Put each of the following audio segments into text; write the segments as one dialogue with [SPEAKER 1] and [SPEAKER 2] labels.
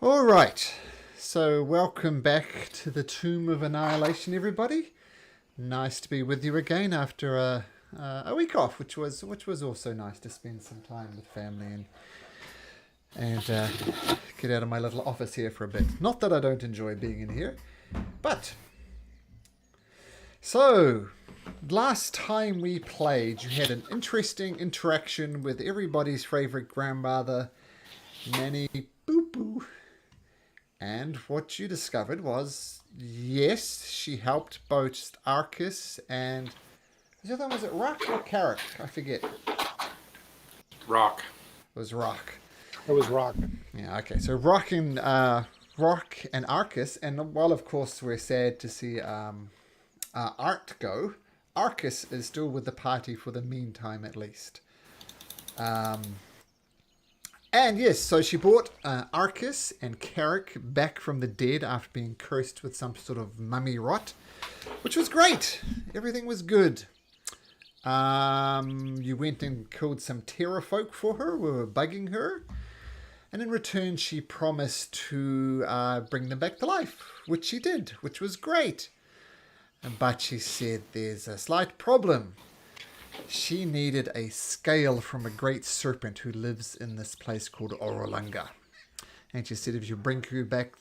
[SPEAKER 1] All right, so welcome back to the Tomb of Annihilation, everybody. Nice to be with you again after a week off, which was also nice to spend some time with family and get out of my little office here for a bit. Not that I don't enjoy being in here, but so last time we played, you had an interesting interaction with everybody's favorite grandmother, Nanny Boo Boo. And what you discovered was, yes, she helped both Arcus and... The other one, was it Rock or Carrot? I forget.
[SPEAKER 2] Rock.
[SPEAKER 1] It was Rock.
[SPEAKER 3] It was Rock.
[SPEAKER 1] Yeah, okay. So Rock and Arcus, and while of course we're sad to see Art go, Arcus is still with the party for the meantime at least. And yes, so she brought Arcus and Carrick back from the dead after being cursed with some sort of mummy rot, which was great. Everything was good. You went and killed some terror folk for her who were bugging her. And in return, she promised to bring them back to life, which she did, which was great. But she said there's a slight problem. She needed a scale from a great serpent who lives in this place called Orolunga. And she said if you bring her back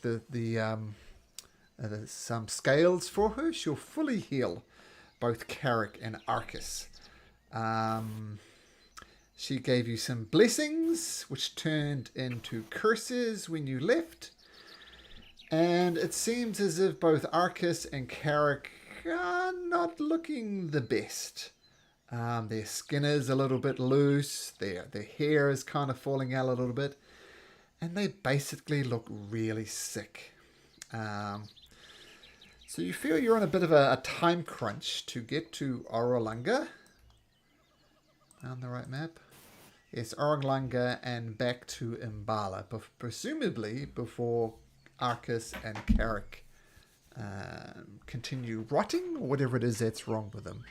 [SPEAKER 1] some scales for her, she'll fully heal both Carrick and Arcus. She gave you some blessings, which turned into curses when you left. And it seems as if both Arcus and Carrick are not looking the best. Their skin is a little bit loose, their hair is kind of falling out a little bit, and they basically look really sick. So you feel you're on a bit of a time crunch to get to Orolunga. On the right map? Yes, Orolunga and back to Imbala, presumably before Arcus and Carrick continue rotting, or whatever it is that's wrong with them.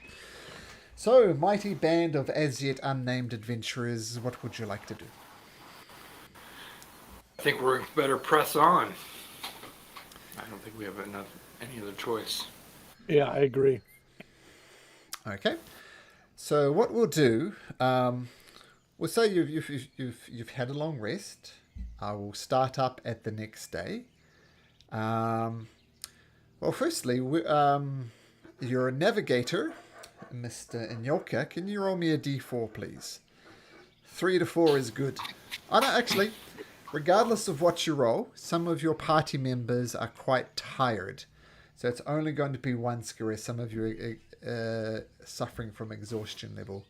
[SPEAKER 1] So, mighty band of as yet unnamed adventurers, what would you like to do?
[SPEAKER 2] I think we're better press on. I don't think we have any other choice.
[SPEAKER 3] Yeah, I agree.
[SPEAKER 1] Okay. So what we'll do, we'll say you've had a long rest. I will start up at the next day. Well, firstly, you're a navigator. Mr. Inyoka, can you roll me a d4, please? 3 to 4 is good. Oh, no, actually, regardless of what you roll, some of your party members are quite tired. So it's only going to be one square. Some of you are suffering from exhaustion level.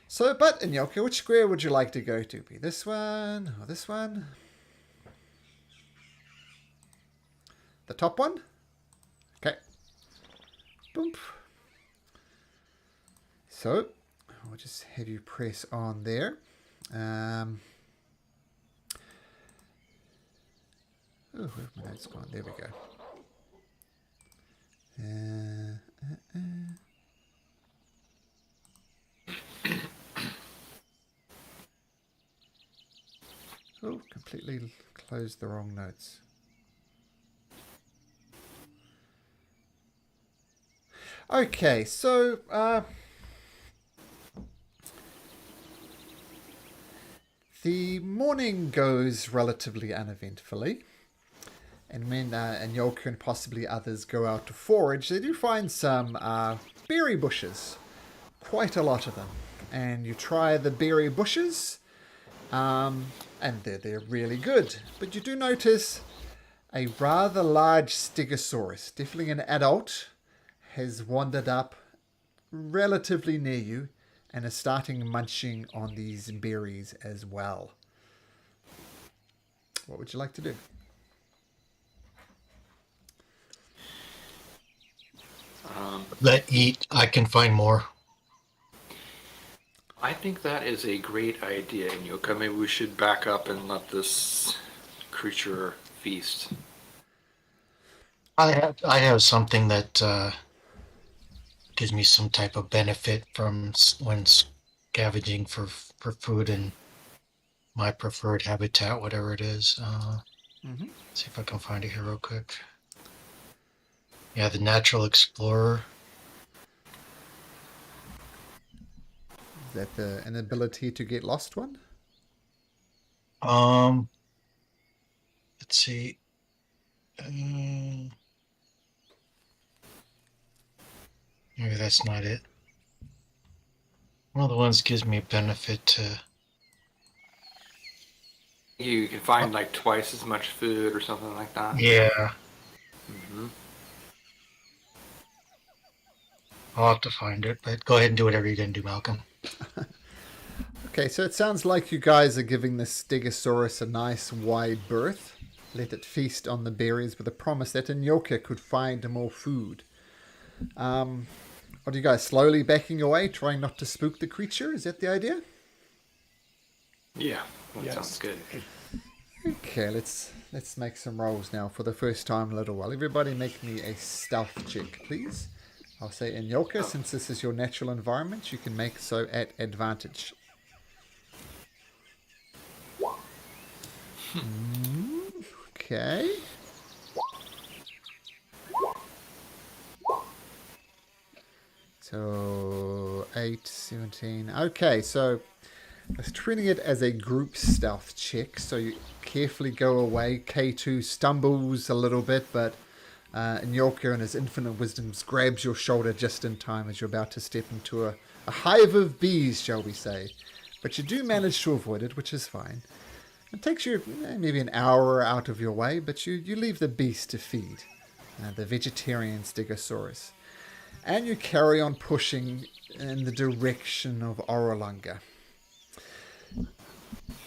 [SPEAKER 1] So, but Inyoka, which square would you like to go to? Be this one or this one? The top one? Okay. Boom. So, I'll just have you press on there. Oh, where have my notes gone? There we go. Oh, completely closed the wrong notes. Okay, so... the morning goes relatively uneventfully, and when Anyoka and possibly others go out to forage, they do find some berry bushes, quite a lot of them. And you try the berry bushes, and they're really good. But you do notice a rather large stegosaurus, definitely an adult, has wandered up relatively near you, and is starting munching on these berries as well. What would you like to do?
[SPEAKER 4] Let eat. I can find more.
[SPEAKER 2] I think that is a great idea, Inyoka. Maybe we should back up and let this creature feast.
[SPEAKER 4] I have something that gives me some type of benefit from when scavenging for food in my preferred habitat, whatever it is. See if I can find it here real quick. Yeah, the Natural Explorer.
[SPEAKER 1] Is that the an ability to get lost one?
[SPEAKER 4] Um, let's see. Maybe that's not it. One of the ones gives me a benefit to.
[SPEAKER 2] You can find like twice as much food or something like that.
[SPEAKER 4] Yeah,
[SPEAKER 2] Mm-hmm.
[SPEAKER 4] I'll have to find it, but go ahead and do whatever you're going to do, Malcolm.
[SPEAKER 1] Okay, so it sounds like you guys are giving the Stegosaurus a nice wide berth. Let it feast on the berries with a promise that Inyoka could find more food. Are you guys slowly backing away, trying not to spook the creature? Is that the idea?
[SPEAKER 2] Yeah, that
[SPEAKER 3] Yes.
[SPEAKER 2] sounds good.
[SPEAKER 1] Okay, let's make some rolls now for the first time in a little while. Everybody make me a stealth check, please. I'll say Inyoka, since this is your natural environment, you can make so at advantage. Okay. So 8, 17. Okay, so I was treating it as a group stealth check. So you carefully go away. K2 stumbles a little bit, but Nyoka in his infinite wisdoms grabs your shoulder just in time as you're about to step into a hive of bees, shall we say. But you do manage to avoid it, which is fine. It takes you maybe an hour out of your way, but you leave the beast to feed, the vegetarian Stegosaurus. And you carry on pushing in the direction of Orolunga.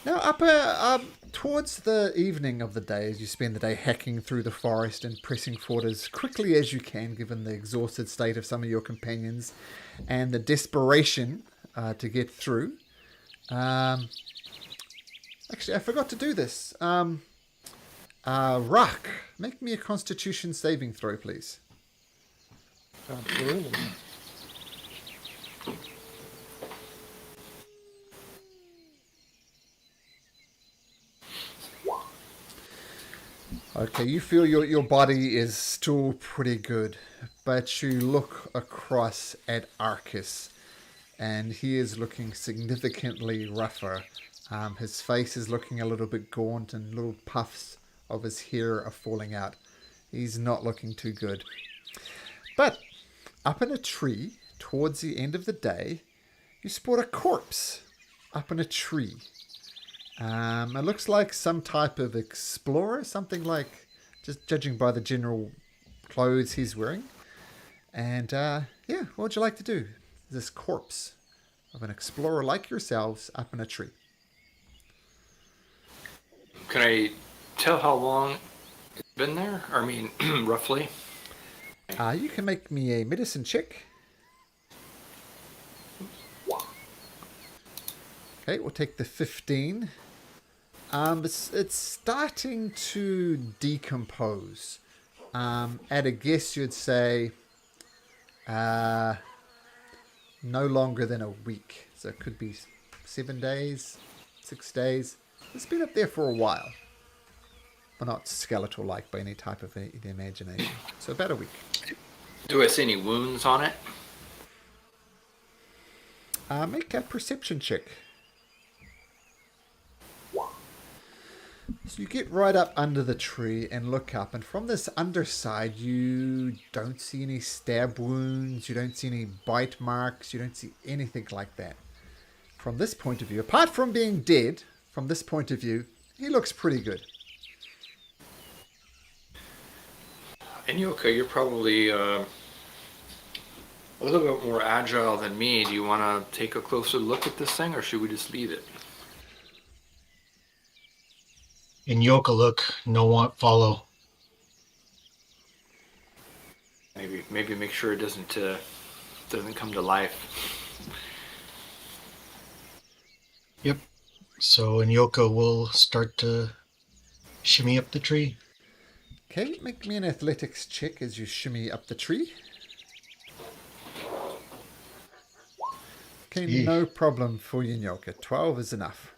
[SPEAKER 1] Now, towards the evening of the day, as you spend the day hacking through the forest and pressing forward as quickly as you can, given the exhausted state of some of your companions and the desperation to get through. Actually, I forgot to do this. Rock, make me a Constitution saving throw, please.
[SPEAKER 3] Absolutely.
[SPEAKER 1] Okay, you feel your body is still pretty good, but you look across at Arcus, and he is looking significantly rougher. His face is looking a little bit gaunt, and little puffs of his hair are falling out. He's not looking too good. But up in a tree, towards the end of the day, you spot a corpse up in a tree. It looks like some type of explorer, something like, just judging by the general clothes he's wearing. And yeah, what would you like to do? This corpse of an explorer like yourselves up in a tree.
[SPEAKER 2] Can I tell how long it's been there? Or, I mean, roughly?
[SPEAKER 1] You can make me a medicine check. Okay, we'll take the 15. It's starting to decompose. At a guess, you'd say no longer than a week. So it could be 7 days, 6 days. It's been up there for a while. But not skeletal-like by any type of imagination. So about a week.
[SPEAKER 2] Do I see any wounds on it?
[SPEAKER 1] Make a perception check. So you get right up under the tree and look up, and from this underside you don't see any stab wounds, you don't see any bite marks, you don't see anything like that. From this point of view, apart from being dead, from this point of view, he looks pretty good.
[SPEAKER 2] And you're probably a little bit more agile than me. Do you want to take a closer look at this thing, or should we just leave it?
[SPEAKER 4] In Yoka, look, no want follow.
[SPEAKER 2] Maybe make sure it doesn't come to life.
[SPEAKER 4] Yep. So in Yoka, we'll start to shimmy up the tree.
[SPEAKER 1] Okay, make me an athletics check as you shimmy up the tree. Okay,
[SPEAKER 4] Yeesh.
[SPEAKER 1] no problem for you, Nyoka. 12 is enough.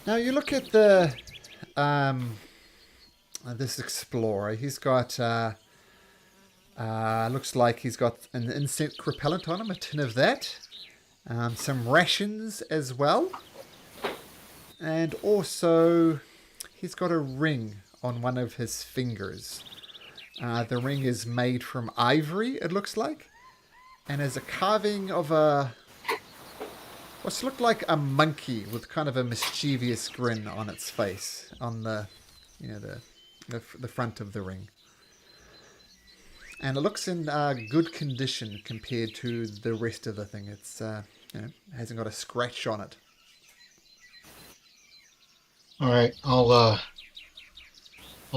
[SPEAKER 1] Now you look at the this explorer. He's got looks like he's got an insect repellent on him, a tin of that, some rations as well, and also he's got a ring on one of his fingers. The ring is made from ivory, it looks like, and has a carving of what's looked like a monkey with kind of a mischievous grin on its face on the front of the ring. And it looks in good condition compared to the rest of the thing. It's hasn't got a scratch on it.
[SPEAKER 4] All right, I'll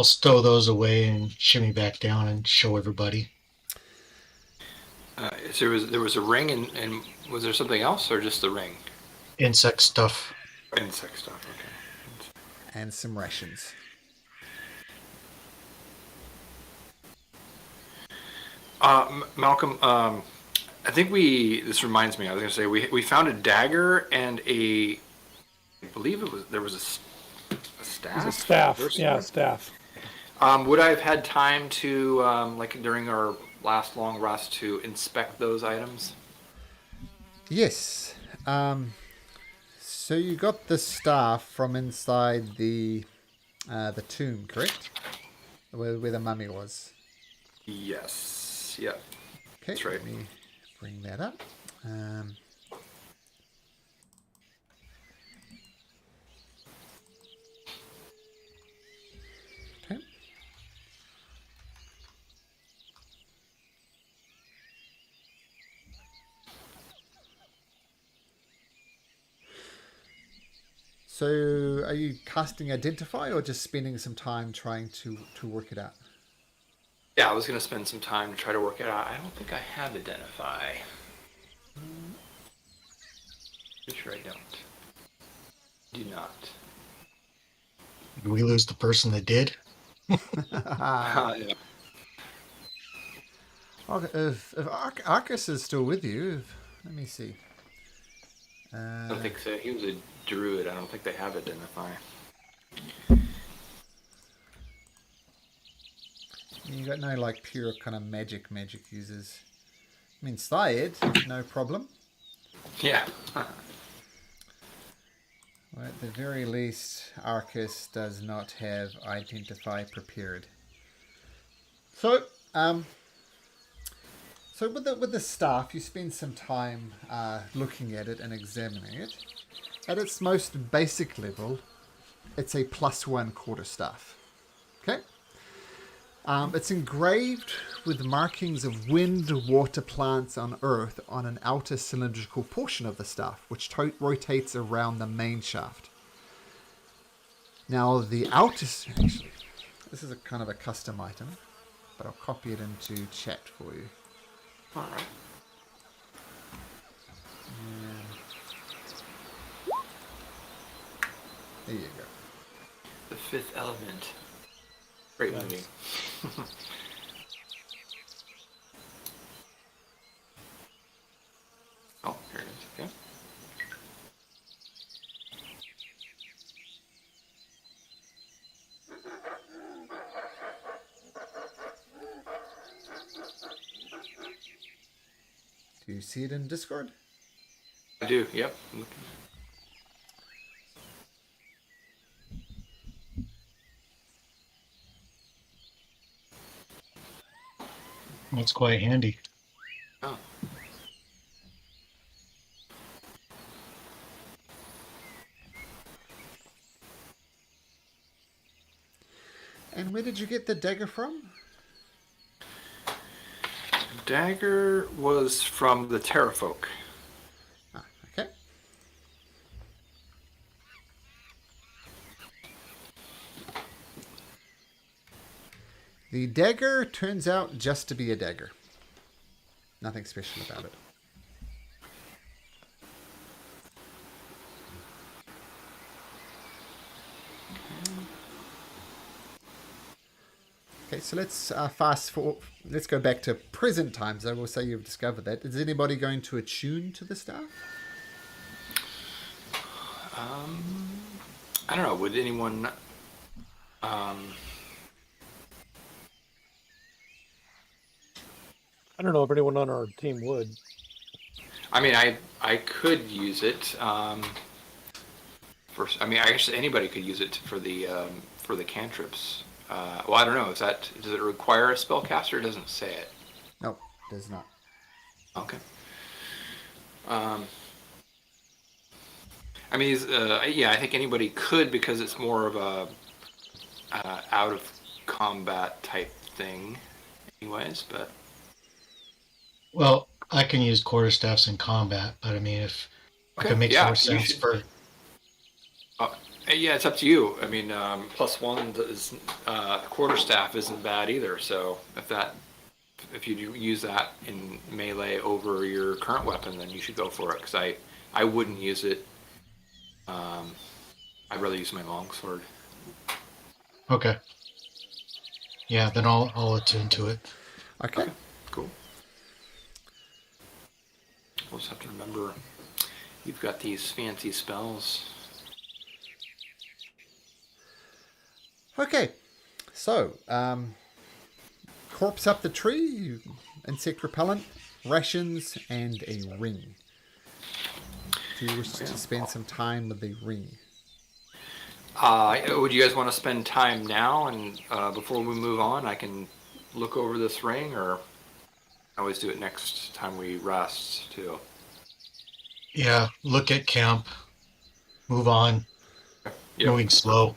[SPEAKER 4] stow those away and shimmy back down and show everybody.
[SPEAKER 2] So there was a ring, and was there something else, or just the ring?
[SPEAKER 4] Insect stuff.
[SPEAKER 2] Insect stuff. Okay.
[SPEAKER 1] And some rations.
[SPEAKER 2] Malcolm, I think this reminds me, I was going to say, we found a dagger and I believe there was a staff?
[SPEAKER 3] It's a staff. Yeah, staff.
[SPEAKER 2] Would I have had time to, like during our last long rest, to inspect those items?
[SPEAKER 1] Yes. So you got the staff from inside the tomb, correct? Where the mummy was.
[SPEAKER 2] Yes. Yep.
[SPEAKER 1] Okay,
[SPEAKER 2] That's right.
[SPEAKER 1] let me bring that up. Okay. So, are you casting Identify or just spending some time trying to work it out?
[SPEAKER 2] Yeah, I was going to spend some time to try to work it out. I don't think I have Identify. Pretty sure I don't. Do not.
[SPEAKER 4] Did we lose the person that did?
[SPEAKER 2] Yeah.
[SPEAKER 1] If Arcus is still with you, let me see.
[SPEAKER 2] I don't think so. He was a druid. I don't think they have Identify.
[SPEAKER 1] You got no like pure kind of magic users. I mean, Syed, no problem.
[SPEAKER 2] Yeah.
[SPEAKER 1] Well, at the very least, Arcus does not have Identify prepared. So, with the staff, you spend some time looking at it and examining it. At its most basic level, it's a +1 quarterstaff. Okay. It's engraved with markings of wind, water, plants on earth on an outer cylindrical portion of the staff, which rotates around the main shaft. Now, the outer... Actually, this is a kind of a custom item, but I'll copy it into chat for you.
[SPEAKER 2] All right.
[SPEAKER 1] There you go.
[SPEAKER 2] The Fifth Element. Great movie. Oh, here it is. Okay.
[SPEAKER 1] Do you see it in Discord?
[SPEAKER 2] I do. Yep.
[SPEAKER 4] That's quite handy.
[SPEAKER 2] Oh.
[SPEAKER 1] And where did you get the dagger from?
[SPEAKER 2] Dagger was from the Terrafolk.
[SPEAKER 1] Ah, okay. The dagger turns out just to be a dagger. Nothing special about it. Okay, so let's fast forward. Let's go back to present times. I will say you've discovered that. Is anybody going to attune to the staff?
[SPEAKER 2] I don't know. Would anyone? Um,
[SPEAKER 3] I don't know if anyone on our team would.
[SPEAKER 2] I mean, I could use it. I mean, I guess anybody could use it for the cantrips. Well, I don't know. Does it require a spellcaster? It doesn't say it.
[SPEAKER 1] No, does not.
[SPEAKER 2] Okay. Um, I mean, yeah, I think anybody could because it's more of a out of combat type thing, anyways. But
[SPEAKER 4] Well, I can use quarterstaffs in combat, but I mean, if it
[SPEAKER 2] okay,
[SPEAKER 4] makes
[SPEAKER 2] yeah,
[SPEAKER 4] more
[SPEAKER 2] you
[SPEAKER 4] sense
[SPEAKER 2] should.
[SPEAKER 4] for
[SPEAKER 2] Yeah, it's up to you. I mean, +1 is quarterstaff isn't bad either. So if you do use that in melee over your current weapon, then you should go for it. Because I wouldn't use it. I'd rather use my longsword.
[SPEAKER 4] okay. Yeah, then I'll attune to it.
[SPEAKER 1] Okay.
[SPEAKER 2] Cool. We'll just have to remember you've got these fancy spells.
[SPEAKER 1] Okay. So, corpse up the tree, insect repellent, rations, and a ring. Do you wish to spend some time with the ring?
[SPEAKER 2] Would you guys want to spend time now, and before we move on, I can look over this ring, or I always do it next time we rest too.
[SPEAKER 4] Yeah, look at camp, move on,
[SPEAKER 2] Yep.
[SPEAKER 4] moving slow.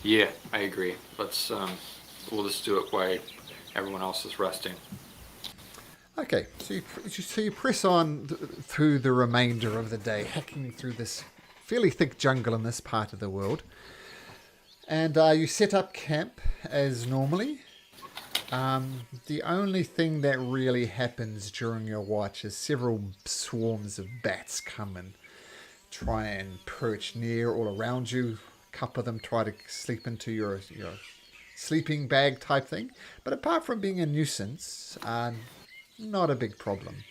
[SPEAKER 2] Yeah, I agree. We'll just do it while everyone else is resting.
[SPEAKER 1] Okay, so you press on through the remainder of the day, hacking through this fairly thick jungle in this part of the world. And you set up camp as normally. The only thing that really happens during your watch is several swarms of bats come and try and perch near or around you. A couple of them try to sleep into your sleeping bag type thing. But apart from being a nuisance, not a big problem.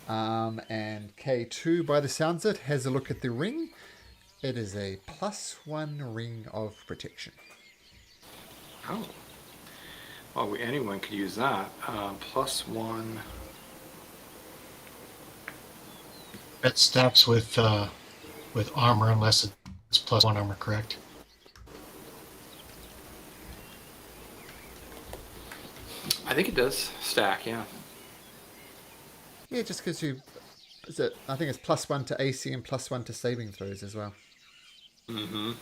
[SPEAKER 1] And K2, by the sounds of it, has a look at the ring. It is a +1 ring of protection.
[SPEAKER 2] Oh. Well, anyone could use that. +1.
[SPEAKER 4] That stacks with armor unless it's +1 armor, correct?
[SPEAKER 2] I think it does stack, yeah.
[SPEAKER 1] Yeah, just because I think it's +1 to AC and +1 to saving throws as well.
[SPEAKER 2] Ugh.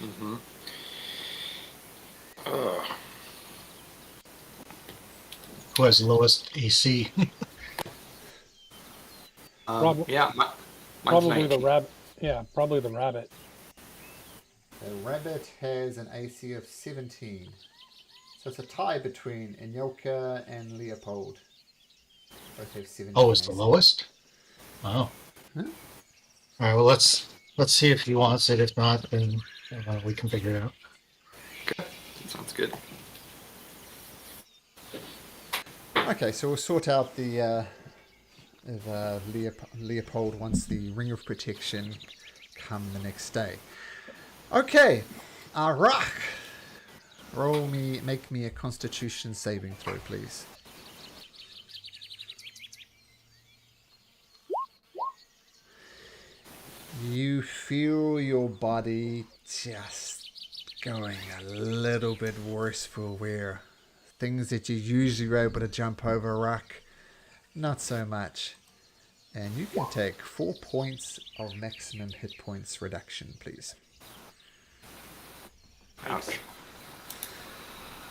[SPEAKER 4] Who has the lowest AC?
[SPEAKER 2] Yeah, mine's
[SPEAKER 3] Probably
[SPEAKER 2] 19.
[SPEAKER 3] the rabbit. Yeah, probably the rabbit.
[SPEAKER 1] The rabbit has an AC of 17. So it's a tie between Inyoka and Leopold. Both have 17.
[SPEAKER 4] Oh, it's the
[SPEAKER 1] AC.
[SPEAKER 4] lowest? Wow.
[SPEAKER 1] Huh?
[SPEAKER 4] All right, well, let's see if he wants it. If not, then we can figure it out.
[SPEAKER 2] Okay, that sounds good.
[SPEAKER 1] Okay, so we'll sort out the Leopold once the Ring of Protection come the next day. Okay, Arak. Make me a Constitution saving throw, please. You feel your body just going a little bit worse for wear. Things that you usually were able to jump over, Arak, not so much. And you can take 4 points of maximum hit points reduction, please.
[SPEAKER 2] Ouch.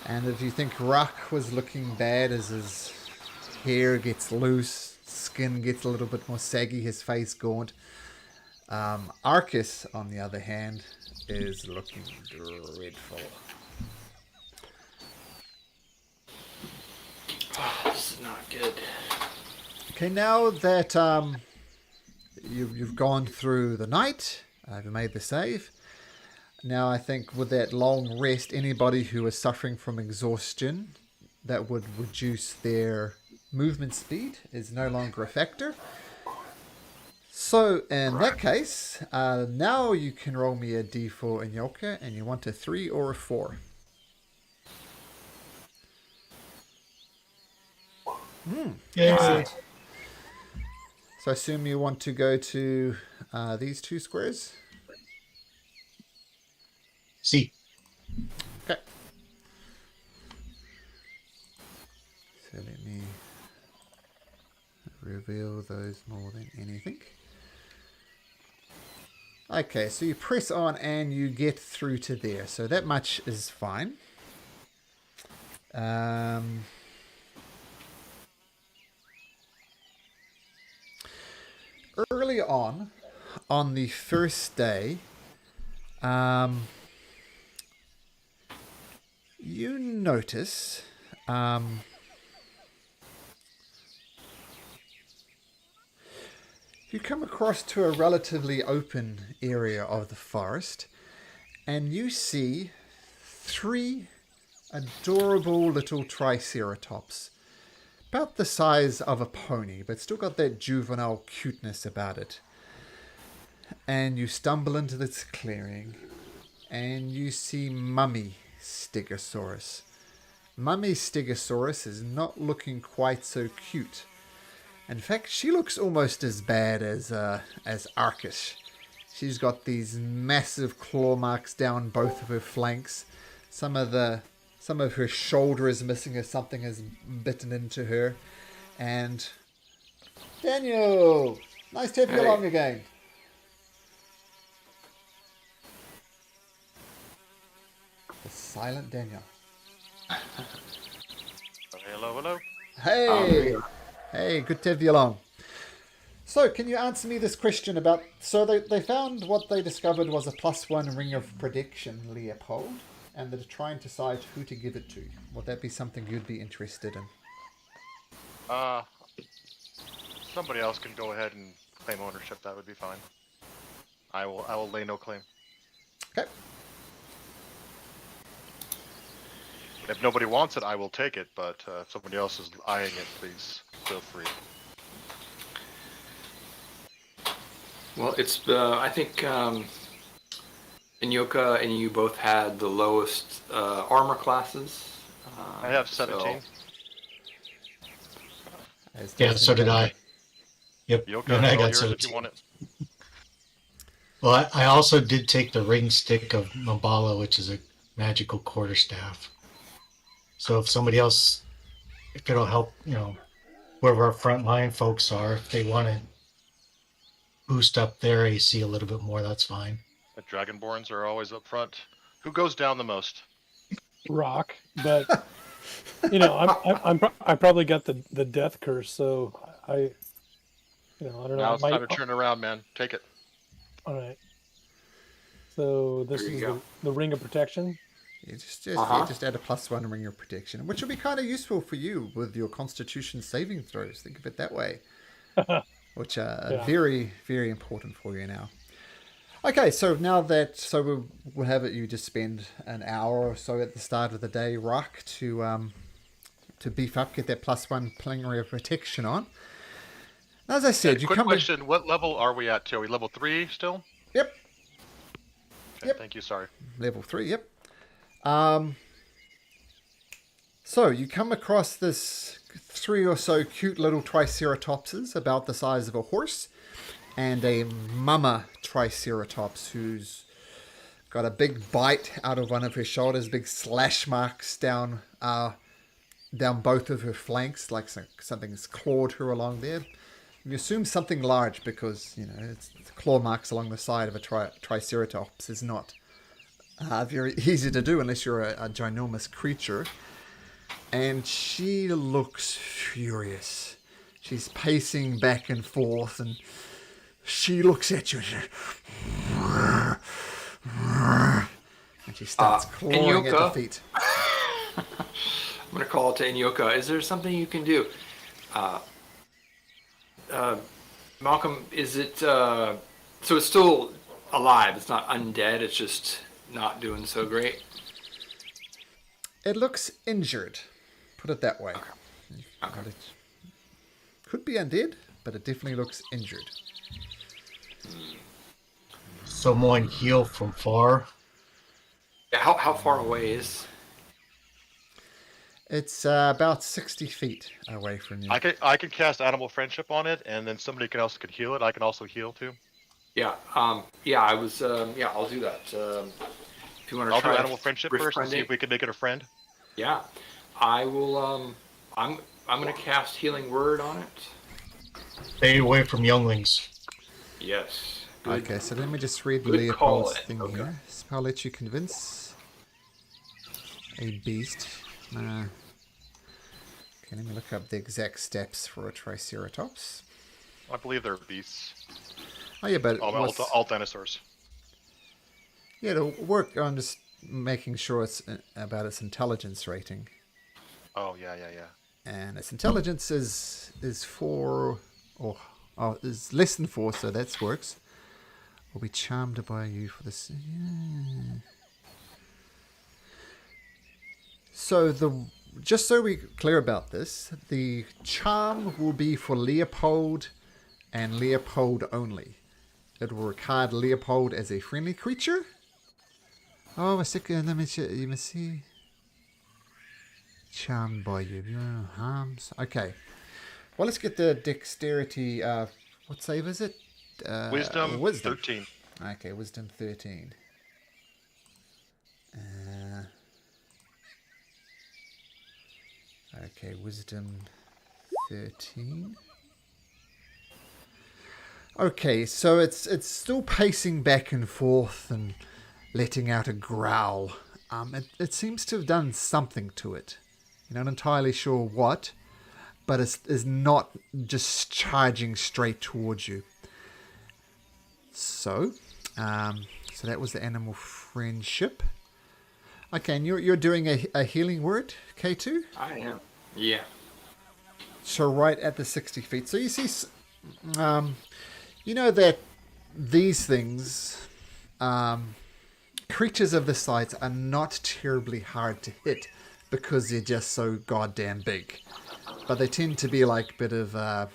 [SPEAKER 1] And if you think Rock was looking bad as his hair gets loose, skin gets a little bit more saggy, his face gaunt, Arcus, on the other hand, is looking dreadful.
[SPEAKER 2] Oh, this is not good.
[SPEAKER 1] Okay, now that you've gone through the night, you've made the save. Now I think with that long rest, anybody who is suffering from exhaustion, that would reduce their movement speed, is no longer a factor. So in that case, now you can roll me a d4 in Yoka, and you want a 3 or a 4.
[SPEAKER 4] Yay.
[SPEAKER 1] Excellent. So I assume you want to go to these 2 squares?
[SPEAKER 4] See.
[SPEAKER 1] Okay. So let me reveal those more than anything. Okay, so you press on and you get through to there. So that much is fine. Early on the first day, you notice you come across to a relatively open area of the forest, and you see 3 adorable little triceratops, about the size of a pony, but still got that juvenile cuteness about it. And you stumble into this clearing, and you see Mummy Stegosaurus. Mummy Stegosaurus is not looking quite so cute. In fact, she looks almost as bad as Arcus. She's got these massive claw marks down both of her flanks. Some of her shoulder is missing as something has bitten into her. And Daniel, nice to have you along again. The silent Daniel.
[SPEAKER 5] Hello, hello.
[SPEAKER 1] Hey, hey, good to have you along. So, can you answer me this question about... So, they found what they discovered was a +1 ring of prediction, Leopold, and they're trying to decide who to give it to. Would that be something you'd be interested in?
[SPEAKER 5] Somebody else can go ahead and claim ownership. That would be fine. I will lay no claim.
[SPEAKER 1] Okay.
[SPEAKER 5] If nobody wants it, I will take it. But if somebody else is eyeing it, please feel free.
[SPEAKER 2] Well, it's I think Inyoka and you both had the lowest armor classes.
[SPEAKER 5] I have 17.
[SPEAKER 4] Yeah, so did I. Yep.
[SPEAKER 5] Yoka,
[SPEAKER 4] And I
[SPEAKER 5] it's all
[SPEAKER 4] got
[SPEAKER 5] yours if
[SPEAKER 4] 17.
[SPEAKER 5] you want it.
[SPEAKER 4] Well, I also did take the ring stick of Mabala, which is a magical quarterstaff. So if somebody else, if it'll help, wherever our frontline folks are, if they want to boost up their AC a little bit more, that's fine.
[SPEAKER 5] The Dragonborns are always up front. Who goes down the most?
[SPEAKER 3] Rock, but I probably got the death curse, so I don't know.
[SPEAKER 5] Now it's time to turn around, man. Take it.
[SPEAKER 3] All right. So this
[SPEAKER 2] There you
[SPEAKER 3] is
[SPEAKER 2] go.
[SPEAKER 3] the ring of protection.
[SPEAKER 1] You just add a +1 ring of protection, which will be kind of useful for you with your Constitution saving throws. Think of it that way. Which are very, very important for you now. Okay, so now that we'll have it. You just spend an hour or so at the start of the day, Rock, to beef up, get that +1 plenary of protection on. As I said,
[SPEAKER 5] Quick question: what level are we at? Are we level 3 still?
[SPEAKER 1] Yep.
[SPEAKER 5] Okay,
[SPEAKER 1] Yep.
[SPEAKER 5] Thank you. Sorry.
[SPEAKER 1] Level 3. Yep. So you come across this 3 or so cute little triceratopses about the size of a horse, and a mama triceratops who's got a big bite out of one of her shoulders, big slash marks down both of her flanks, like something's clawed her along there. You assume something large because it's claw marks along the side of a triceratops is not very easy to do unless you're a ginormous creature. And she looks furious. She's pacing back and forth, and she looks at you, and she starts clawing at the feet.
[SPEAKER 2] I'm going to call to Inyoka. Is there something you can do? Malcolm, is it... so it's still alive. It's not undead. It's just not doing so great.
[SPEAKER 1] It looks injured. Put it that way.
[SPEAKER 2] Okay.
[SPEAKER 1] It could be undead, but it definitely looks injured.
[SPEAKER 4] Someone heal from far.
[SPEAKER 2] Yeah, how far away is?
[SPEAKER 1] It's about 60 feet away from you.
[SPEAKER 5] I could cast Animal Friendship on it, and then somebody else could heal it. I can also heal too.
[SPEAKER 2] Yeah. Yeah. I was. Yeah. I'll do that. If you want to
[SPEAKER 5] I'll do
[SPEAKER 2] try
[SPEAKER 5] Animal Friendship first and see
[SPEAKER 2] befriending,
[SPEAKER 5] if we can make it a friend.
[SPEAKER 2] yeah, I will. I'm gonna cast Healing Word on it.
[SPEAKER 4] Stay away from younglings.
[SPEAKER 2] Yes. Good.
[SPEAKER 1] Okay, so let me just read
[SPEAKER 2] Good call,
[SPEAKER 1] Leopold's
[SPEAKER 2] Ed.
[SPEAKER 1] thing
[SPEAKER 2] Okay.
[SPEAKER 1] here. Spell let you convince a beast. Okay, let me look up the exact steps for a Triceratops.
[SPEAKER 5] I believe they're beasts.
[SPEAKER 1] Oh yeah, but
[SPEAKER 5] All dinosaurs.
[SPEAKER 1] yeah, it'll work on just making sure it's about its intelligence rating.
[SPEAKER 5] Oh yeah.
[SPEAKER 1] And its intelligence is 4 or is less than 4, so that works. Will be charmed by you for this. Yeah. So just so we're clear about this, the charm will be for Leopold and Leopold only. It will regard Leopold as a friendly creature. Oh, a second, let me check. You must see. Charmed by you. No harms. Okay. Well, let's get the dexterity. What save is it?
[SPEAKER 5] Wisdom,
[SPEAKER 1] Wisdom.
[SPEAKER 5] 13.
[SPEAKER 1] Okay, wisdom 13. Okay, wisdom 13. Okay, so it's still pacing back and forth and letting out a growl. It seems to have done something to it. You're not entirely sure what, but it's not just charging straight towards you. So that was the animal friendship. Okay, and you're doing a healing word, K2?
[SPEAKER 2] I am. Yeah.
[SPEAKER 1] So right at the 60 feet. So you see, you know that these things, creatures of this size are not terribly hard to hit because they're just so goddamn big. But they tend to be like a bit of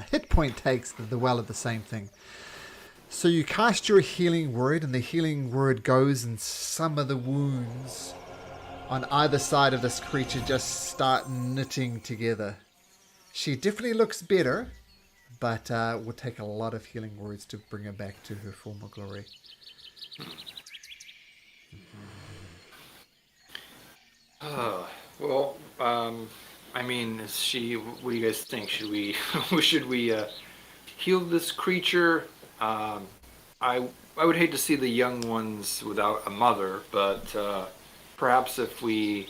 [SPEAKER 1] hit point takes that well at the same thing. So you cast your healing word, and the healing word goes, and some of the wounds on either side of this creature just start knitting together. She definitely looks better, but it would take a lot of healing words to bring her back to her former glory.
[SPEAKER 2] Well, I mean, is she? What do you guys think? Should we? Should we heal this creature? I would hate to see the young ones without a mother, but perhaps if we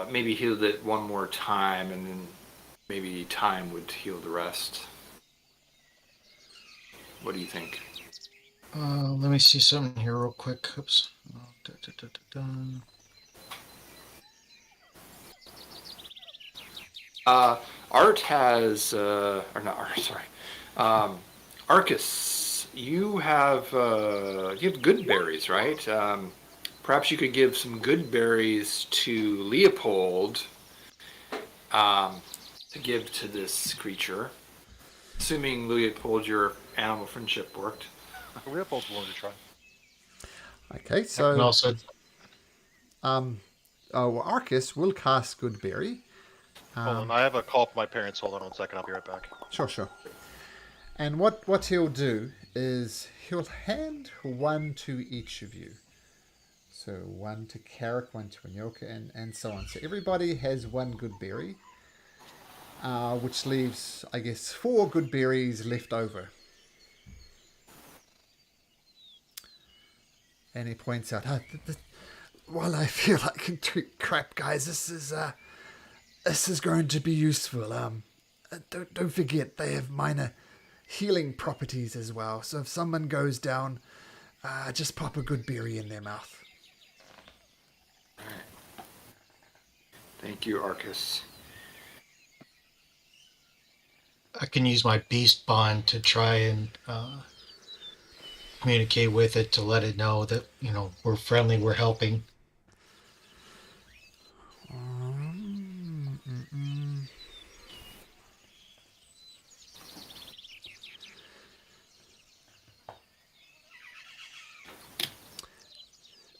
[SPEAKER 2] maybe healed it one more time, and then maybe time would heal the rest. What do you think?
[SPEAKER 4] Let me see something here real quick. Oops.
[SPEAKER 2] Art has, or not Art, sorry. Arcus, you have good berries, right? Perhaps you could give some good berries to Leopold to give to this creature. Assuming Leopold, your animal friendship worked.
[SPEAKER 5] Leopold's willing to try.
[SPEAKER 1] Okay,
[SPEAKER 4] And
[SPEAKER 1] so
[SPEAKER 4] also,
[SPEAKER 1] Arcus will cast Goodberry.
[SPEAKER 5] Hold on, I have a call from my parents. Hold on 1 second, I'll be right back.
[SPEAKER 1] Sure. And what he'll do is he'll hand one to each of you. So one to Carrick, one to Anyoka, and so on. So everybody has one good berry, which leaves, I guess, 4 good berries left over. And he points out, while I feel I can treat crap, guys, this is going to be useful. Don't forget they have minor healing properties as well. So if someone goes down, just pop a good berry in their mouth.
[SPEAKER 2] Thank you, Arcus.
[SPEAKER 4] I can use my beast bond to try and communicate with it to let it know that, we're friendly, we're helping.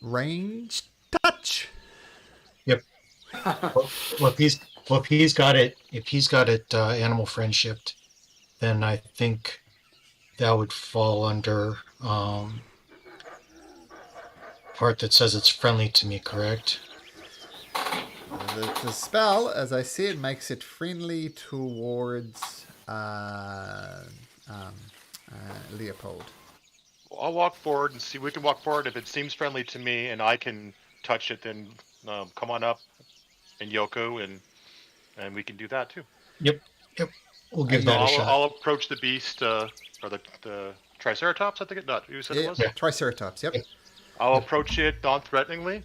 [SPEAKER 1] Range touch.
[SPEAKER 4] Yep. Well, if he's got it animal friendshiped, then I think that would fall under part that says it's friendly to me, correct?
[SPEAKER 1] The spell, as I said, makes it friendly towards Leopold.
[SPEAKER 5] I'll walk forward and see. We can walk forward if it seems friendly to me, and I can touch it. Then come on up, and Yoko, and we can do that too.
[SPEAKER 4] Yep. We'll give
[SPEAKER 5] So
[SPEAKER 4] that a shot.
[SPEAKER 5] I'll approach the beast, or the Triceratops. I think not. You said it was.
[SPEAKER 1] Yeah, Triceratops. Yep.
[SPEAKER 4] Yep.
[SPEAKER 5] I'll approach it non-threateningly.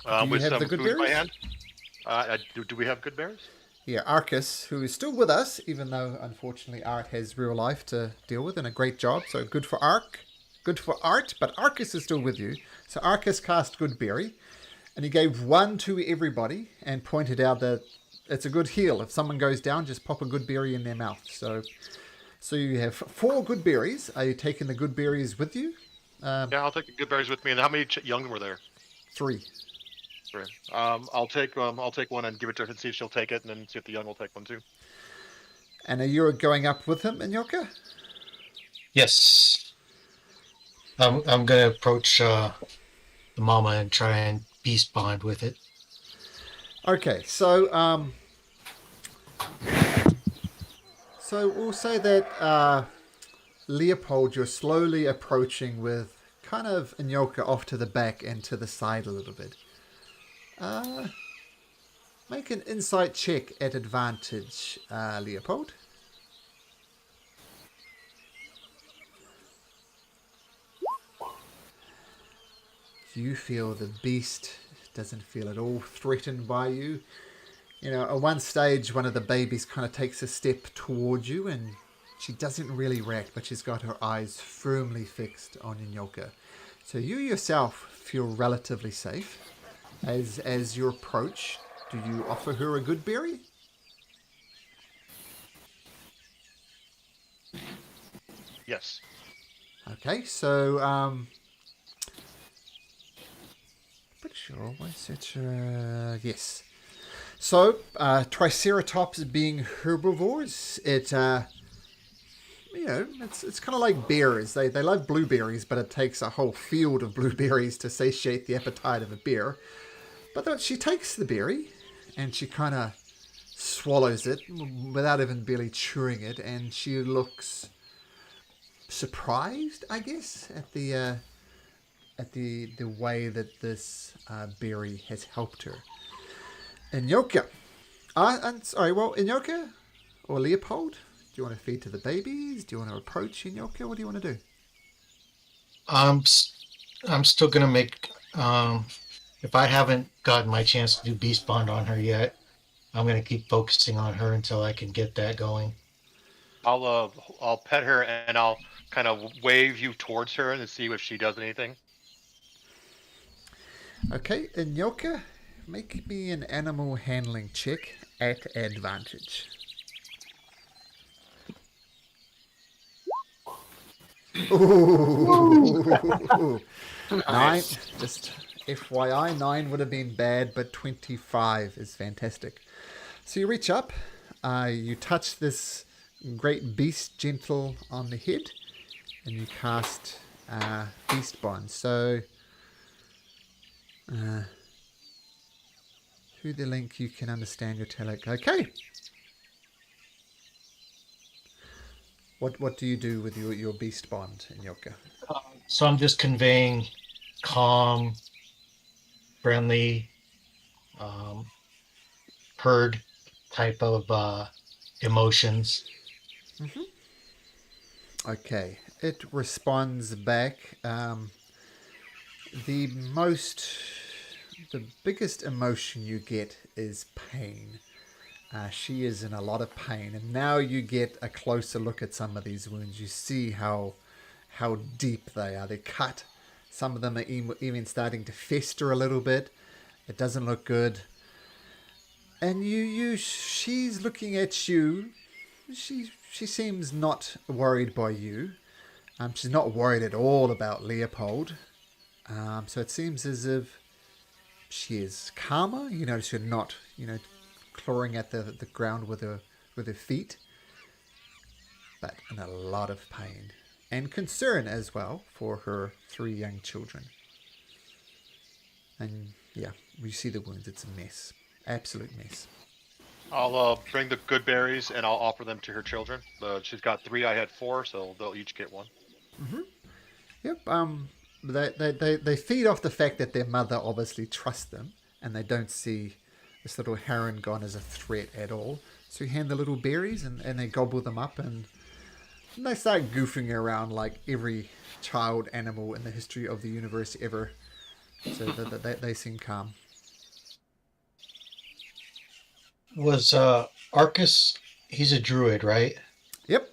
[SPEAKER 1] Do you
[SPEAKER 5] With
[SPEAKER 1] have
[SPEAKER 5] some
[SPEAKER 1] the good
[SPEAKER 5] food in my
[SPEAKER 1] berries?
[SPEAKER 5] hand. Do we have good berries?
[SPEAKER 1] Yeah, Arcus, who is still with us, even though unfortunately Art has real life to deal with, and a great job. So good for Art, but Arcus is still with you. So Arcus cast Goodberry, and he gave one to everybody and pointed out that it's a good heal. If someone goes down, just pop a good berry in their mouth. So you have 4 good berries. Are you taking the good berries with you?
[SPEAKER 5] Yeah, I'll take the good berries with me. And how many young were there?
[SPEAKER 1] 3.
[SPEAKER 5] Right. I'll take one and give it to her and see if she'll take it, and then see if the young will take one too.
[SPEAKER 1] And are you going up with him, Inyoka?
[SPEAKER 4] Yes. I'm gonna approach the mama and try and beast bond with it.
[SPEAKER 1] Okay, so we'll say that Leopold, you're slowly approaching with kind of Inyoka off to the back and to the side a little bit. Make an insight check at advantage, Leopold. You feel the beast doesn't feel at all threatened by you. You know, at one stage, one of the babies kind of takes a step towards you, and she doesn't really react, but she's got her eyes firmly fixed on Inyoka. So you yourself feel relatively safe. As you approach, do you offer her a good berry?
[SPEAKER 5] Yes.
[SPEAKER 1] Okay, so pretty sure. What's it? Yes. So Triceratops being herbivores, it's kind of like bears. They love blueberries, but it takes a whole field of blueberries to satiate the appetite of a bear. But she takes the berry and she kind of swallows it without even barely chewing it, and she looks surprised, I guess, at the way that this berry has helped her. Inyoka, Inyoka or Leopold, do you want to feed to the babies? Do you want to approach Inyoka? What do you want to do?
[SPEAKER 4] I'm still gonna make. If I haven't gotten my chance to do beast bond on her yet, I'm gonna keep focusing on her until I can get that going.
[SPEAKER 5] I'll pet her and I'll kind of wave you towards her and see if she does anything.
[SPEAKER 1] Okay, Inyoka, make me an animal handling check at advantage. Ooh. 9. Just FYI, 9 would have been bad, but 25 is fantastic. So you reach up, you touch this great beast gentle on the head, and you cast Beast Bond. So through the link you can understand your telic. Okay. What do you do with your Beast Bond, Inyoka?
[SPEAKER 4] So I'm just conveying calm, friendly, herd type of emotions.
[SPEAKER 1] Mm-hmm. Okay, it responds back. The biggest emotion you get is pain. She is in a lot of pain, and now you get a closer look at some of these wounds. You see how deep they are. They're cut. Some of them are even starting to fester a little bit. It doesn't look good. And she's looking at you. She seems not worried by you. She's not worried at all about Leopold. So it seems as if she is calmer. You notice her not, clawing at the ground with her feet, but in a lot of pain and concern as well for her 3 young children. And yeah, we see the wounds. It's a mess, absolute mess.
[SPEAKER 5] I'll bring the good berries and I'll offer them to her children. She's got 3, I had 4, so they'll each get 1.
[SPEAKER 1] Yep. They feed off the fact that their mother obviously trusts them, and they don't see this little heron gone as a threat at all. So you hand the little berries, and they gobble them up, and they start goofing around like every child animal in the history of the universe ever. So they seem calm.
[SPEAKER 4] Was Arcus? He's a druid, right?
[SPEAKER 1] Yep.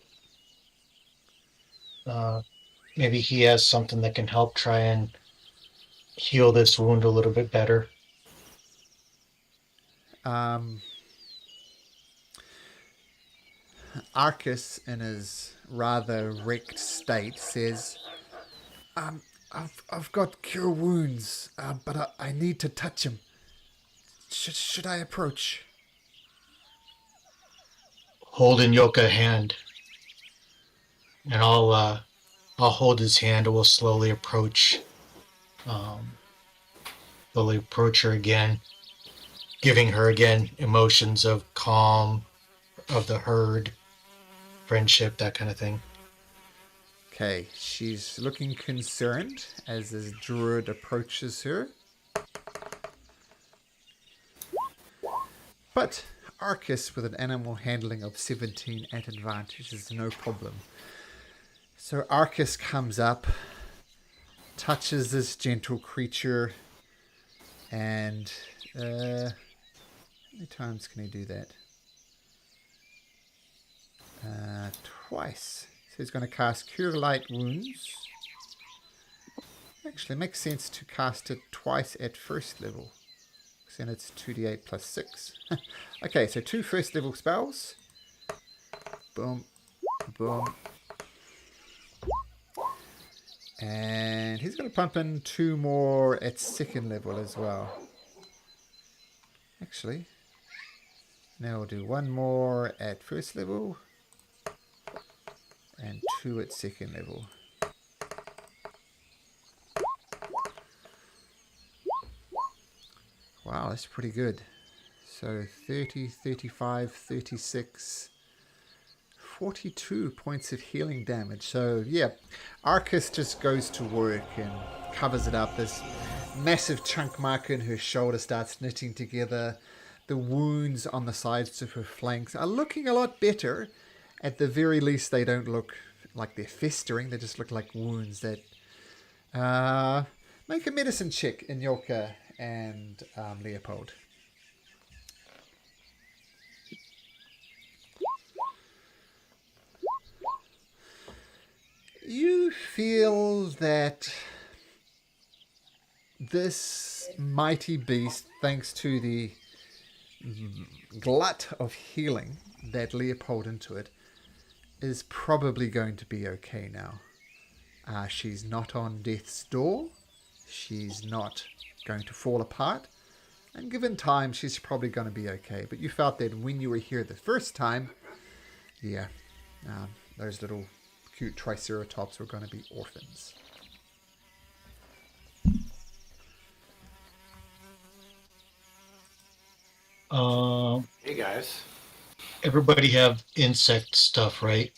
[SPEAKER 4] Maybe he has something that can help try and heal this wound a little bit better.
[SPEAKER 1] Arcus, in his rather wrecked state, says, I've got cure wounds, but I need to touch him. Should I approach?
[SPEAKER 4] Hold in Yoka hand, and I'll hold his hand, and we'll slowly approach her again, giving her again emotions of calm, of the herd, friendship, that kind of thing.
[SPEAKER 1] Okay, she's looking concerned as this druid approaches her. But Arcus, with an animal handling of 17 at advantage, is no problem. So Arcus comes up, touches this gentle creature, and how many times can he do that? Twice. So he's going to cast Cure Light Wounds. Actually, it makes sense to cast it twice at first level. Then it's 2d8 plus 6. Okay, so 2 first level spells. Boom. Boom. And he's going to pump in 2 more at second level as well. Actually, now we'll do 1 more at first level. And 2 at second level. Wow, that's pretty good. So 30, 35, 36, 42 points of healing damage. So yeah, Arcus just goes to work and covers it up. This massive chunk mark in her shoulder starts knitting together. The wounds on the sides of her flanks are looking a lot better. At the very least, they don't look like they're festering. They just look like wounds that... make a medicine check in Yoka and Leopold. You feel that this mighty beast, thanks to the glut of healing that Leopold into it, is probably going to be okay now. She's not on death's door. She's not going to fall apart. And given time, she's probably going to be okay. But you felt that when you were here the first time, yeah, those little cute triceratops were going to be orphans.
[SPEAKER 2] Hey guys.
[SPEAKER 4] Everybody have insect stuff, right?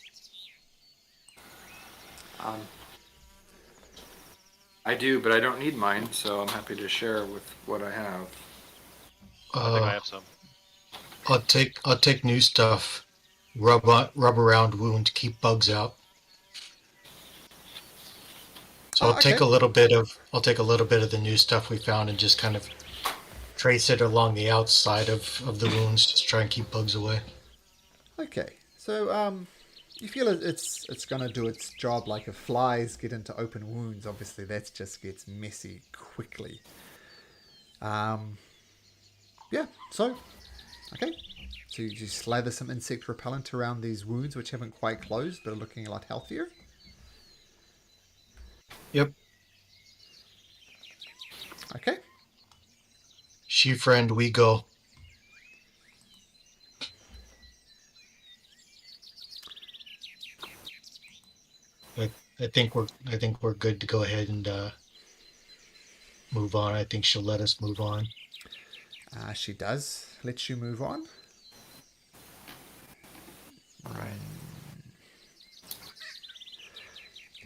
[SPEAKER 2] I do, but I don't need mine, so I'm happy to share with what I have.
[SPEAKER 5] I think I have some.
[SPEAKER 4] I'll take new stuff. Rub around wound, keep bugs out. So I'll take a little bit of the new stuff we found and just kind of trace it along the outside of the wounds, just try and keep bugs away.
[SPEAKER 1] Okay, so you feel it's going to do its job like if flies get into open wounds. Obviously, that just gets messy quickly. Yeah, so, okay. So you just slather some insect repellent around these wounds, which haven't quite closed, but are looking a lot healthier.
[SPEAKER 4] Yep.
[SPEAKER 1] Okay.
[SPEAKER 4] She friend, we go. I think we're good to go ahead and move on. I think she'll let us move on.
[SPEAKER 1] She does let you move on.
[SPEAKER 2] Right.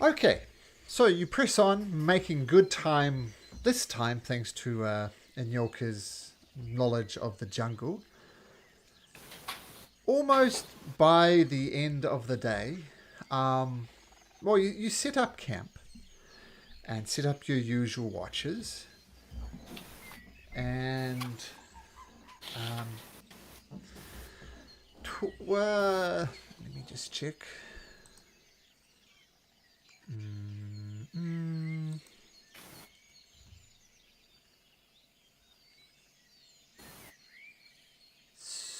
[SPEAKER 1] Okay, so you press on, making good time this time thanks to Inyoka's knowledge of the jungle. Almost by the end of the day, you set up camp and set up your usual watches. And let me just check.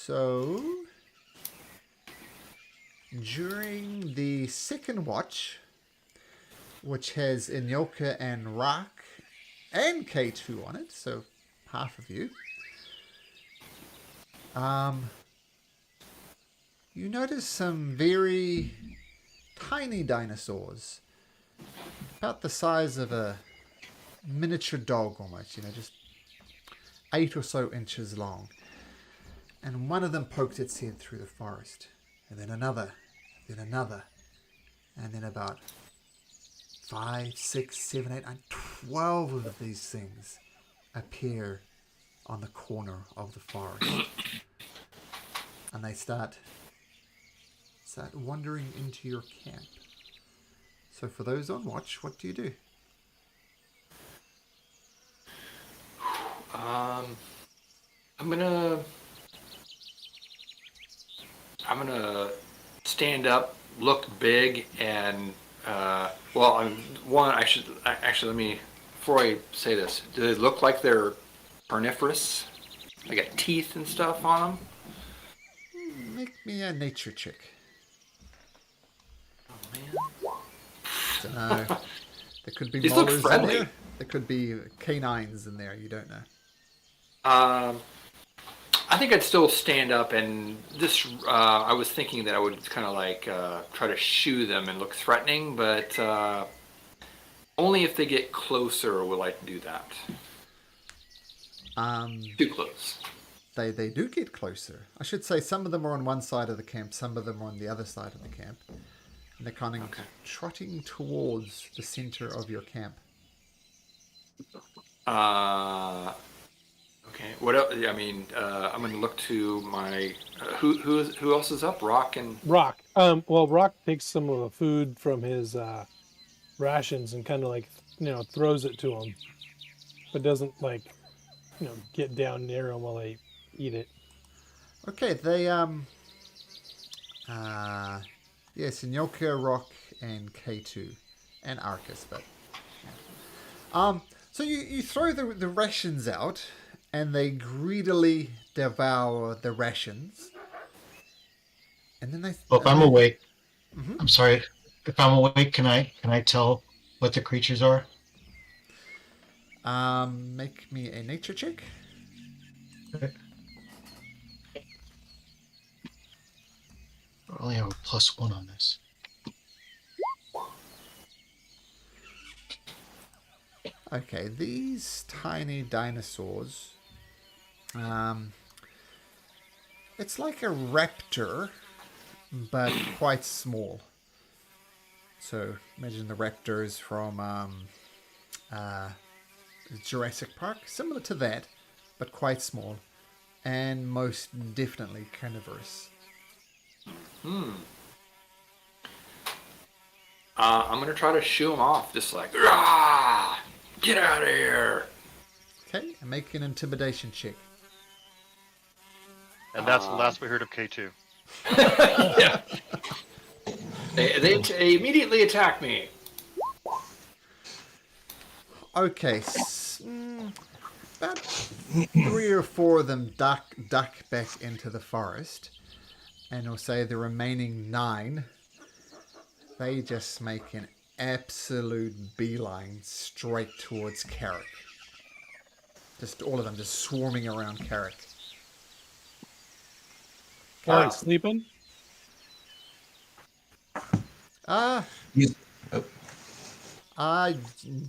[SPEAKER 1] So, during the second watch, which has Inyoka and Rak and K2 on it, so half of you, you notice some very tiny dinosaurs, about the size of a miniature dog almost, just 8 or so inches long. And one of them poked its head through the forest, and then another, and then about 5, 6, 7, 8, 9, 12 of these things appear on the corner of the forest. And they start wandering into your camp. So for those on watch, what do you do?
[SPEAKER 2] I'm gonna stand up, look big, and I should actually let me before I say this. Do they look like they're carnivorous? They got teeth and stuff on them.
[SPEAKER 1] Make me a nature check.
[SPEAKER 2] Oh man.
[SPEAKER 1] Don't know. There could be
[SPEAKER 2] These look
[SPEAKER 1] molars in
[SPEAKER 2] friendly.
[SPEAKER 1] there. There could be canines in there. You don't know.
[SPEAKER 2] I think I'd still stand up and this. I was thinking that I would kind of like try to shoo them and look threatening, but only if they get closer will I do that. Too close.
[SPEAKER 1] They do get closer. I should say some of them are on one side of the camp, some of them are on the other side of the camp. And they're kind of trotting towards the center of your camp.
[SPEAKER 2] Okay. What else? I mean, I'm going to look to my who else is up? Rock and
[SPEAKER 3] Rock. Rock takes some of the food from his rations and kind of like throws it to him, but doesn't get down near him while they eat it.
[SPEAKER 1] Okay, they yes, Nyoka, Rock, and K2, and Arcus, but so you throw the rations out, and they greedily devour the rations, and then they.
[SPEAKER 4] Well, if I'm awake, I'm sorry. If I'm awake, can I tell what the creatures are?
[SPEAKER 1] Make me a nature check.
[SPEAKER 4] Okay. I only have a +1 on this.
[SPEAKER 1] Okay, these tiny dinosaurs. It's like a raptor, but quite small. So imagine the raptors from Jurassic Park, similar to that, but quite small, and most definitely carnivorous.
[SPEAKER 2] I'm going to try to shoo them off, just like Rah! Get out of here.
[SPEAKER 1] Okay, and make an intimidation check.
[SPEAKER 5] And that's the last we heard of K2.
[SPEAKER 2] Yeah. They immediately attack me.
[SPEAKER 1] Okay, about 3 or 4 of them duck back into the forest, and we'll say the remaining 9, they just make an absolute beeline straight towards Carrick. Just all of them just swarming around Carrick.
[SPEAKER 3] Carrick's sleeping.
[SPEAKER 6] He's, oh,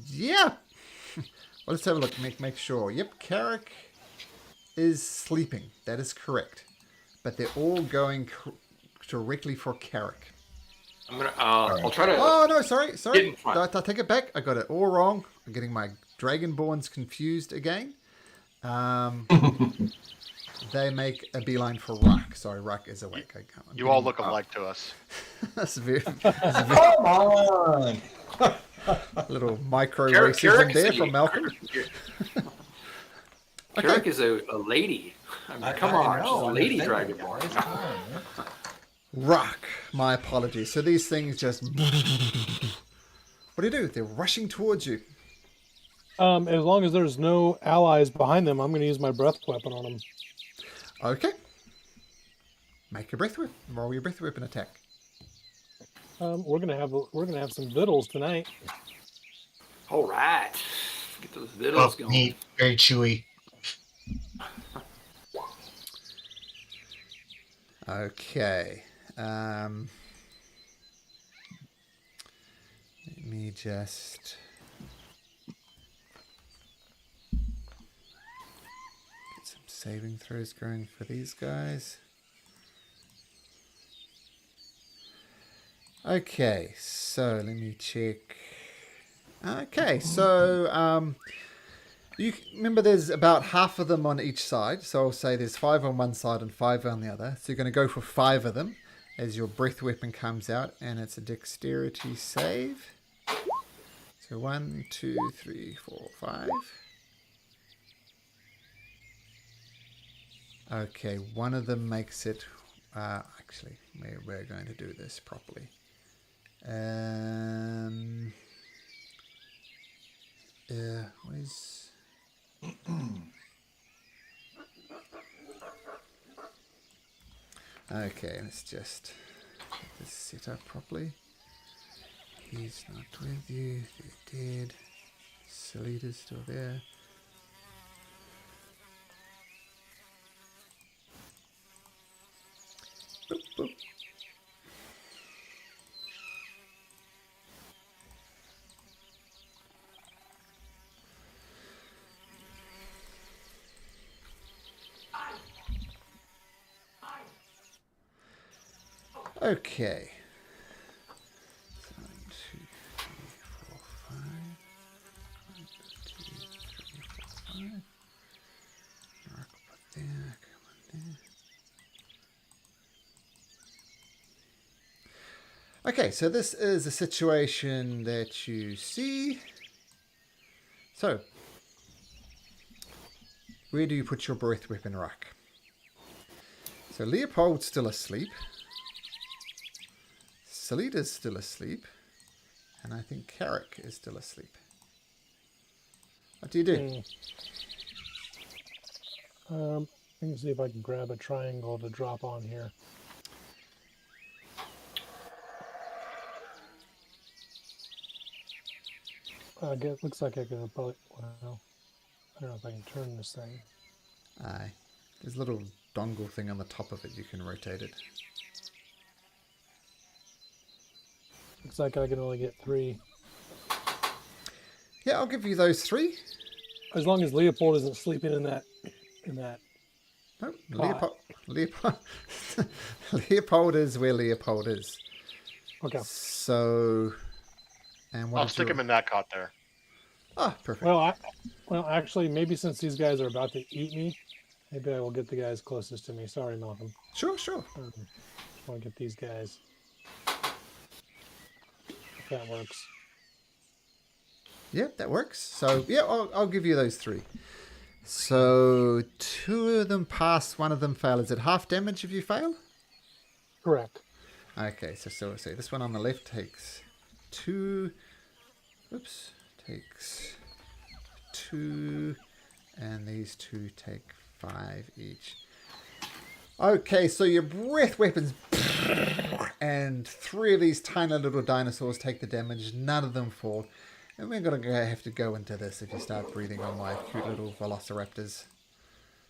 [SPEAKER 1] Yeah. Well, let's have a look. Make sure. Yep, Carrick is sleeping. That is correct. But they're all going directly for Carrick.
[SPEAKER 2] I'm gonna. I'll try to.
[SPEAKER 1] Oh no! Sorry.
[SPEAKER 2] Get in front.
[SPEAKER 1] I take it back. I got it all wrong. I'm getting my Dragonborns confused again. They make a beeline for Ruck. Sorry, Ruck is awake.
[SPEAKER 5] You all look alike to us.
[SPEAKER 1] That's very
[SPEAKER 6] come on!
[SPEAKER 1] little micro
[SPEAKER 2] Carrick
[SPEAKER 1] racism
[SPEAKER 2] is
[SPEAKER 1] there
[SPEAKER 2] a-
[SPEAKER 1] from Malcolm.
[SPEAKER 2] Carrick is a lady. I mean, come on, she's a lady
[SPEAKER 6] Guys,
[SPEAKER 2] dragonborn.
[SPEAKER 6] come on, man.
[SPEAKER 1] Ruck. My apologies. So these things just. What do? They're rushing towards you.
[SPEAKER 3] As long as there's no allies behind them, I'm going to use my breath weapon on them.
[SPEAKER 1] Okay. Make your breath whip. Roll your breath weapon attack.
[SPEAKER 3] We're gonna have some vittles tonight.
[SPEAKER 2] All right, get those
[SPEAKER 4] Well,
[SPEAKER 2] vittles going.
[SPEAKER 4] meat, very chewy.
[SPEAKER 1] Okay. Let me just get some saving throws going for these guys. Okay, so let me check. Okay, so you remember there's about half of them on each side. So I'll say there's 5 on one side and 5 on the other. So you're going to go for 5 of them as your breath weapon comes out, and it's a dexterity save. So 1, 2, 3, 4, 5. Okay, one of them makes it. Actually, we're going to do this properly. What is? Okay, let's just get this set up properly. He's not with you. They're dead. Salita's still there. Boop, boop. Okay. 1, 2, 3, 4, 5. 1, 2, 3, 4, 5. Mark put there. Come on there. Okay, so this is a situation that you see. So, where do you put your breath weapon rack? So Leopold's still asleep. Salita's still asleep. And I think Carrick is still asleep. What do you do?
[SPEAKER 3] I can see if I can grab a triangle to drop on here. Looks like I can probably. Well, I don't know if I can turn this thing.
[SPEAKER 1] Aye. There's a little dongle thing on the top of it. You can rotate it.
[SPEAKER 3] Looks like I can only get 3.
[SPEAKER 1] Yeah, I'll give you those 3.
[SPEAKER 3] As long as Leopold isn't sleeping in that.
[SPEAKER 1] No,
[SPEAKER 3] Pot.
[SPEAKER 1] Leopold is where Leopold is.
[SPEAKER 3] Okay.
[SPEAKER 1] So, and what
[SPEAKER 5] I'll
[SPEAKER 1] is
[SPEAKER 5] stick
[SPEAKER 1] your...
[SPEAKER 5] him in that cot there.
[SPEAKER 1] Ah, perfect.
[SPEAKER 3] Well, actually, maybe since these guys are about to eat me, maybe I will get the guys closest to me. Sorry, Malcolm.
[SPEAKER 1] Sure.
[SPEAKER 3] I'll get these guys. If that works.
[SPEAKER 1] Yeah, that works. So, yeah, I'll give you those 3. So, 2 of them pass, 1 of them fail. Is it half damage if you fail?
[SPEAKER 3] Correct.
[SPEAKER 1] Okay, so this one on the left takes 2. Oops. Takes 2. And these 2 take 5 each. Okay, so your breath weapons... And 3 of these tiny little dinosaurs take the damage. None of them fall. And we're going to have to go into this if you start breathing on my cute little velociraptors.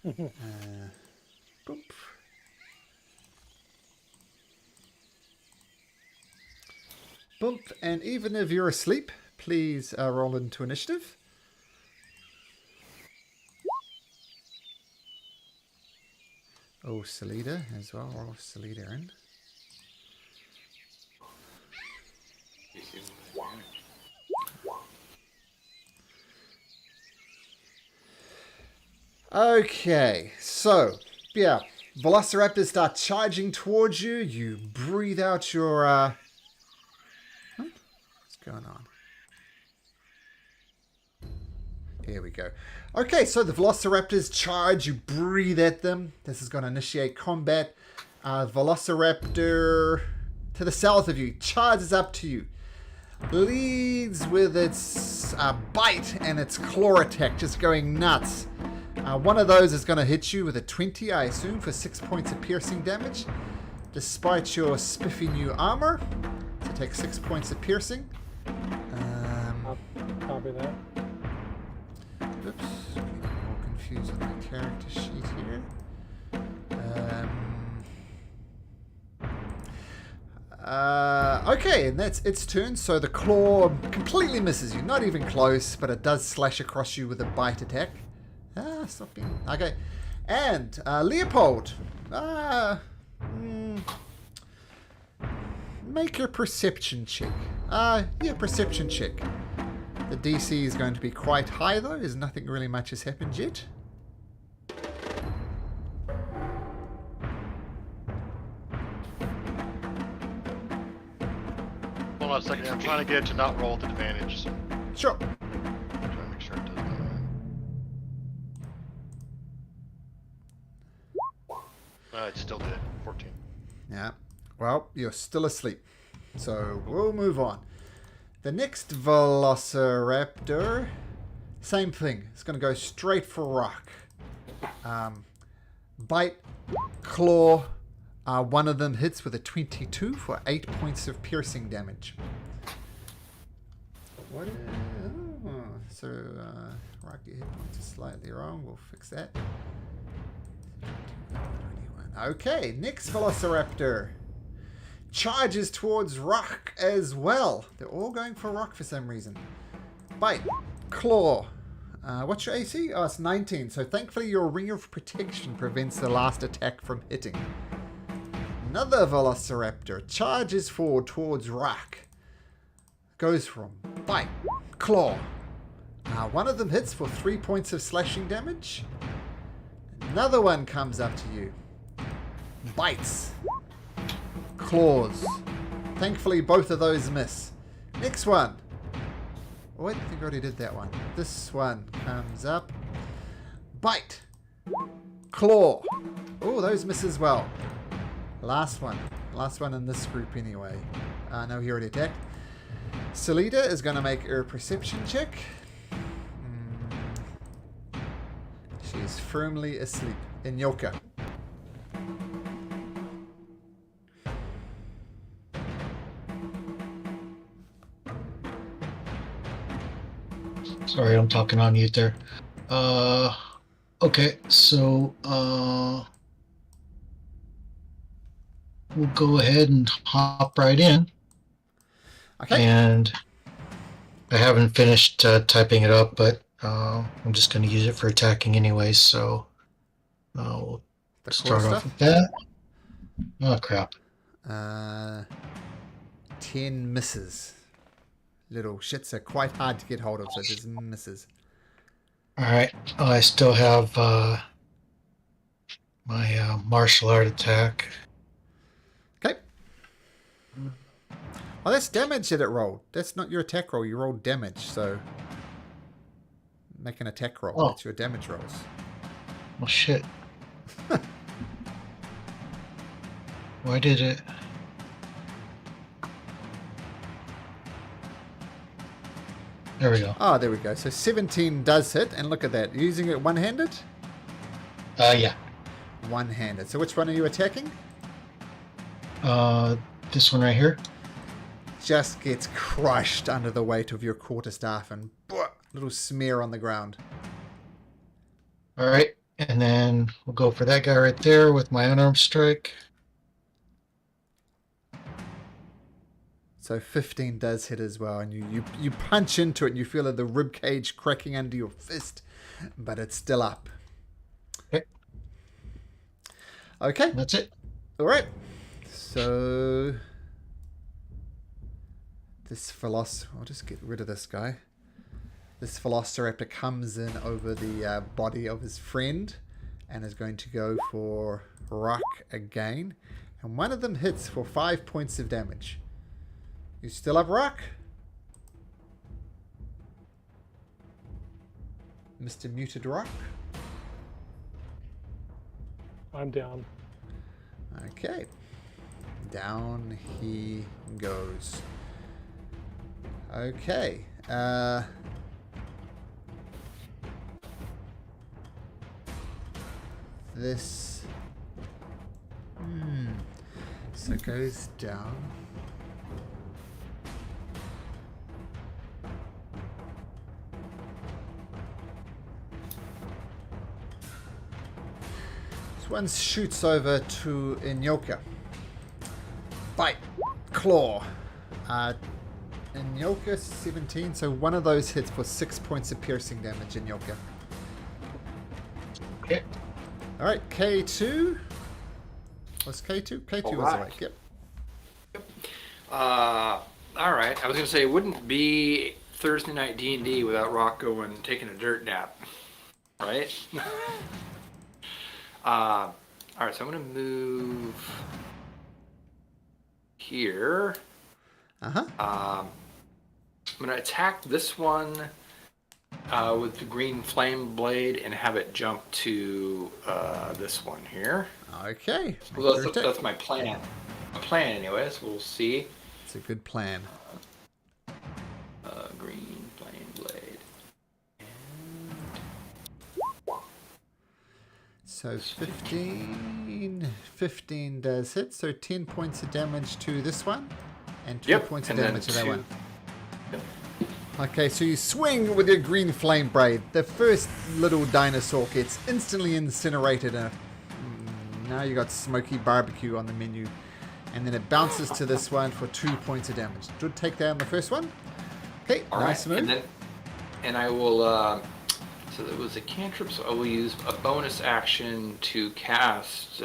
[SPEAKER 1] Boop. Boop. And even if you're asleep, please roll into initiative. Oh, Salida as well. Roll Salida in. Okay, so, yeah, velociraptors start charging towards you. You breathe out your, what's going on? Here we go. Okay, so the velociraptors charge. You breathe at them. This is going to initiate combat. Velociraptor to the south of you charges up to you. Leads with its bite and its claw attack, just going nuts. One of those is going to hit you with a 20, I assume, for 6 points of piercing damage. Despite your spiffy new armor. So take 6 points of piercing.
[SPEAKER 3] Copy that.
[SPEAKER 1] Oops, getting more confused on my character sheet here. Okay, and that's its turn. So the claw completely misses you. Not even close, but it does slash across you with a bite attack. Stop being... Okay. And Leopold. Make your perception check. Perception check. The DC is going to be quite high, though, as nothing really much has happened yet.
[SPEAKER 5] Hold on a second. I'm trying to get it to not roll with advantage. So
[SPEAKER 1] Sure.
[SPEAKER 5] I'm trying to make sure it does that. It still did. 14.
[SPEAKER 1] Yeah. Well, you're still asleep. So we'll move on. The next velociraptor, same thing. It's going to go straight for Rock. Bite, claw. One of them hits with a 22 for 8 points of piercing damage. What? So Rock, your hit points are slightly wrong. We'll fix that. 21. Okay, next velociraptor charges towards Rock as well. They're all going for Rock for some reason. Bite, claw. What's your AC? Oh, it's 19. So thankfully your ring of protection prevents the last attack from hitting. Another velociraptor charges forward towards Rock. Goes from bite, claw. One of them hits for 3 points of slashing damage. Another one comes up to you. Bites. Claws. Thankfully, both of those miss. Next one. Oh, wait, I think I already did that one. This one comes up. Bite. Claw. Oh, those miss as well. Last one. Last one in this group anyway. No, he already attacked. Salida is going to make her perception check. She is firmly asleep. In Yoka.
[SPEAKER 4] Sorry, I'm talking on mute there. Okay, so we'll go ahead and hop right in.
[SPEAKER 1] Okay.
[SPEAKER 4] And I haven't finished typing it up, but I'm just going to use it for attacking anyways, so we'll start off with that. Oh, crap.
[SPEAKER 1] 10 misses. Little shits are quite hard to get hold of, so just misses.
[SPEAKER 4] Alright, I still have my martial art attack.
[SPEAKER 1] Okay. Oh, that's damage that it rolled. That's not your attack roll. You rolled damage, so make an attack roll.
[SPEAKER 4] Oh.
[SPEAKER 1] That's your damage rolls.
[SPEAKER 4] Well, shit. Why did it? There we go.
[SPEAKER 1] Oh, there we go. So 17 does hit, and look at that. Using it one-handed?
[SPEAKER 4] Yeah.
[SPEAKER 1] One-handed. So which one are you attacking?
[SPEAKER 4] This one right here.
[SPEAKER 1] just gets crushed under the weight of your quarterstaff and little smear on the ground.
[SPEAKER 4] All right, and then we'll go for that guy right there with my unarmed strike.
[SPEAKER 1] So 15 does hit as well, and you punch into it and you feel the rib cage cracking under your fist, but it's still up. Okay.
[SPEAKER 4] That's it.
[SPEAKER 1] All right. So this I'll just get rid of this guy. This Velociraptor comes in over the body of his friend and is going to go for Rock again. And one of them hits for 5 points of damage. You still up, Rock? Mr. Muted Rock?
[SPEAKER 3] I'm down.
[SPEAKER 1] Okay. Down he goes. Okay. This... So it goes down. This one shoots over to Inyoka. Bite. Claw. Inyoka 17, so one of those hits for 6 points of piercing damage, Inyoka.
[SPEAKER 4] Okay.
[SPEAKER 1] Alright, K2. What's K2? K2 was awake, yep.
[SPEAKER 2] Alright, I was going to say, it wouldn't be Thursday night D&D without Rock going and taking a dirt nap. Right? Alright, so I'm going to move here. I'm going to attack this one with the green flame blade and have it jump to this one here.
[SPEAKER 1] Okay.
[SPEAKER 2] Well, that's my plan. My plan, anyways. We'll see.
[SPEAKER 1] It's a good plan.
[SPEAKER 2] Green flame blade.
[SPEAKER 1] So 15 does hit, so 10 points of damage to this one, and 2 points of damage to that one.
[SPEAKER 2] Yep.
[SPEAKER 1] Okay, so you swing with your green flame blade. The first little dinosaur gets instantly incinerated, and now you got smoky barbecue on the menu. And then it bounces to this one for 2 points of damage. Good take down the first one. Okay, nice move.
[SPEAKER 2] And I will, so it was a cantrip, so I will use a bonus action to cast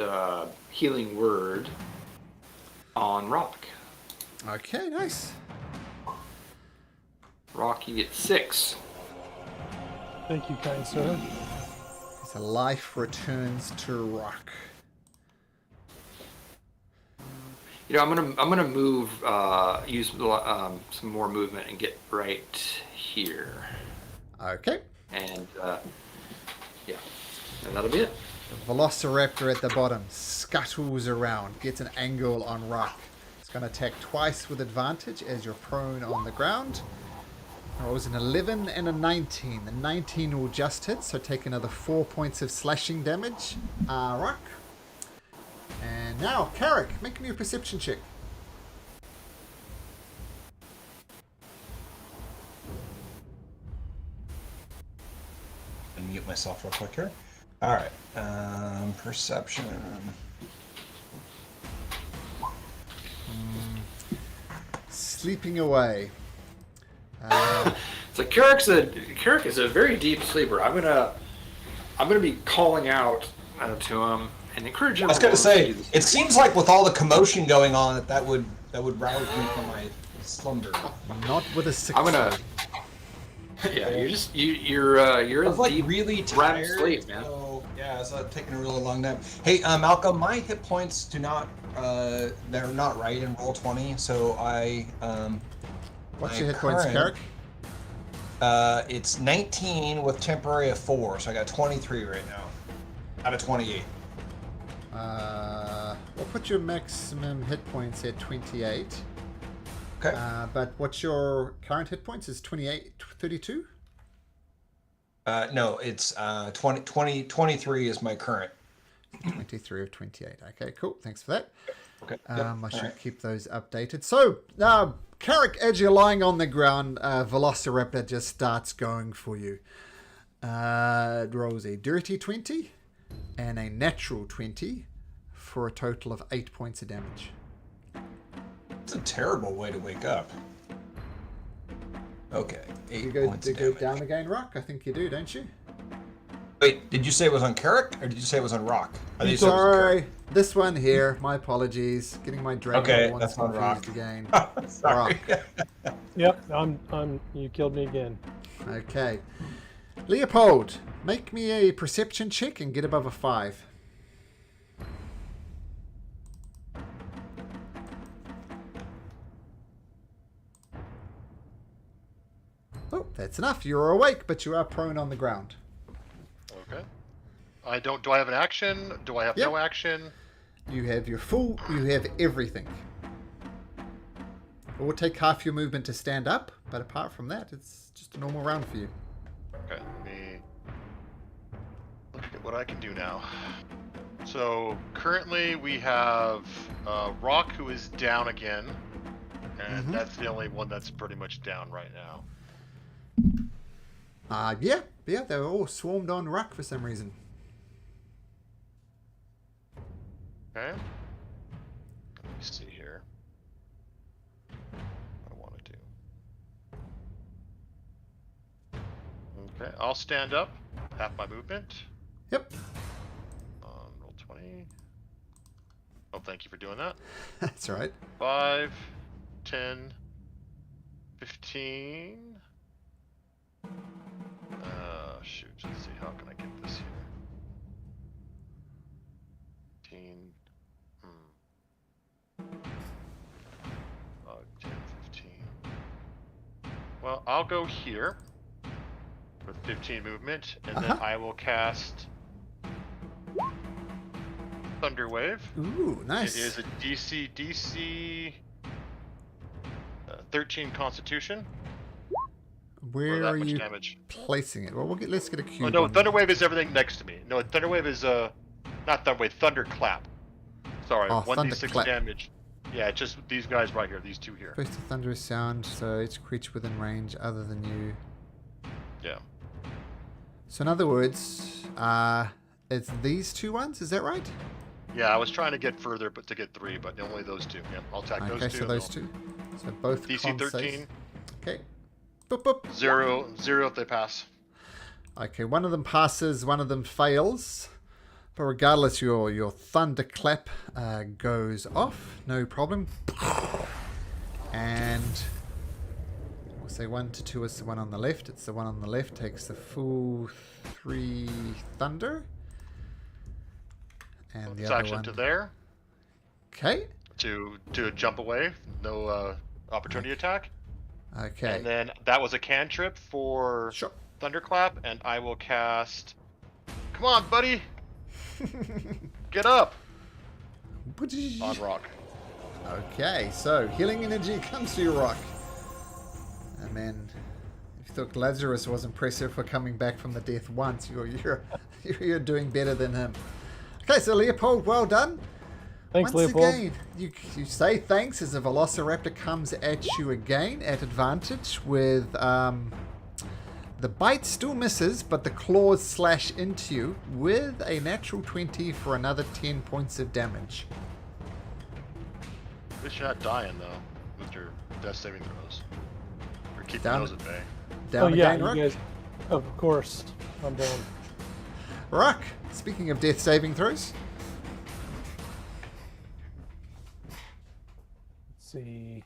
[SPEAKER 2] Healing Word on Rock.
[SPEAKER 1] Okay, nice.
[SPEAKER 2] Rock, you get 6.
[SPEAKER 3] Thank you, kind sir.
[SPEAKER 1] So life returns to Rock.
[SPEAKER 2] You know, I'm gonna move, use some more movement and get right here.
[SPEAKER 1] Okay.
[SPEAKER 2] And yeah, and that'll be it.
[SPEAKER 1] The Velociraptor at the bottom scuttles around, gets an angle on Rock. It's going to attack twice with advantage as you're prone on the ground. Rolls an 11 and a 19. The 19 will just hit, so take another 4 points of slashing damage. Rock. And now, Carrick, make me a perception check.
[SPEAKER 6] Mute myself real quick here. All right. Perception.
[SPEAKER 1] Sleeping away.
[SPEAKER 2] So Carrick is a very deep sleeper. I'm gonna be calling out to him and encourage him.
[SPEAKER 6] I was going to say, it seems like with all the commotion going on, that would rouse me from my slumber.
[SPEAKER 1] Not with a 6.
[SPEAKER 2] I'm gonna. Yeah, you're
[SPEAKER 6] I was like
[SPEAKER 2] deep
[SPEAKER 6] really
[SPEAKER 2] REM
[SPEAKER 6] tired.
[SPEAKER 2] sleep, man.
[SPEAKER 6] So, yeah, so I'm taking a really long nap. Hey, Malcolm, my hit points do not, they're not right in Roll20, so I,
[SPEAKER 1] What's
[SPEAKER 6] my
[SPEAKER 1] your hit points,
[SPEAKER 6] current-
[SPEAKER 1] Carrick?
[SPEAKER 6] it's 19 with temporary of 4, so I got 23 right now, out of 28.
[SPEAKER 1] We'll put your maximum hit points at 28.
[SPEAKER 6] Okay.
[SPEAKER 1] But what's your current hit points? Is 28, 32?
[SPEAKER 6] No, it's 23 is my current.
[SPEAKER 1] 23 of 28. Okay, cool. Thanks for that.
[SPEAKER 6] Okay.
[SPEAKER 1] I should keep those updated. So, Carrick, as you're lying on the ground, Velociraptor just starts going for you. It rolls a dirty 20 and a natural 20 for a total of 8 points of damage.
[SPEAKER 6] It's a terrible way to wake up. Okay, 8
[SPEAKER 1] You go,
[SPEAKER 6] points
[SPEAKER 1] to
[SPEAKER 6] of
[SPEAKER 1] go
[SPEAKER 6] damage.
[SPEAKER 1] down again, Rock? I think you do, don't you?
[SPEAKER 6] Wait, did you say it was on Carrick, or did you say it was on Rock? I think you said it was on
[SPEAKER 1] Sorry, this one here. My apologies. Getting my Dragon
[SPEAKER 6] Okay,
[SPEAKER 1] Horns
[SPEAKER 6] that's on
[SPEAKER 1] confused
[SPEAKER 6] Rock.
[SPEAKER 1] again.
[SPEAKER 6] Carrick. Sorry.
[SPEAKER 1] Rock.
[SPEAKER 3] Yep, you killed me again.
[SPEAKER 1] Okay. Leopold, make me a perception check and get above a 5. Oh, that's enough. You're awake, but you are prone on the ground.
[SPEAKER 5] Okay. Do I have an action? Do I have
[SPEAKER 1] Yep.
[SPEAKER 5] no action?
[SPEAKER 1] You have you have everything. It will take half your movement to stand up, but apart from that, it's just a normal round for you.
[SPEAKER 5] Okay, let me look at what I can do now. So currently we have Rock, who is down again, and
[SPEAKER 1] Mhm.
[SPEAKER 5] that's the only one that's pretty much down right now.
[SPEAKER 1] Yeah, they were all swarmed on Ruck for some reason.
[SPEAKER 5] Okay. Let me see here. What I want to do. Okay, I'll stand up. Half my movement.
[SPEAKER 1] Yep,
[SPEAKER 5] Roll 20. Oh, thank you for doing that.
[SPEAKER 1] that's right.
[SPEAKER 5] 5, 10, 15. Shoot. Let's see. How can I get this here? 15. 10, 15. Well, I'll go here with 15 movement, and then I will cast Thunder Wave.
[SPEAKER 1] Ooh, nice.
[SPEAKER 5] It is a DC 13 Constitution.
[SPEAKER 1] Where
[SPEAKER 5] for that
[SPEAKER 1] are
[SPEAKER 5] much
[SPEAKER 1] you
[SPEAKER 5] damage.
[SPEAKER 1] placing it? Well, let's get a cube.
[SPEAKER 5] Oh no,
[SPEAKER 1] on-
[SPEAKER 5] Thunder Wave is everything next to me. No, Thunder Wave is not Thunder Wave, Thunderclap. Sorry,
[SPEAKER 1] Oh,
[SPEAKER 5] 1d6
[SPEAKER 1] Thunderclap.
[SPEAKER 5] damage. Yeah, it's just these guys right here, these two here.
[SPEAKER 1] Supposed to thunderous sound, so each creature within range other than you.
[SPEAKER 5] Yeah.
[SPEAKER 1] So in other words, it's these two ones. Is that right?
[SPEAKER 5] Yeah, I was trying to get further, but to get 3, but only those two. Yeah, I'll attack
[SPEAKER 1] Okay,
[SPEAKER 5] those two.
[SPEAKER 1] so those two. So both
[SPEAKER 5] DC
[SPEAKER 1] con
[SPEAKER 5] 13,
[SPEAKER 1] saves. Okay. Boop, boop.
[SPEAKER 5] 0 if they pass.
[SPEAKER 1] Okay, one of them passes, one of them fails. But regardless, your thunderclap goes off. No problem. And we'll say 1 to 2 is the one on the left. It's the one on the left takes the full 3 thunder. And the
[SPEAKER 5] It's
[SPEAKER 1] other
[SPEAKER 5] action
[SPEAKER 1] one.
[SPEAKER 5] to there
[SPEAKER 1] Okay.
[SPEAKER 5] to jump away. No opportunity attack.
[SPEAKER 1] Okay.
[SPEAKER 5] And then that was a cantrip for
[SPEAKER 1] Sure.
[SPEAKER 5] Thunderclap, and I will cast. Come on, buddy! Get up! On Rock.
[SPEAKER 1] Okay, so healing energy comes to you, Rock. And then, if you thought Lazarus was impressive for coming back from the death once, you're doing better than him. Okay, so Leopold, well done.
[SPEAKER 3] Thanks,
[SPEAKER 1] Once
[SPEAKER 3] Leopold.
[SPEAKER 1] again, you say thanks as a Velociraptor comes at you again at advantage with the bite still misses, but the claws slash into you with a natural 20 for another 10 points of damage.
[SPEAKER 5] At least you're not dying, though, with your death saving throws. Or keeping
[SPEAKER 1] Down.
[SPEAKER 5] those at bay.
[SPEAKER 1] Down
[SPEAKER 3] Oh yeah,
[SPEAKER 1] again, Rock.
[SPEAKER 3] you guys. Of course, I'm down.
[SPEAKER 1] Rock, speaking of death saving throws.
[SPEAKER 3] Let's see.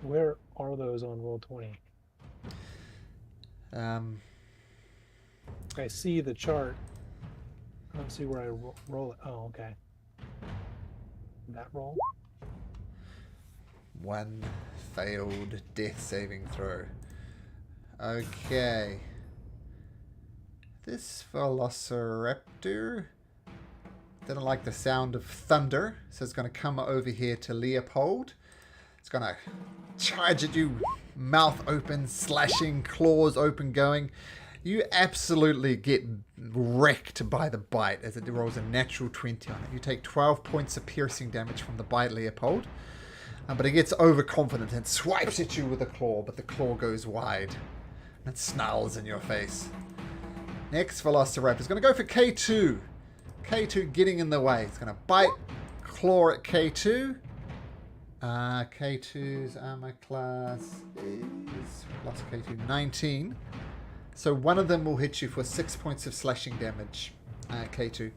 [SPEAKER 3] Where are those on Roll20? I see the chart. I don't see where I roll it. Oh, okay. That roll?
[SPEAKER 1] One failed death saving throw. Okay. This Velociraptor didn't like the sound of thunder, so it's going to come over here to Leopold. It's going to charge at you, mouth open, slashing, claws open going. You absolutely get wrecked by the bite as it rolls a natural 20 on it. You take 12 points of piercing damage from the bite, Leopold. But it gets overconfident and swipes at you with a claw, but the claw goes wide. And it snarls in your face. Next, Velociraptor is going to go for K2. K2 getting in the way. It's going to bite, claw at K2. K2's armor class is plus K2 19. So one of them will hit you for 6 points of slashing damage. K2.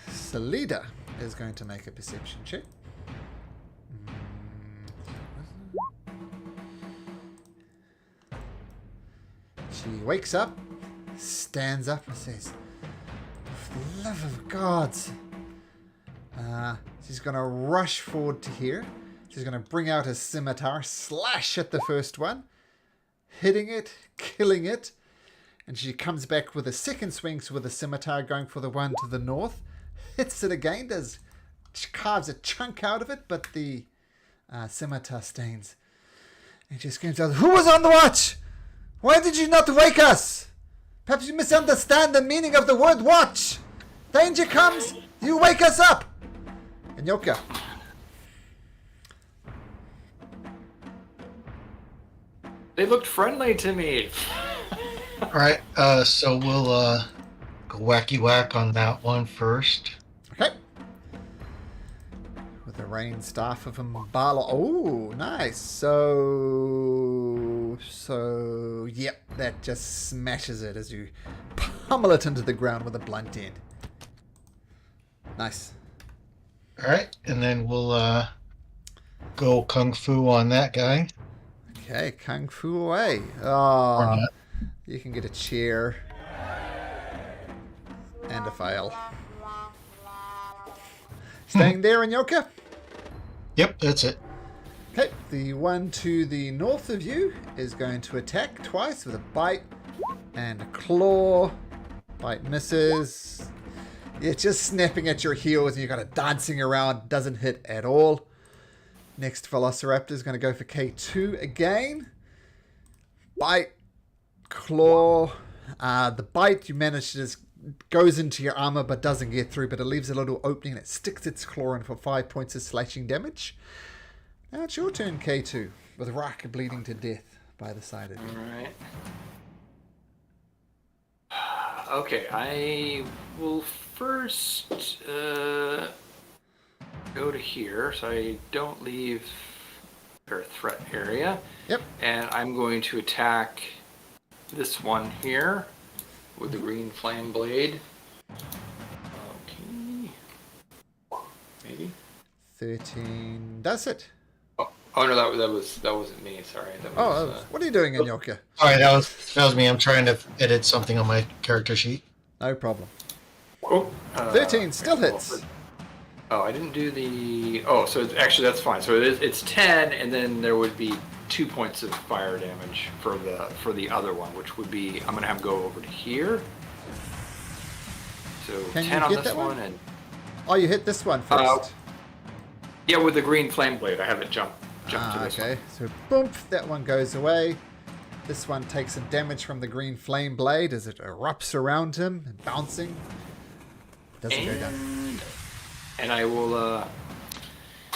[SPEAKER 1] Salida is going to make a perception check. She wakes up, stands up and says, "For the love of God." She's going to rush forward to here. She's going to bring out a scimitar, slash at the first one, hitting it, killing it. And she comes back with a second swing with a scimitar, going for the one to the north. Hits it again, carves a chunk out of it, but the scimitar stains. And she screams out, "Who was on the watch? Why did you not wake us? Perhaps you misunderstand the meaning of the word watch. Danger comes, you wake us up." And Yoka.
[SPEAKER 2] They looked friendly to me.
[SPEAKER 4] All right, so we'll go wacky whack on that one first.
[SPEAKER 1] Okay. With the rain staff of Mbala. Oh, nice. So, yep, that just smashes it as you pummel it into the ground with a blunt end. Nice.
[SPEAKER 4] All right, and then we'll go kung fu on that guy.
[SPEAKER 1] Okay, kung fu away.
[SPEAKER 4] Or
[SPEAKER 1] Oh,
[SPEAKER 4] not.
[SPEAKER 1] you can get a chair and a fail. Staying there, Anyoka?
[SPEAKER 4] Yep, that's it.
[SPEAKER 1] Okay, the one to the north of you is going to attack twice with a bite and a claw. Bite misses. It's just snapping at your heels and you've got it dancing around. Doesn't hit at all. Next Velociraptor is going to go for K2 again. Bite, claw. The bite you manage to just goes into your armor but doesn't get through, but it leaves a little opening and it sticks its claw in for 5 points of slashing damage. Now it's your turn, K2, with Rock bleeding to death by the side of you.
[SPEAKER 2] Alright. Okay, I will first go to here so I don't leave their threat area.
[SPEAKER 1] Yep.
[SPEAKER 2] And I'm going to attack this one here with the green flame blade. Okay. Maybe.
[SPEAKER 1] 13 does it.
[SPEAKER 2] Oh no, that wasn't me. Sorry. That was,
[SPEAKER 1] What are you doing, Anyoka?
[SPEAKER 4] All right, that was me. I'm trying to edit something on my character sheet.
[SPEAKER 1] No problem.
[SPEAKER 2] 13
[SPEAKER 1] still hits.
[SPEAKER 2] Oh, I didn't do the. Oh, so actually that's fine. So it's 10, and then there would be 2 points of fire damage for the other one, which would be I'm gonna have go over to here. So
[SPEAKER 1] Can
[SPEAKER 2] 10
[SPEAKER 1] you
[SPEAKER 2] on
[SPEAKER 1] get
[SPEAKER 2] this
[SPEAKER 1] that one?
[SPEAKER 2] one, and
[SPEAKER 1] Oh, you hit this one first.
[SPEAKER 2] yeah, with the green flame blade, I haven't jumped to this
[SPEAKER 1] Okay,
[SPEAKER 2] one.
[SPEAKER 1] so boom, that one goes away. This one takes some damage from the green flame blade as it erupts around him and bouncing. Doesn't go down.
[SPEAKER 2] And I will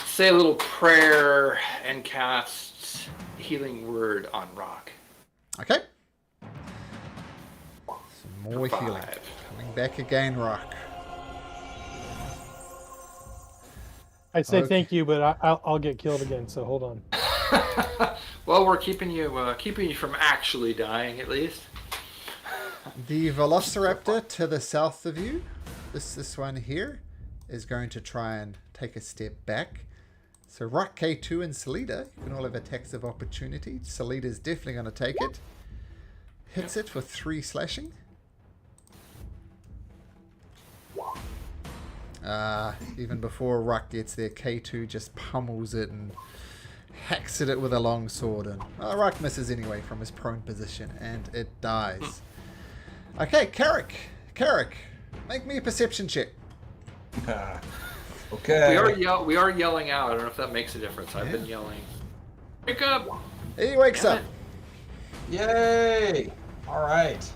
[SPEAKER 2] say a little prayer and cast Healing Word on Rock.
[SPEAKER 1] Okay. Some more
[SPEAKER 2] For
[SPEAKER 1] healing.
[SPEAKER 2] 5.
[SPEAKER 1] Coming back again, Rock.
[SPEAKER 3] I say
[SPEAKER 1] Okay.
[SPEAKER 3] thank you, but I'll get killed again. So hold on.
[SPEAKER 2] Well, we're keeping you from actually dying, at least.
[SPEAKER 1] The Velociraptor to the south of you, this one here, is going to try and take a step back. So Rock, K2, and Salida, you can all have attacks of opportunity. Salida is definitely going to take it. Hits it for 3 slashing. Even before Rock gets there, K2 just pummels it and hacks at it with a long sword. And Rock misses anyway from his prone position, and it dies. Okay, Carrick, make me a perception check.
[SPEAKER 6] Okay.
[SPEAKER 2] We are yelling out. I don't know if that makes a difference. I've been yelling. Wake up!
[SPEAKER 1] He wakes
[SPEAKER 2] Damn
[SPEAKER 1] up.
[SPEAKER 6] Yay! All right.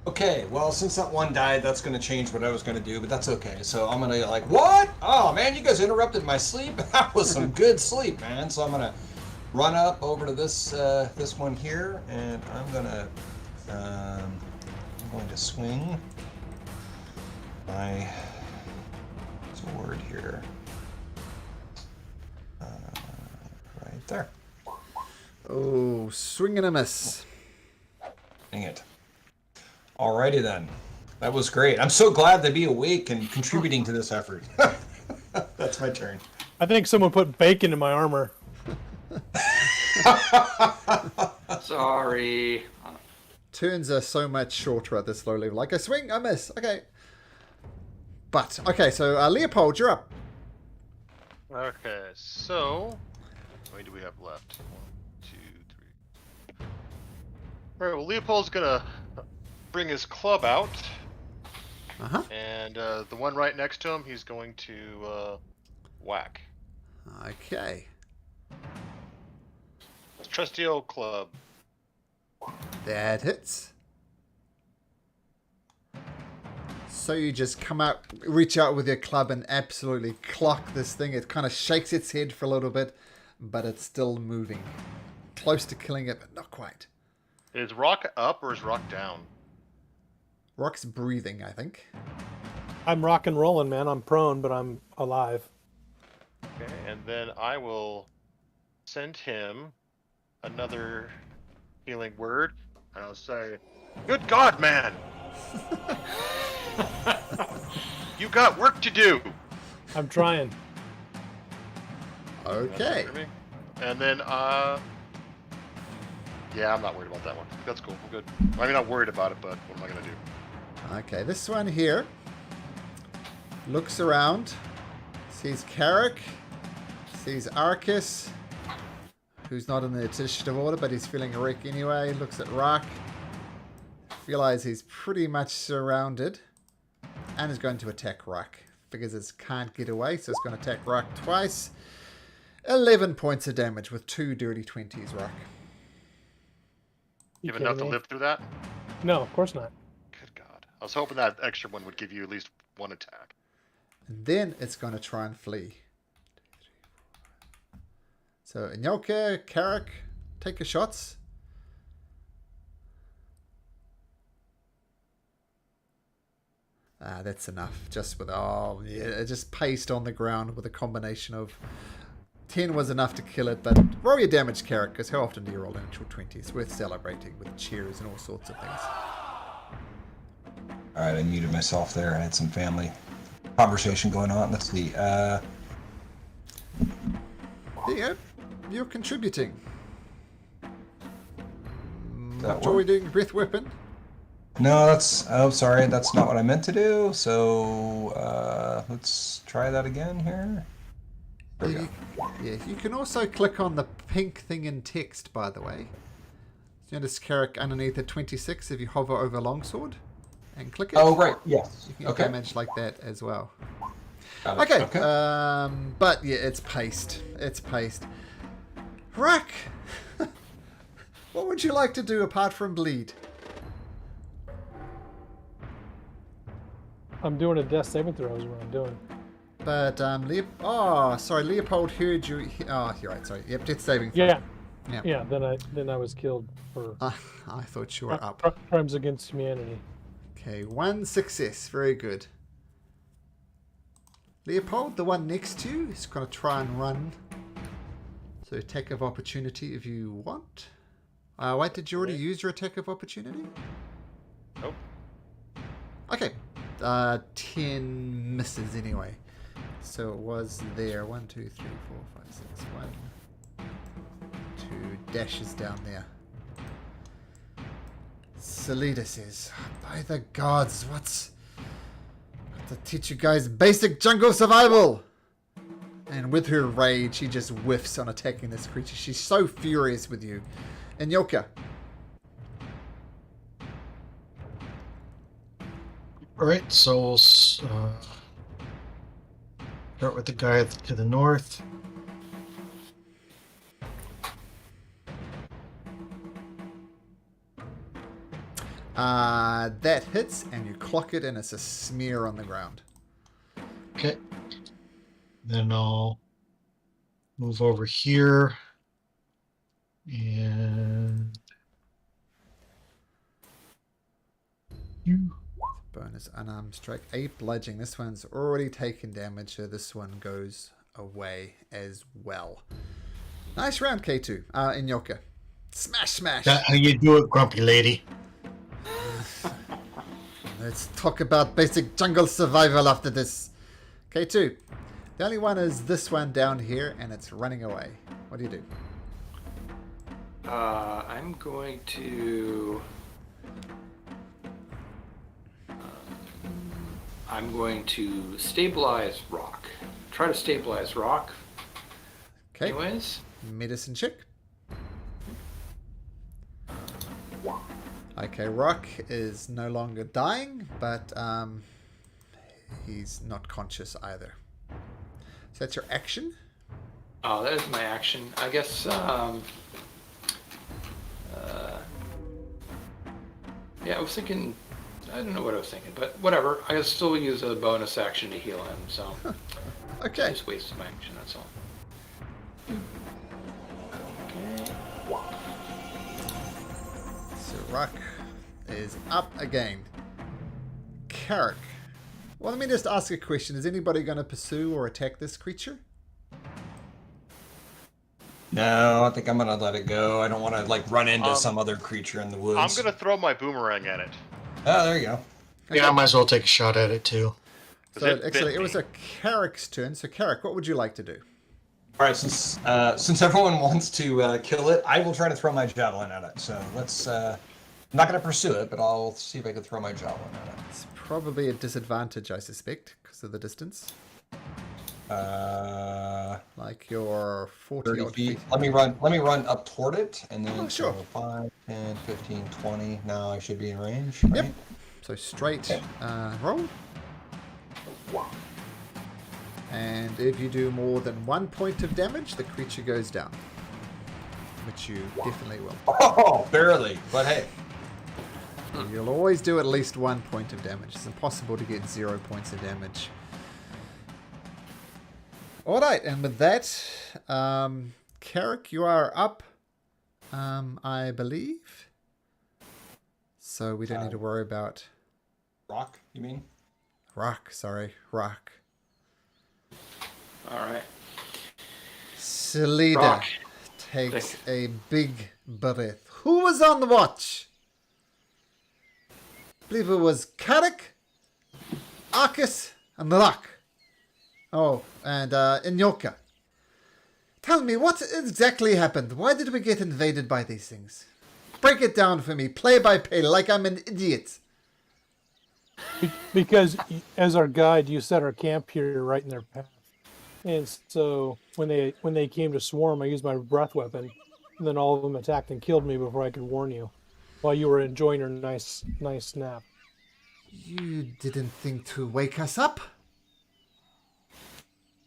[SPEAKER 6] Okay, well, since that one died, that's going to change what I was going to do, but that's okay. So I'm going to like, what? Oh, man, you guys interrupted my sleep? That was some good sleep, man. So I'm going to run up over to this this one here, and I'm going to swing my sword here. Right there.
[SPEAKER 1] Oh, swing and a miss.
[SPEAKER 6] Dang it. Alrighty then. That was great. I'm so glad to be awake and contributing to this effort. That's my turn.
[SPEAKER 3] I think someone put bacon in my armor.
[SPEAKER 2] Sorry.
[SPEAKER 1] Turns are so much shorter at this low level. Like, I swing, I miss. Okay. But, okay, so Leopold, you're up.
[SPEAKER 5] Okay, so how many do we have left? 1, 2, 3. All right. Well, Leopold's gonna bring his club out,
[SPEAKER 1] Uh-huh.
[SPEAKER 5] and the one right next to him, he's going to whack.
[SPEAKER 1] Okay.
[SPEAKER 5] Trusty old club.
[SPEAKER 1] That hits. So you just come out, reach out with your club and absolutely clock this thing. It kind of shakes its head for a little bit, but it's still moving. Close to killing it, but not quite.
[SPEAKER 5] Is Rock up or is Rock down?
[SPEAKER 1] Rock's breathing, I think.
[SPEAKER 3] I'm rock and rolling, man. I'm prone, but I'm alive.
[SPEAKER 5] Okay, and then I will send him another healing word, and I'll say, "Good God, man! You got work to do."
[SPEAKER 3] I'm trying.
[SPEAKER 1] Okay.
[SPEAKER 5] And then, yeah, I'm not worried about that one. That's cool. I'm good. I mean, not worried about it, but what am I gonna do?
[SPEAKER 1] Okay, this one here looks around, sees Carrick, sees Arcus, who's not in the initiative order, but he's feeling a wreck anyway. Looks at Rock, realizes he's pretty much surrounded, and is going to attack Rock. Figures it can't get away, so it's going to attack Rock twice. 11 points of damage with 2 dirty 20s, Rock.
[SPEAKER 5] You have
[SPEAKER 3] kidding
[SPEAKER 5] enough to
[SPEAKER 3] me?
[SPEAKER 5] live through that?
[SPEAKER 3] No, of course not.
[SPEAKER 5] Good God. I was hoping that extra one would give you at least one attack.
[SPEAKER 1] And then it's going to try and flee. So, Inyoka, Carrick, take your shots. That's enough. Just with, oh, yeah, it just paced on the ground with a combination of 10 was enough to kill it, but roll your damage, Carrick, because how often do you roll a natural 20? It's worth celebrating with cheers and all sorts of things.
[SPEAKER 6] All right, I muted myself there. I had some family conversation going on. Let's see.
[SPEAKER 1] There you go. You're contributing.
[SPEAKER 6] That
[SPEAKER 1] What are we
[SPEAKER 6] work?
[SPEAKER 1] doing? Breath weapon?
[SPEAKER 6] No, that's. Oh, sorry. That's not what I meant to do. So let's try that again here. There we go.
[SPEAKER 1] Yeah, you can also click on the pink thing in text, by the way. So notice Carrick underneath at 26 if you hover over Longsword and click it.
[SPEAKER 6] Oh, right. Yes.
[SPEAKER 1] You can
[SPEAKER 6] Okay.
[SPEAKER 1] damage like that as well.
[SPEAKER 6] Got it.
[SPEAKER 1] Okay. But yeah, it's paced. It's paced. Rack! What would you like to do apart from bleed?
[SPEAKER 3] I'm doing a death saving throw is what I'm doing.
[SPEAKER 1] But Leopold heard you. Oh, you're right. Sorry. Yep, death saving throw.
[SPEAKER 3] Yeah.
[SPEAKER 1] Yeah.
[SPEAKER 3] Yeah, then I was killed for
[SPEAKER 1] I thought you were up.
[SPEAKER 3] crimes against humanity.
[SPEAKER 1] Okay, 1 success. Very good. Leopold, the one next to you, is going to try and run. So attack of opportunity if you want. Wait, did you already use your attack of opportunity?
[SPEAKER 5] Nope.
[SPEAKER 1] Okay. 10 misses anyway. So it was there. 1, 2, 3, 4, 5, 6, 1, 2 dashes down there. Salida says, by the gods, what's... to teach you guys basic jungle survival! And with her rage, she just whiffs on attacking this creature. She's so furious with you. And Yoka.
[SPEAKER 4] Alright, so we'll start with the guy to the north.
[SPEAKER 1] That hits, and you clock it, and it's a smear on the ground.
[SPEAKER 4] Okay. Then I'll move over here. And
[SPEAKER 1] Bonus unarmed strike. 8 bludgeoning. This one's already taken damage, so this one goes away as well. Nice round, K2. Inyoka. Smash, smash.
[SPEAKER 4] that how you do it, grumpy lady?
[SPEAKER 1] Let's talk about basic jungle survival after this. K2. The only one is this one down here, and it's running away. What do you do?
[SPEAKER 2] I'm going to. I'm going to stabilize rock. Try to stabilize rock.
[SPEAKER 1] Okay.
[SPEAKER 2] Anyways.
[SPEAKER 1] Medicine check. Okay, Rock is no longer dying, but he's not conscious either. So that's your action.
[SPEAKER 2] Oh, that is my action. I guess. Yeah, I was thinking. I don't know what I was thinking, but whatever. I still use a bonus action to heal him, so.
[SPEAKER 1] Okay.
[SPEAKER 2] Just wasted my action. That's all.
[SPEAKER 1] So Rock is up again. Carrick. Well, let me just ask a question. Is anybody going to pursue or attack this creature?
[SPEAKER 6] No, I think I'm gonna let it go. I don't want to like run into some other creature in the woods.
[SPEAKER 5] I'm gonna throw my boomerang at it.
[SPEAKER 6] Oh, there you go.
[SPEAKER 4] Yeah, I might as well take a shot at it too.
[SPEAKER 1] So
[SPEAKER 5] It
[SPEAKER 1] actually,
[SPEAKER 5] bit
[SPEAKER 1] it was
[SPEAKER 5] me.
[SPEAKER 1] a Carrick's turn. So Carrick, what would you like to do?
[SPEAKER 6] All right, since everyone wants to kill it, I will try to throw my javelin at it. So let's. I'm not gonna pursue it, but I'll see if I can throw my javelin at it.
[SPEAKER 1] It's probably a disadvantage, I suspect, because of the distance. Like your 40
[SPEAKER 6] 30
[SPEAKER 1] odd
[SPEAKER 6] feet.
[SPEAKER 1] feet.
[SPEAKER 6] Let me run up toward it, and then
[SPEAKER 1] Oh, sure.
[SPEAKER 6] so 5, 10, 15, 20. Now I should be in range.
[SPEAKER 1] Yep.
[SPEAKER 6] Right?
[SPEAKER 1] So straight roll. And if you do more than 1 point of damage, the creature goes down. Which you definitely will.
[SPEAKER 6] Oh, barely. But hey,
[SPEAKER 1] You'll always do at least 1 point of damage. It's impossible to get 0 points of damage. Alright, and with that, Carrick, you are up, I believe. So we don't need to worry about
[SPEAKER 6] rock. You mean?
[SPEAKER 1] Rock.
[SPEAKER 2] All right.
[SPEAKER 1] Selida
[SPEAKER 2] Rock.
[SPEAKER 1] takes a big breath. Who was on the watch? I believe it was Carrick, Arcus, and Rock. Oh, and Inyoka. Tell me, what exactly happened? Why did we get invaded by these things? Break it down for me, play by play, like I'm an idiot.
[SPEAKER 3] Because as our guide, you set our camp here right in their path. And so when they came to swarm, I used my breath weapon, and then all of them attacked and killed me before I could warn you, while you were enjoying your nice nap.
[SPEAKER 1] You didn't think to wake us up?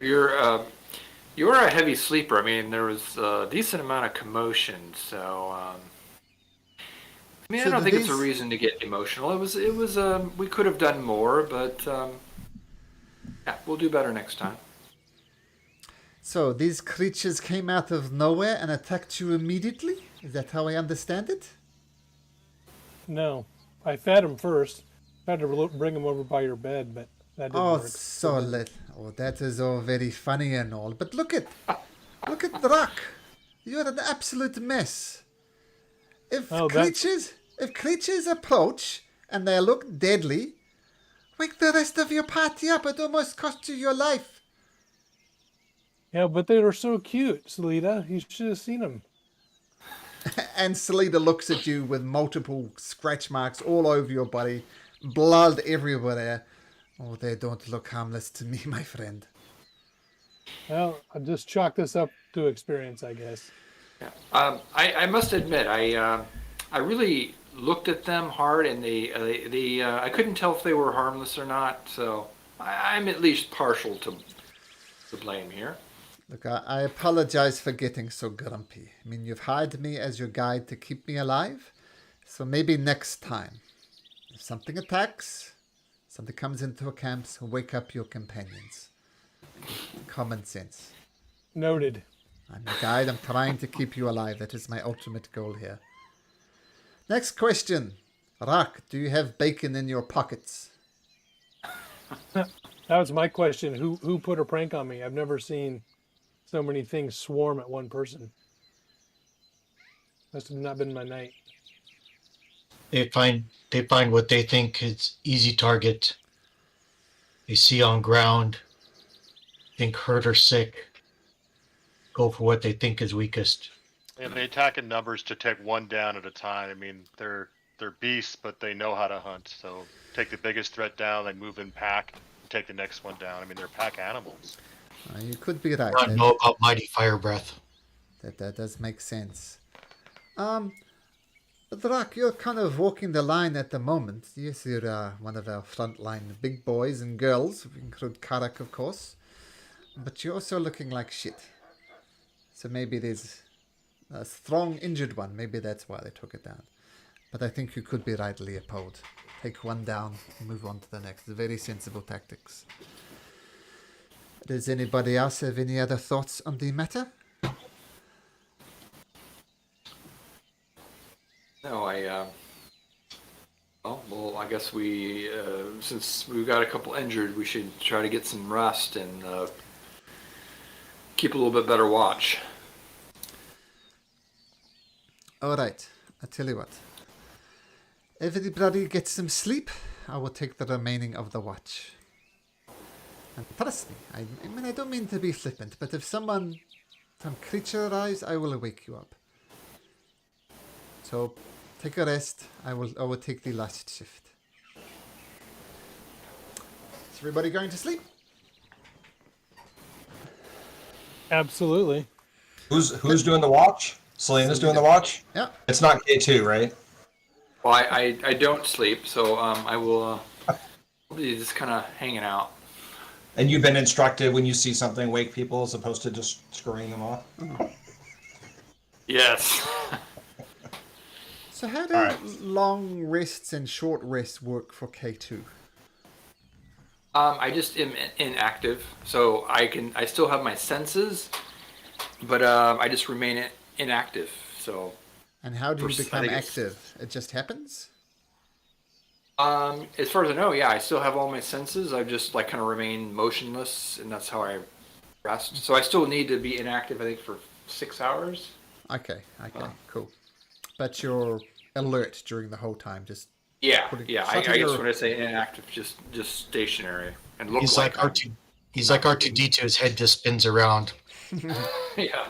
[SPEAKER 2] You were a heavy sleeper. I mean, there was a decent amount of commotion, so I mean,
[SPEAKER 1] So
[SPEAKER 2] I don't
[SPEAKER 1] do
[SPEAKER 2] think it's a
[SPEAKER 1] these-
[SPEAKER 2] reason to get emotional. It was we could have done more, but yeah, we'll do better next time.
[SPEAKER 1] So these creatures came out of nowhere and attacked you immediately? Is that how I understand it?
[SPEAKER 3] No, I fed him first. Tried to bring him over by your bed, but that didn't
[SPEAKER 1] Oh,
[SPEAKER 3] work.
[SPEAKER 1] so little. Oh, that is all very funny and all. But look at the rock. You're an absolute mess. If
[SPEAKER 3] Oh, that-
[SPEAKER 1] creatures approach and they look deadly, wake the rest of your party up. It almost cost you your life.
[SPEAKER 3] Yeah, but they were so cute, Selita. You should have seen them.
[SPEAKER 1] And Selida looks at you with multiple scratch marks all over your body, blood everywhere. Oh, they don't look harmless to me, my friend.
[SPEAKER 3] Well, I'll just chalk this up to experience, I guess.
[SPEAKER 2] Yeah. I must admit, I really looked at them hard, and I couldn't tell if they were harmless or not. So I'm at least partial to blame here.
[SPEAKER 1] Look, I apologize for getting so grumpy. I mean, you've hired me as your guide to keep me alive, so maybe next time. If something attacks, something comes into a camp, so wake up your companions. Common sense.
[SPEAKER 3] Noted.
[SPEAKER 1] I'm a guide. I'm trying to keep you alive. That is my ultimate goal here. Next question. Rak, do you have bacon in your pockets?
[SPEAKER 3] That was my question. Who put a prank on me? I've never seen so many things swarm at one person. Must have not been my night.
[SPEAKER 4] They find what they think is easy target. They see on ground, think hurt or sick. Go for what they think is weakest.
[SPEAKER 5] And they attack in numbers to take one down at a time. I mean, they're beasts, but they know how to hunt. So take the biggest threat down, they move in pack, and take the next one down. I mean, they're pack animals.
[SPEAKER 1] You could be right.
[SPEAKER 4] I don't know about Mighty Fire Breath.
[SPEAKER 1] That does make sense. Drak, you're kind of walking the line at the moment. Yes, you're one of our frontline big boys and girls. We include Karak, of course. But you're also looking like shit. So maybe there's a strong injured one. Maybe that's why they took it down. But I think you could be right, Leopold. Take one down, move on to the next. Very sensible tactics. Does anybody else have any other thoughts on the matter?
[SPEAKER 2] No, well, I guess we, since we've got a couple injured, we should try to get some rest and keep a little bit better watch.
[SPEAKER 1] All right, I'll tell you what. Everybody get some sleep. I will take the remaining of the watch. And trust me, I mean, I don't mean to be flippant, but if some creature arrives, I will wake you up. So, take a rest. I will take the last shift. Is everybody going to sleep?
[SPEAKER 3] Absolutely.
[SPEAKER 6] Who's doing the watch? Selena's doing the watch?
[SPEAKER 1] Yeah.
[SPEAKER 6] It's not K2, right?
[SPEAKER 2] Well, I don't sleep, so I will be just kind of hanging out.
[SPEAKER 6] And you've been instructed when you see something, wake people as opposed to just screwing them off?
[SPEAKER 2] Yes.
[SPEAKER 1] So how do long rests and short rests work for K2?
[SPEAKER 2] I just am inactive, so I still have my senses, but I just remain inactive. So.
[SPEAKER 1] And how do you
[SPEAKER 2] I
[SPEAKER 1] become
[SPEAKER 2] think it's-
[SPEAKER 1] active? It just happens?
[SPEAKER 2] As far as I know, yeah, I still have all my senses. I just like kind of remain motionless, and that's how I rest. So I still need to be inactive, I think, for 6 hours.
[SPEAKER 1] Okay, cool. But you're alert during the whole time, just
[SPEAKER 2] Yeah,
[SPEAKER 1] Putting-
[SPEAKER 2] yeah. I
[SPEAKER 1] something
[SPEAKER 2] guess
[SPEAKER 1] you're-
[SPEAKER 2] when I say inactive, just stationary and look
[SPEAKER 4] He's
[SPEAKER 2] like
[SPEAKER 4] like R2. He's like R2D2. His head just spins around.
[SPEAKER 2] yeah.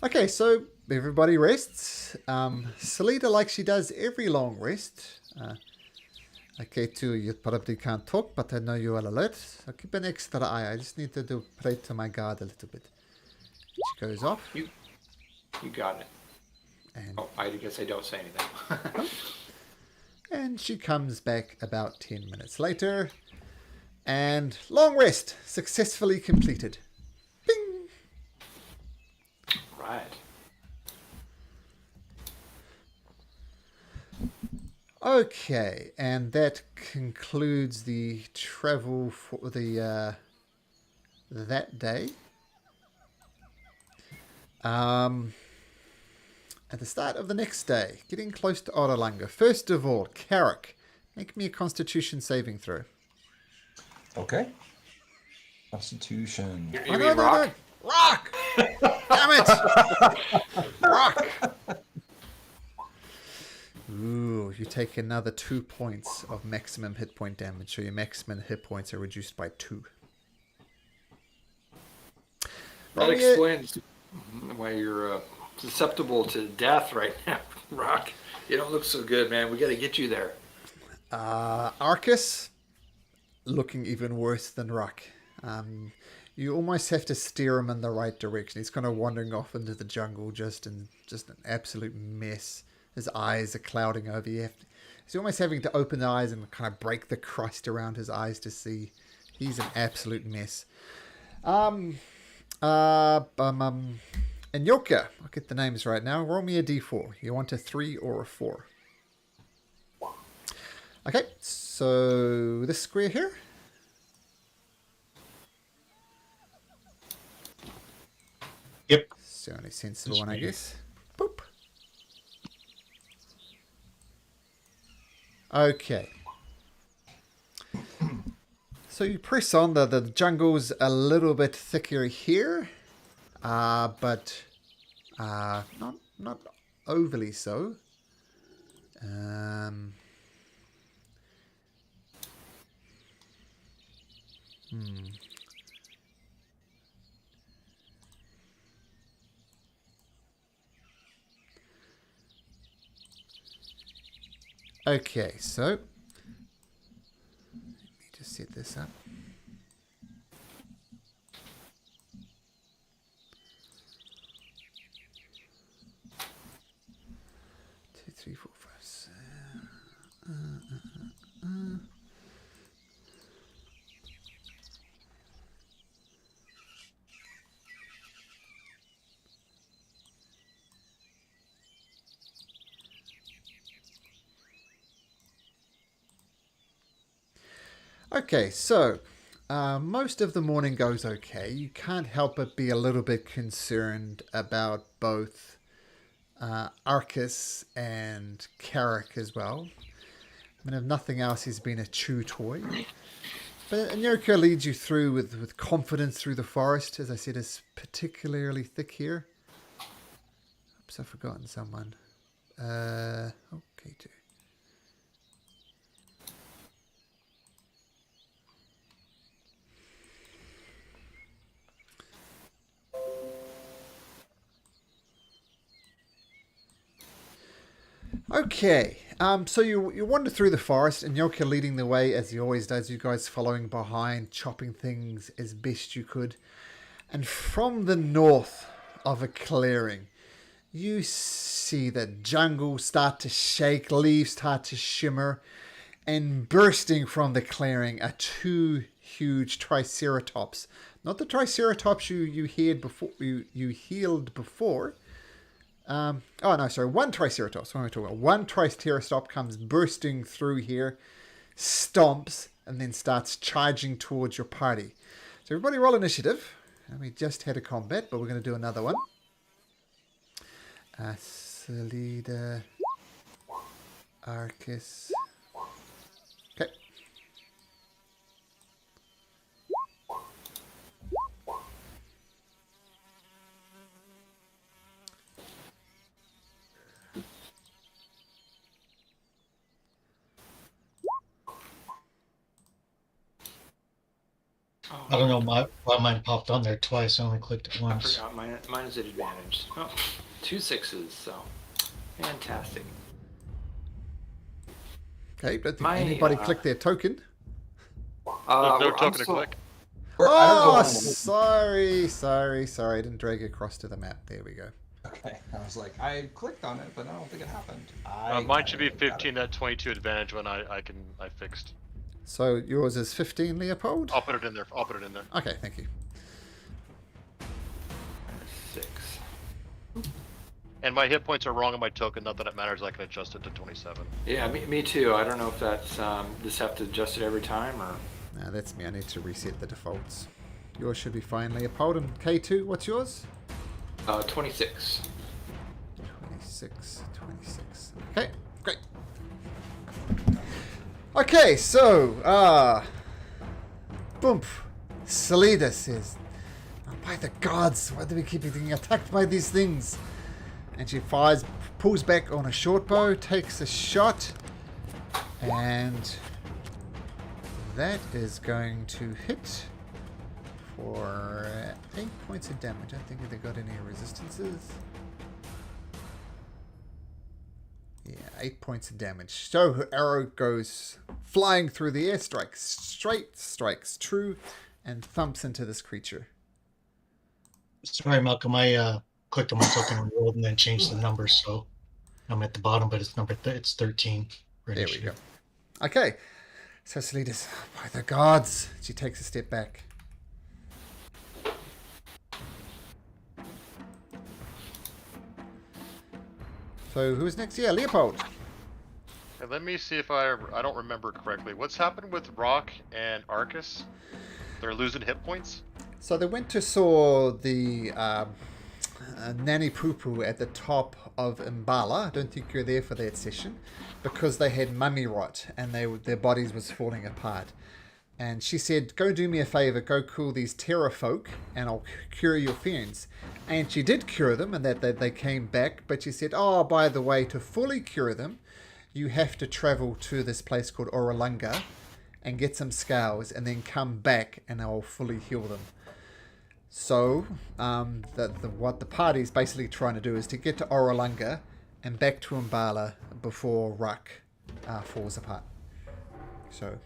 [SPEAKER 1] Okay, so everybody rests. Selita, like she does every long rest. Okay, too, you probably can't talk, but I know you are alert. So keep an extra eye. I just need to pray to my God a little bit. She goes off.
[SPEAKER 2] You got it.
[SPEAKER 1] And,
[SPEAKER 2] Oh, I guess I don't say anything.
[SPEAKER 1] and she comes back about 10 minutes later. And long rest successfully completed. Bing!
[SPEAKER 2] Right.
[SPEAKER 1] Okay, and that concludes the travel for the that day. At the start of the next day, getting close to Orolunga. First of all, Carrick, make me a Constitution saving throw.
[SPEAKER 6] Okay. Constitution.
[SPEAKER 2] You mean rock?
[SPEAKER 1] Rock! Damn it! Rock! Ooh, you take another 2 points of maximum hit point damage, so your maximum hit points are reduced by 2.
[SPEAKER 2] That explains why you're susceptible to death right now, Rock. You don't look so good, man. We got to get you there.
[SPEAKER 1] Arcus, looking even worse than Rock. You almost have to steer him in the right direction. He's kind of wandering off into the jungle, just an absolute mess. His eyes are clouding over. He's almost having to open his eyes and kind of break the crust around his eyes to see. He's an absolute mess. And Yoka, I'll get the names right now. Roll me a d4. You want a 3 or a 4? Okay, so this square here.
[SPEAKER 4] Yep.
[SPEAKER 1] It's the only sensible one, I guess. Boop. Okay. So you press on, the jungle's a little bit thicker here, but not overly so. Okay, so let me just set this up. Two, three, four, five, six. Okay, so most of the morning goes okay. You can't help but be a little bit concerned about both Arcus and Carrick as well. I mean, if nothing else, he's been a chew toy. But Nurka leads you through with confidence through the forest. As I said, it's particularly thick here. Oops, I've forgotten someone. Okay, too. Okay, so you wander through the forest, and Yoka leading the way as he always does. You guys following behind, chopping things as best you could. And from the north of a clearing, you see the jungle start to shake, leaves start to shimmer, and bursting from the clearing are two huge triceratops. Not the triceratops you healed before. One triceratops. What am I talking about? One triceratop comes bursting through here, stomps, and then starts charging towards your party. So everybody roll initiative. And we just had a combat, but we're going to do another one. Salida, Arcus. Okay.
[SPEAKER 4] I don't know why mine popped on there twice. I only clicked it
[SPEAKER 2] I
[SPEAKER 4] once.
[SPEAKER 2] forgot mine is at advantage. Oh, 2 6s, so fantastic.
[SPEAKER 1] Okay, don't think anybody clicked their token.
[SPEAKER 5] No token to click.
[SPEAKER 1] Oh, sorry. I didn't drag it across to the map. There we go.
[SPEAKER 6] Okay, I was like, I clicked on it, but I don't think it happened.
[SPEAKER 5] Mine should be 15 at 22 advantage when I fixed.
[SPEAKER 1] So yours is 15, Leopold?
[SPEAKER 5] I'll put it in there.
[SPEAKER 1] Okay, thank you.
[SPEAKER 2] 6.
[SPEAKER 5] And my hit points are wrong on my token. Not that it matters. I can adjust it to 27.
[SPEAKER 2] Yeah, me too. I don't know if that's just have to adjust it every time or.
[SPEAKER 1] No, that's me. I need to reset the defaults. Yours should be fine, Leopold. And K2, what's yours?
[SPEAKER 2] 26.
[SPEAKER 1] 26. Okay, great. Okay, so, Boomp. Salida says, "Oh, by the gods, why do we keep getting attacked by these things?" And she pulls back on a short bow, takes a shot, and that is going to hit for 8 points of damage. I don't think they got any resistances. Yeah, 8 points of damage. So her arrow goes flying through the air, strikes true, and thumps into this creature.
[SPEAKER 4] Sorry, Malcolm. I clicked on my token and rolled, and then changed the numbers, so I'm at the bottom, but it's it's 13.
[SPEAKER 1] There we go. Okay, so Salida's, by the gods, she takes a step back. So who's next? Yeah, Leopold.
[SPEAKER 5] And let me see if I don't remember correctly. What's happened with Rock and Arcus? They're losing hit points?
[SPEAKER 1] So they went to saw the Nanny Poo Poo at the top of Mbala. I don't think you're there for that session, because they had mummy rot and their bodies was falling apart. And she said, go do me a favor, go cool these terror folk and I'll cure your fiends. And she did cure them, and that they came back. But she said, oh, by the way, to fully cure them, you have to travel to this place called Orolunga and get some scales and then come back and I'll fully heal them. So what the party's basically trying to do is to get to Orolunga and back to Mbala before Ruck falls apart. So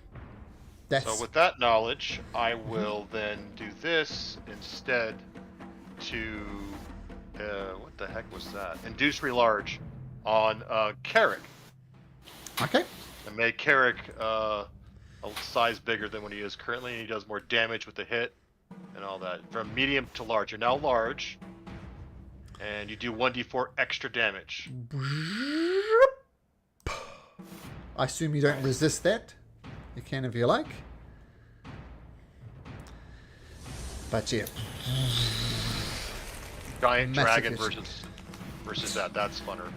[SPEAKER 5] with that knowledge, I will then do this instead to what the heck was that? Induce Relarge on Carrick.
[SPEAKER 1] Okay.
[SPEAKER 5] And make Carrick a size bigger than what he is currently, and he does more damage with the hit and all that. From medium to large. You're now large, and you do 1d4 extra damage.
[SPEAKER 1] I assume you don't resist that. You can if you like. But yeah.
[SPEAKER 5] Giant dragon
[SPEAKER 1] Massive
[SPEAKER 5] versus that's funner.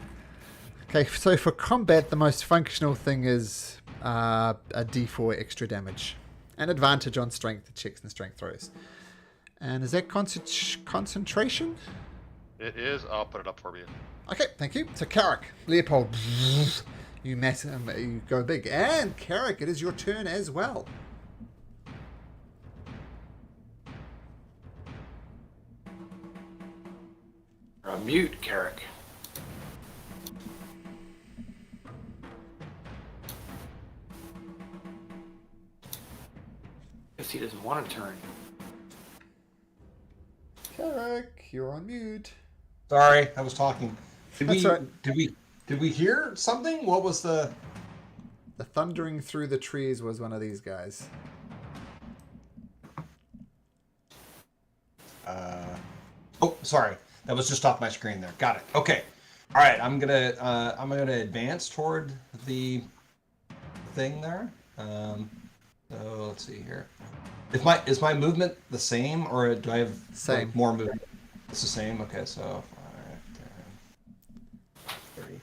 [SPEAKER 1] Okay, so for combat, the most functional thing is a d4 extra damage. And advantage on strength checks and strength throws. And is that concentration?
[SPEAKER 5] It is. I'll put it up for you.
[SPEAKER 1] Okay, thank you. So Carrick, Leopold, you go big. And Carrick, it is your turn as well.
[SPEAKER 2] Mute, Carrick. Guess he doesn't want to turn.
[SPEAKER 1] Carrick, you're on mute.
[SPEAKER 6] Sorry, I was talking.
[SPEAKER 1] That's right.
[SPEAKER 6] Did we hear something? What was the?
[SPEAKER 1] The thundering through the trees was one of these guys.
[SPEAKER 6] Oh, sorry. That was just off my screen there. Got it. Okay. All right. I'm gonna advance toward the thing there. So let's see here. Is my movement the same, or do I have
[SPEAKER 1] Same.
[SPEAKER 6] more movement? It's the same. Okay. So 5, 10, 30.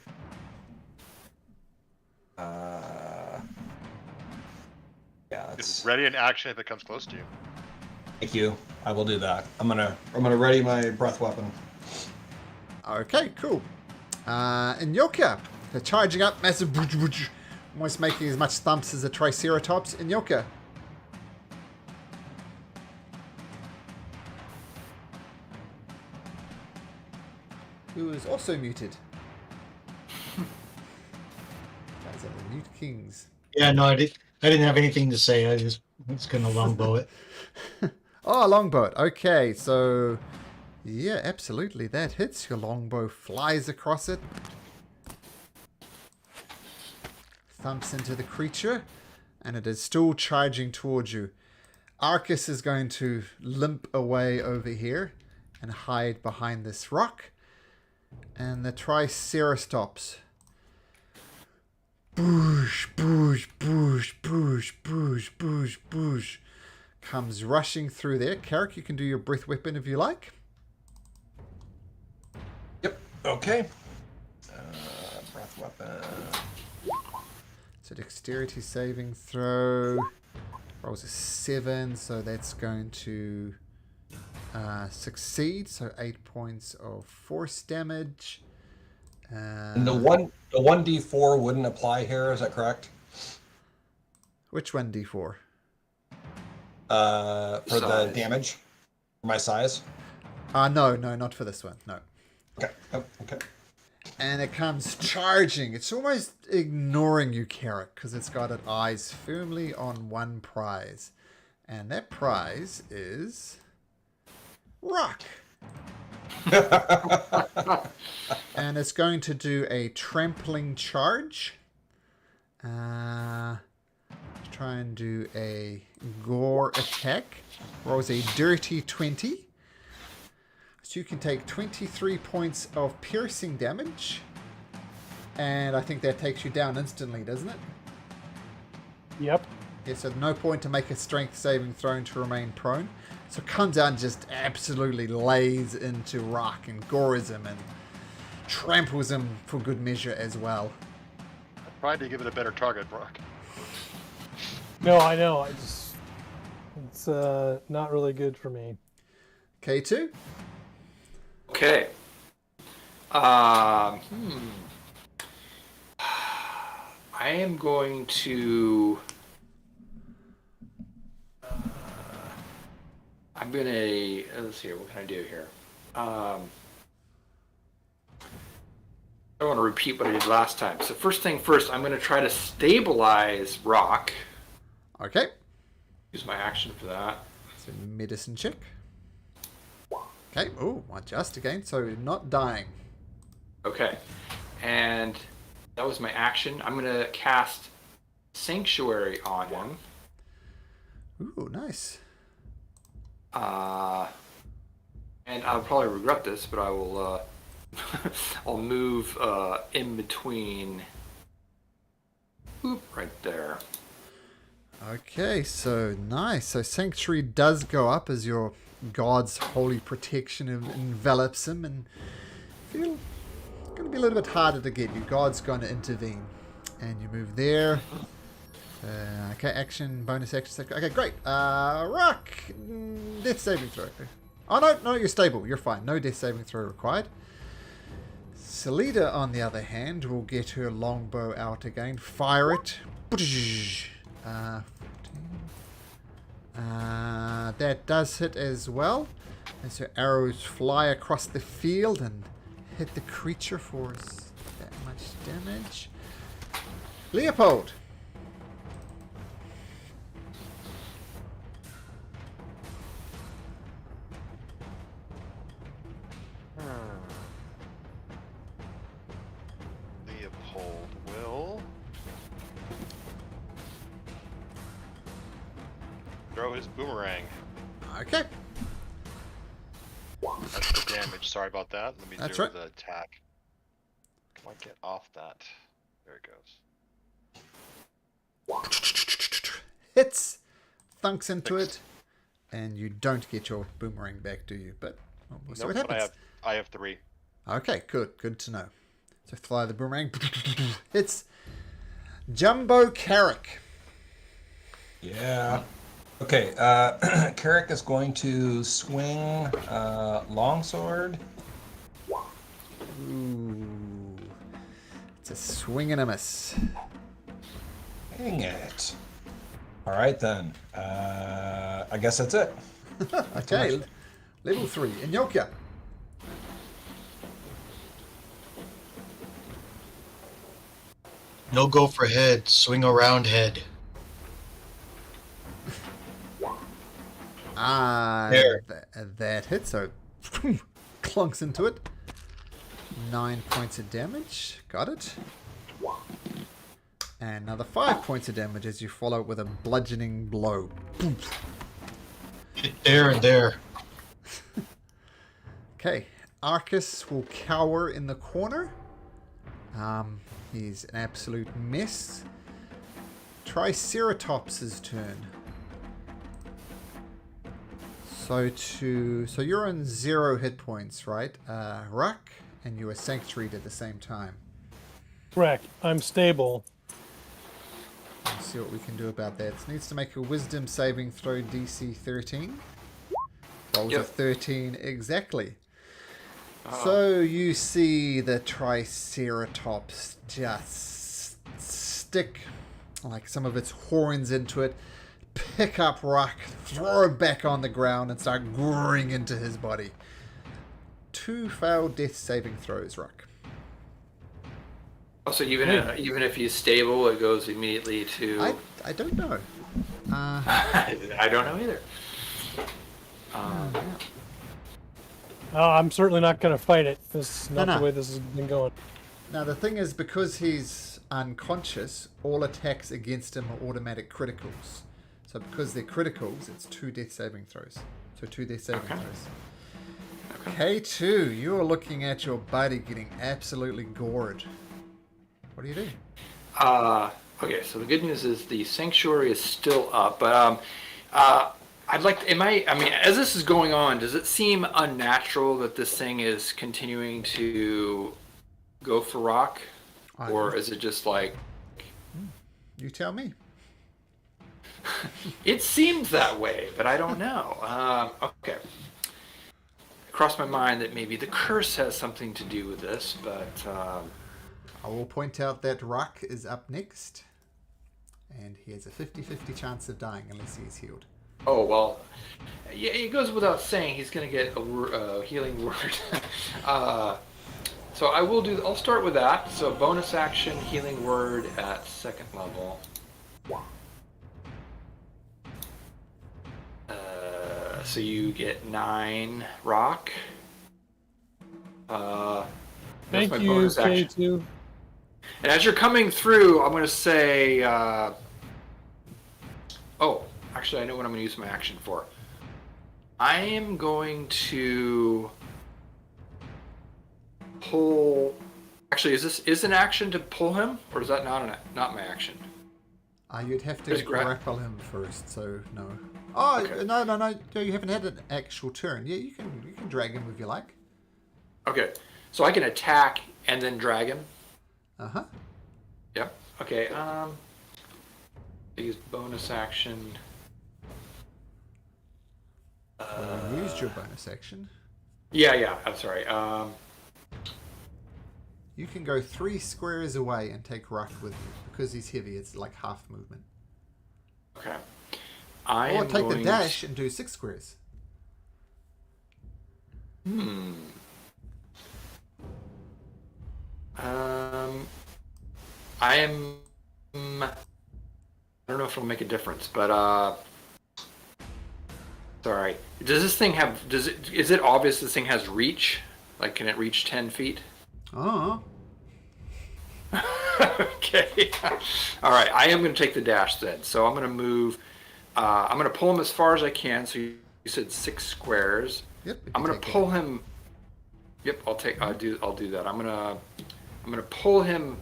[SPEAKER 6] Yeah.
[SPEAKER 5] It's
[SPEAKER 6] That's.
[SPEAKER 5] ready in action if it comes close to you.
[SPEAKER 6] Thank you. I will do that. I'm gonna ready my breath weapon.
[SPEAKER 1] Okay, cool. And Yoka, they're charging up, massive, almost making as much thumps as a Triceratops. And Yoka. Who is also muted. Guys are the mute kings.
[SPEAKER 4] Yeah, no, I didn't have anything to say. I was gonna longbow it.
[SPEAKER 1] Oh, longbow. Okay, so yeah, absolutely. That hits. Your longbow flies across it. Thumps into the creature, and it is still charging towards you. Arcus is going to limp away over here and hide behind this rock. And the Triceratops. Boosh, boosh, boosh, boosh, boosh, boosh, boosh. Comes rushing through there. Carrick, you can do your breath weapon if you like.
[SPEAKER 6] Yep. Okay. Breath weapon.
[SPEAKER 1] So dexterity saving throw. Rolls a 7, so that's going to succeed. So 8 points of force damage.
[SPEAKER 6] And the 1d4 wouldn't apply here. Is that correct?
[SPEAKER 1] Which 1d4?
[SPEAKER 6] For the damage, for my size.
[SPEAKER 1] No, not for this one. No.
[SPEAKER 6] Okay. Oh, okay.
[SPEAKER 1] And it comes charging. It's almost ignoring you, Carrick, because it's got its eyes firmly on one prize. And that prize is rock. And it's going to do a trampling charge. Try and do a gore attack. Rolls a dirty 20. So you can take 23 points of piercing damage. And I think that takes you down instantly, doesn't it?
[SPEAKER 3] Yep.
[SPEAKER 1] Yeah, so no point to make a strength saving throw to remain prone. So it comes out and just absolutely lays into Rock and gores him and tramples him for good measure as well.
[SPEAKER 5] I tried to give it a better target, Brock.
[SPEAKER 3] No, I know. It's not really good for me.
[SPEAKER 1] K2?
[SPEAKER 2] Okay. I am going to. I'm gonna. Let's see. What can I do here? I don't want to repeat what I did last time. So first thing first, I'm going to try to stabilize Rock.
[SPEAKER 1] Okay.
[SPEAKER 2] Use my action for that.
[SPEAKER 1] So medicine check. Okay. Oh, adjust again. So not dying.
[SPEAKER 2] Okay. And that was my action. I'm going to cast Sanctuary on him.
[SPEAKER 1] Ooh, nice.
[SPEAKER 2] And I'll probably regret this, but I will. I'll move in between. Oop, right there.
[SPEAKER 1] Okay, so nice. So Sanctuary does go up as your God's holy protection envelops him, and feel going to be a little bit harder to get you. God's going to intervene, and you move there. Okay, action, bonus action. Okay, great. Rock, death saving throw. Oh no, you're stable. You're fine. No death saving throw required. Selida, on the other hand, will get her longbow out again. Fire it. 14. That does hit as well. And so arrows fly across the field and hit the creature for that much damage. Leopold.
[SPEAKER 5] Leopold will throw his boomerang.
[SPEAKER 1] Okay.
[SPEAKER 5] That's the damage. Sorry about that. Let me
[SPEAKER 1] That's
[SPEAKER 5] do
[SPEAKER 1] right.
[SPEAKER 5] the attack. Come on, get off that. There it goes.
[SPEAKER 1] Hits. Thunks into it. And you don't get your boomerang back, do you? But we'll see what
[SPEAKER 5] Nope, but
[SPEAKER 1] happens.
[SPEAKER 5] I have 3.
[SPEAKER 1] Okay, good. Good to know. So fly the boomerang. Hits Jumbo Carrick.
[SPEAKER 6] Yeah. Okay, Carrick is going to swing longsword.
[SPEAKER 1] Ooh. It's a swing and a miss.
[SPEAKER 6] Dang it. All right, then. I guess that's it.
[SPEAKER 1] Okay, level 3. Inyokia.
[SPEAKER 4] No go for head, swing around head. There.
[SPEAKER 1] That hits, so clunks into it. 9 points of damage. Got it. And another 5 points of damage as you follow it with a bludgeoning blow.
[SPEAKER 4] Hit there and there.
[SPEAKER 1] Okay, Arcus will cower in the corner. He's an absolute mess. Triceratops' turn. So you're on 0 hit points, right, Ruck? And you are sanctuaried at the same time.
[SPEAKER 3] Correct. I'm stable.
[SPEAKER 1] Let's see what we can do about that. It needs to make a wisdom saving throw DC 13. Rolls a
[SPEAKER 2] Yep.
[SPEAKER 1] 13 exactly. So you see the Triceratops just stick like some of its horns into it, pick up Rock, throw it back on the ground, and start goring into his body. 2 failed death saving throws, Rock.
[SPEAKER 2] Also, even if he's stable, it goes immediately to.
[SPEAKER 1] I don't know.
[SPEAKER 2] I don't know either.
[SPEAKER 3] I'm certainly not going to fight it. This is not
[SPEAKER 1] No.
[SPEAKER 3] the way this has been going.
[SPEAKER 1] Now the thing is, because he's unconscious, all attacks against him are automatic criticals. So because they're criticals, it's 2 death saving throws. So 2 death saving throws. K2, you're looking at your buddy getting absolutely gored. What do you do?
[SPEAKER 2] Okay, so the good news is the sanctuary is still up, but I'd like to, I mean, as this is going on, does it seem unnatural that this thing is continuing to go for rock? Or is it just like...
[SPEAKER 1] You tell me.
[SPEAKER 2] It seems that way, but I don't know. Okay. It crossed my mind that maybe the curse has something to do with this, but...
[SPEAKER 1] I will point out that Rock is up next. And he has a 50-50 chance of dying unless he is healed.
[SPEAKER 2] Oh, well, yeah, it goes without saying he's going to get a healing word. So I'll start with that. So bonus action, healing word at 2nd level. So you get 9 rock.
[SPEAKER 3] Thank you, K2.
[SPEAKER 2] And as you're coming through, I'm going to say... oh, actually, I know what I'm going to use my action for. I am going to pull... Actually, is an action to pull him? Or is that not my action?
[SPEAKER 1] You'd have to
[SPEAKER 2] Just
[SPEAKER 1] grapple him first, so no. Oh,
[SPEAKER 2] Okay.
[SPEAKER 1] No, you haven't had an actual turn. Yeah, you can drag him if you like.
[SPEAKER 2] Okay, so I can attack and then drag him?
[SPEAKER 1] Uh-huh.
[SPEAKER 2] Yep. Okay, use bonus action.
[SPEAKER 1] Well, you used your bonus action.
[SPEAKER 2] Yeah, I'm sorry.
[SPEAKER 1] You can go 3 squares away and take Rock with you. Because he's heavy, it's like half movement.
[SPEAKER 2] Okay.
[SPEAKER 1] Or take the dash and do 6 squares.
[SPEAKER 2] I don't know if it'll make a difference, but sorry. Does this thing have? Is it obvious this thing has reach? Like, can it reach 10 feet?
[SPEAKER 1] Oh.
[SPEAKER 2] Okay. All right. I am going to take the dash then. So I'm going to move. I'm going to pull him as far as I can. So you said 6 squares.
[SPEAKER 1] Yep.
[SPEAKER 2] I'm going to pull him. Yep. I'll do that. I'm going to pull him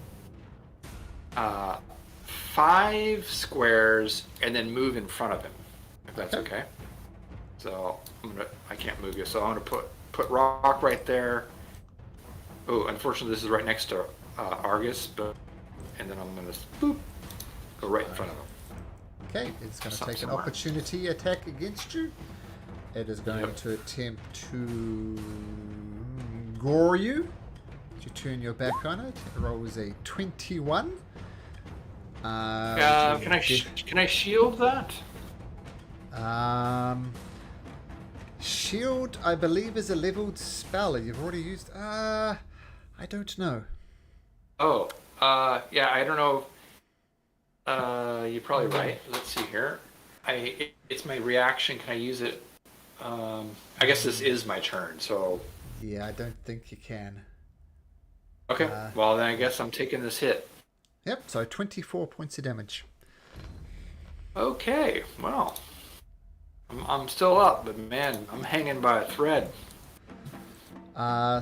[SPEAKER 2] 5 squares and then move in front of him, if that's okay. So I can't move you. So I'm gonna put Rock right there. Oh, unfortunately, this is right next to Argus, and then I'm gonna go right in front of him.
[SPEAKER 1] Okay, it's going to take an
[SPEAKER 2] Somewhere.
[SPEAKER 1] opportunity attack against you. It is going to attempt to gore you. You turn your back on it. It rolls a 21.
[SPEAKER 2] Can I shield that?
[SPEAKER 1] Shield, I believe, is a leveled spell. You've already used. I don't know.
[SPEAKER 2] Oh, yeah, I don't know. You're probably right. Let's see here. It's my reaction. Can I use it? I guess this is my turn. So.
[SPEAKER 1] Yeah, I don't think you can.
[SPEAKER 2] Okay. Well, then I guess I'm taking this hit.
[SPEAKER 1] Yep. So 24 points of damage.
[SPEAKER 2] Okay. Well, I'm still up, but man, I'm hanging by a thread.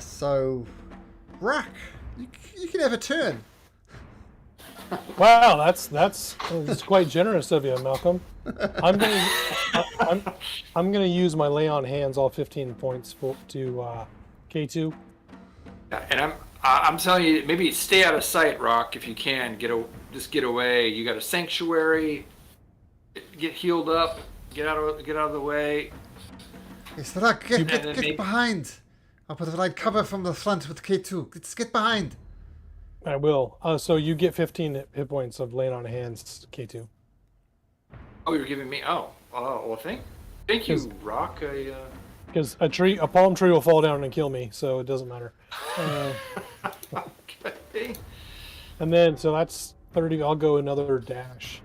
[SPEAKER 1] So, Rock, you can have a turn.
[SPEAKER 3] Wow, that's quite generous of you, Malcolm. I'm gonna use my lay on hands, all 15 points to K2.
[SPEAKER 2] Yeah, and I'm telling you, maybe stay out of sight, Rock, if you can. Just get away. You got a sanctuary. Get healed up. Get out of the way.
[SPEAKER 1] Yes, Rock, get
[SPEAKER 2] maybe-
[SPEAKER 1] behind. I'll provide cover from the front with K2. Let's get behind.
[SPEAKER 3] I will. So you get 15 hit points of laying on hands, K2.
[SPEAKER 2] Oh, you're giving me. Oh, well, thank you, Rock.
[SPEAKER 3] Because a palm tree will fall down and kill me, so it doesn't matter.
[SPEAKER 2] Okay.
[SPEAKER 3] And then, so that's 30. I'll go another dash.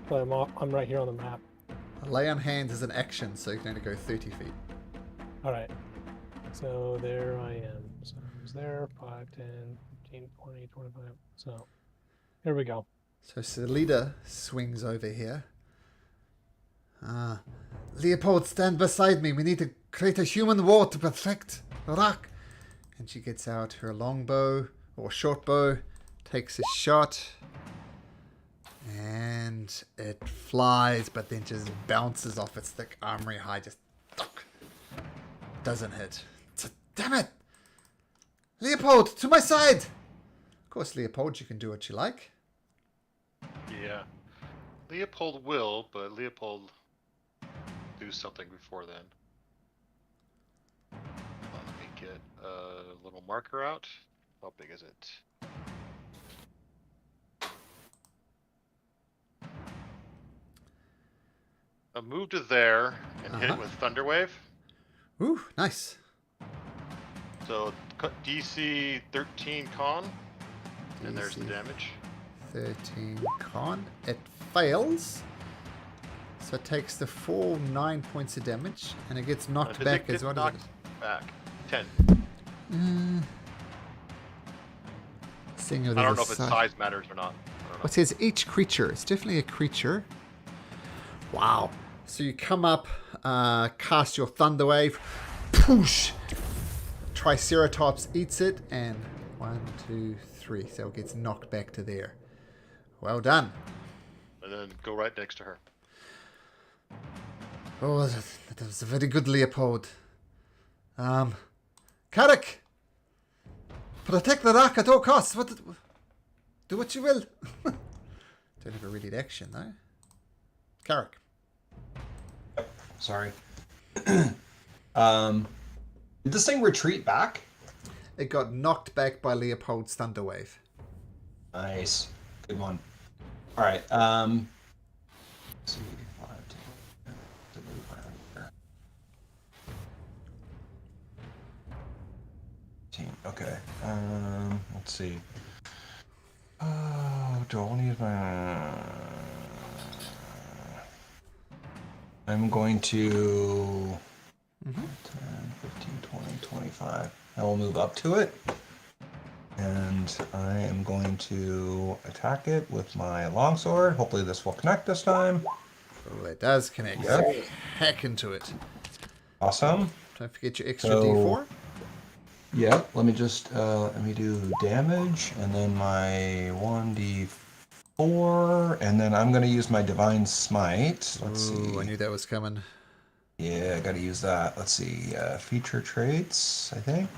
[SPEAKER 3] So I'm right here on the map.
[SPEAKER 1] Lay on hands is an action, so you're going to go 30 feet.
[SPEAKER 3] All right. So there I am. So I was there, 5, 10, 15, 20, 25. So here we go.
[SPEAKER 1] So Selida swings over here. Leopold, stand beside me. We need to create a human wall to protect the Rock. And she gets out her long bow, or short bow, takes a shot. And it flies, but then just bounces off its thick armory hide. Just doesn't hit. Damn it! Leopold, to my side! Of course, Leopold, you can do what you like.
[SPEAKER 5] Yeah. Leopold will, but Leopold do something before then. Let me get a little marker out. How big is it? A move to there and hit it with Thunderwave.
[SPEAKER 1] Ooh, nice.
[SPEAKER 5] So DC 13 con, and there's the
[SPEAKER 1] DC
[SPEAKER 5] damage.
[SPEAKER 1] 13 con. It fails. So it takes the full 9 points of damage, and it gets knocked
[SPEAKER 5] Does
[SPEAKER 1] back
[SPEAKER 5] it get
[SPEAKER 1] as well.
[SPEAKER 5] knocked back? 10.
[SPEAKER 1] Seeing
[SPEAKER 5] I don't know if its size matters or not.
[SPEAKER 1] What says each creature? It's definitely a creature. Wow. So you come up, cast your Thunder Wave, poosh! Triceratops eats it, and 1, 2, 3. So it gets knocked back to there. Well done.
[SPEAKER 5] And then go right next to her.
[SPEAKER 1] Oh, that was a very good Leopold. Carrick! Protect the rock at all costs. Do what you will. Don't have a ready action, though. Carrick.
[SPEAKER 6] Sorry. Did this thing retreat back?
[SPEAKER 1] It got knocked back by Leopold's Thunder Wave.
[SPEAKER 6] Nice. Good one. All right. Let's see. 5, 10, okay. Let's see. Oh, do I want to use my... I'm going to... 10, 15, 20, 25. I will move up to it. And I am going to attack it with my longsword. Hopefully this will connect this time.
[SPEAKER 1] Oh, it does connect.
[SPEAKER 6] Yep.
[SPEAKER 1] Hack into it.
[SPEAKER 6] Awesome.
[SPEAKER 1] Don't forget your extra
[SPEAKER 6] So-
[SPEAKER 1] D4.
[SPEAKER 6] Yep, let me just let me do damage and then my 1d4 and then I'm gonna use my divine smite. Let's
[SPEAKER 1] Ooh,
[SPEAKER 6] see.
[SPEAKER 1] I knew that was coming.
[SPEAKER 6] Yeah, I gotta use that. Let's see. Feature traits, I think.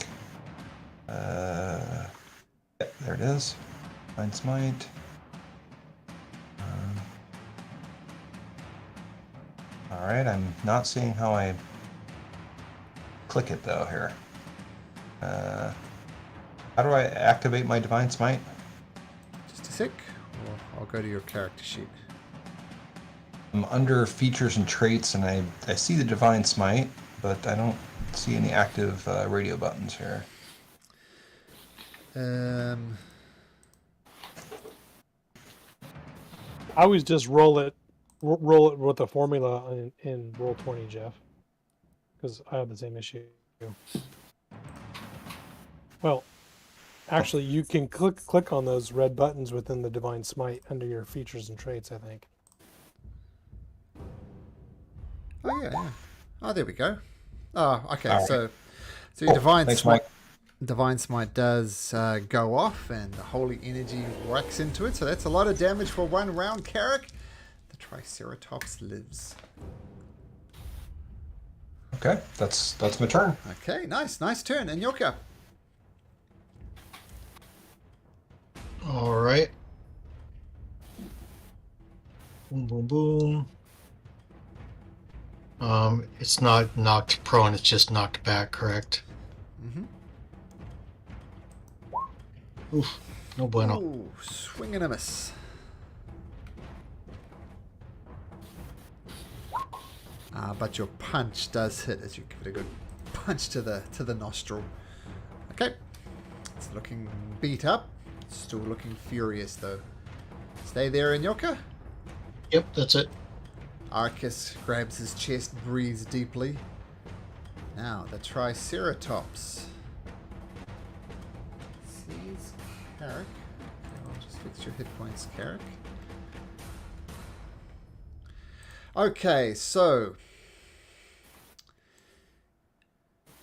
[SPEAKER 6] Yep, there it is. Divine smite. Alright, I'm not seeing how I click it though here. How do I activate my divine smite?
[SPEAKER 1] Just a sec. I'll go to your character sheet.
[SPEAKER 6] I'm under features and traits, and I see the divine smite, but I don't see any active radio buttons here.
[SPEAKER 3] I always just roll it with the formula in Roll20, Jeff, because I have the same issue. Well, actually, you can click on those red buttons within the Divine Smite under your features and traits, I think.
[SPEAKER 1] Oh, yeah. Oh, there we go. Oh, okay.
[SPEAKER 6] All right.
[SPEAKER 1] So your Divine
[SPEAKER 6] Thanks,
[SPEAKER 1] Smite.
[SPEAKER 6] Mike.
[SPEAKER 1] Divine Smite does go off, and the holy energy whacks into it. So that's a lot of damage for one round, Carrick. The Triceratops lives.
[SPEAKER 6] Okay, that's my turn.
[SPEAKER 1] Okay, nice turn. And Yoka.
[SPEAKER 4] All right. Boom, boom, boom. It's not knocked prone, it's just knocked back, correct?
[SPEAKER 1] Mm-hmm.
[SPEAKER 4] Oof, no bueno.
[SPEAKER 1] Ooh, swing and a miss. But your punch does hit as you give it a good punch to the nostril. Okay. It's looking beat up. Still looking furious though. Stay there, Inyoka.
[SPEAKER 4] Yep, that's it.
[SPEAKER 1] Arcus grabs his chest, breathes deeply. Now, the Triceratops sees Carrick. Okay, I'll just fix your hit points, Carrick. Okay, so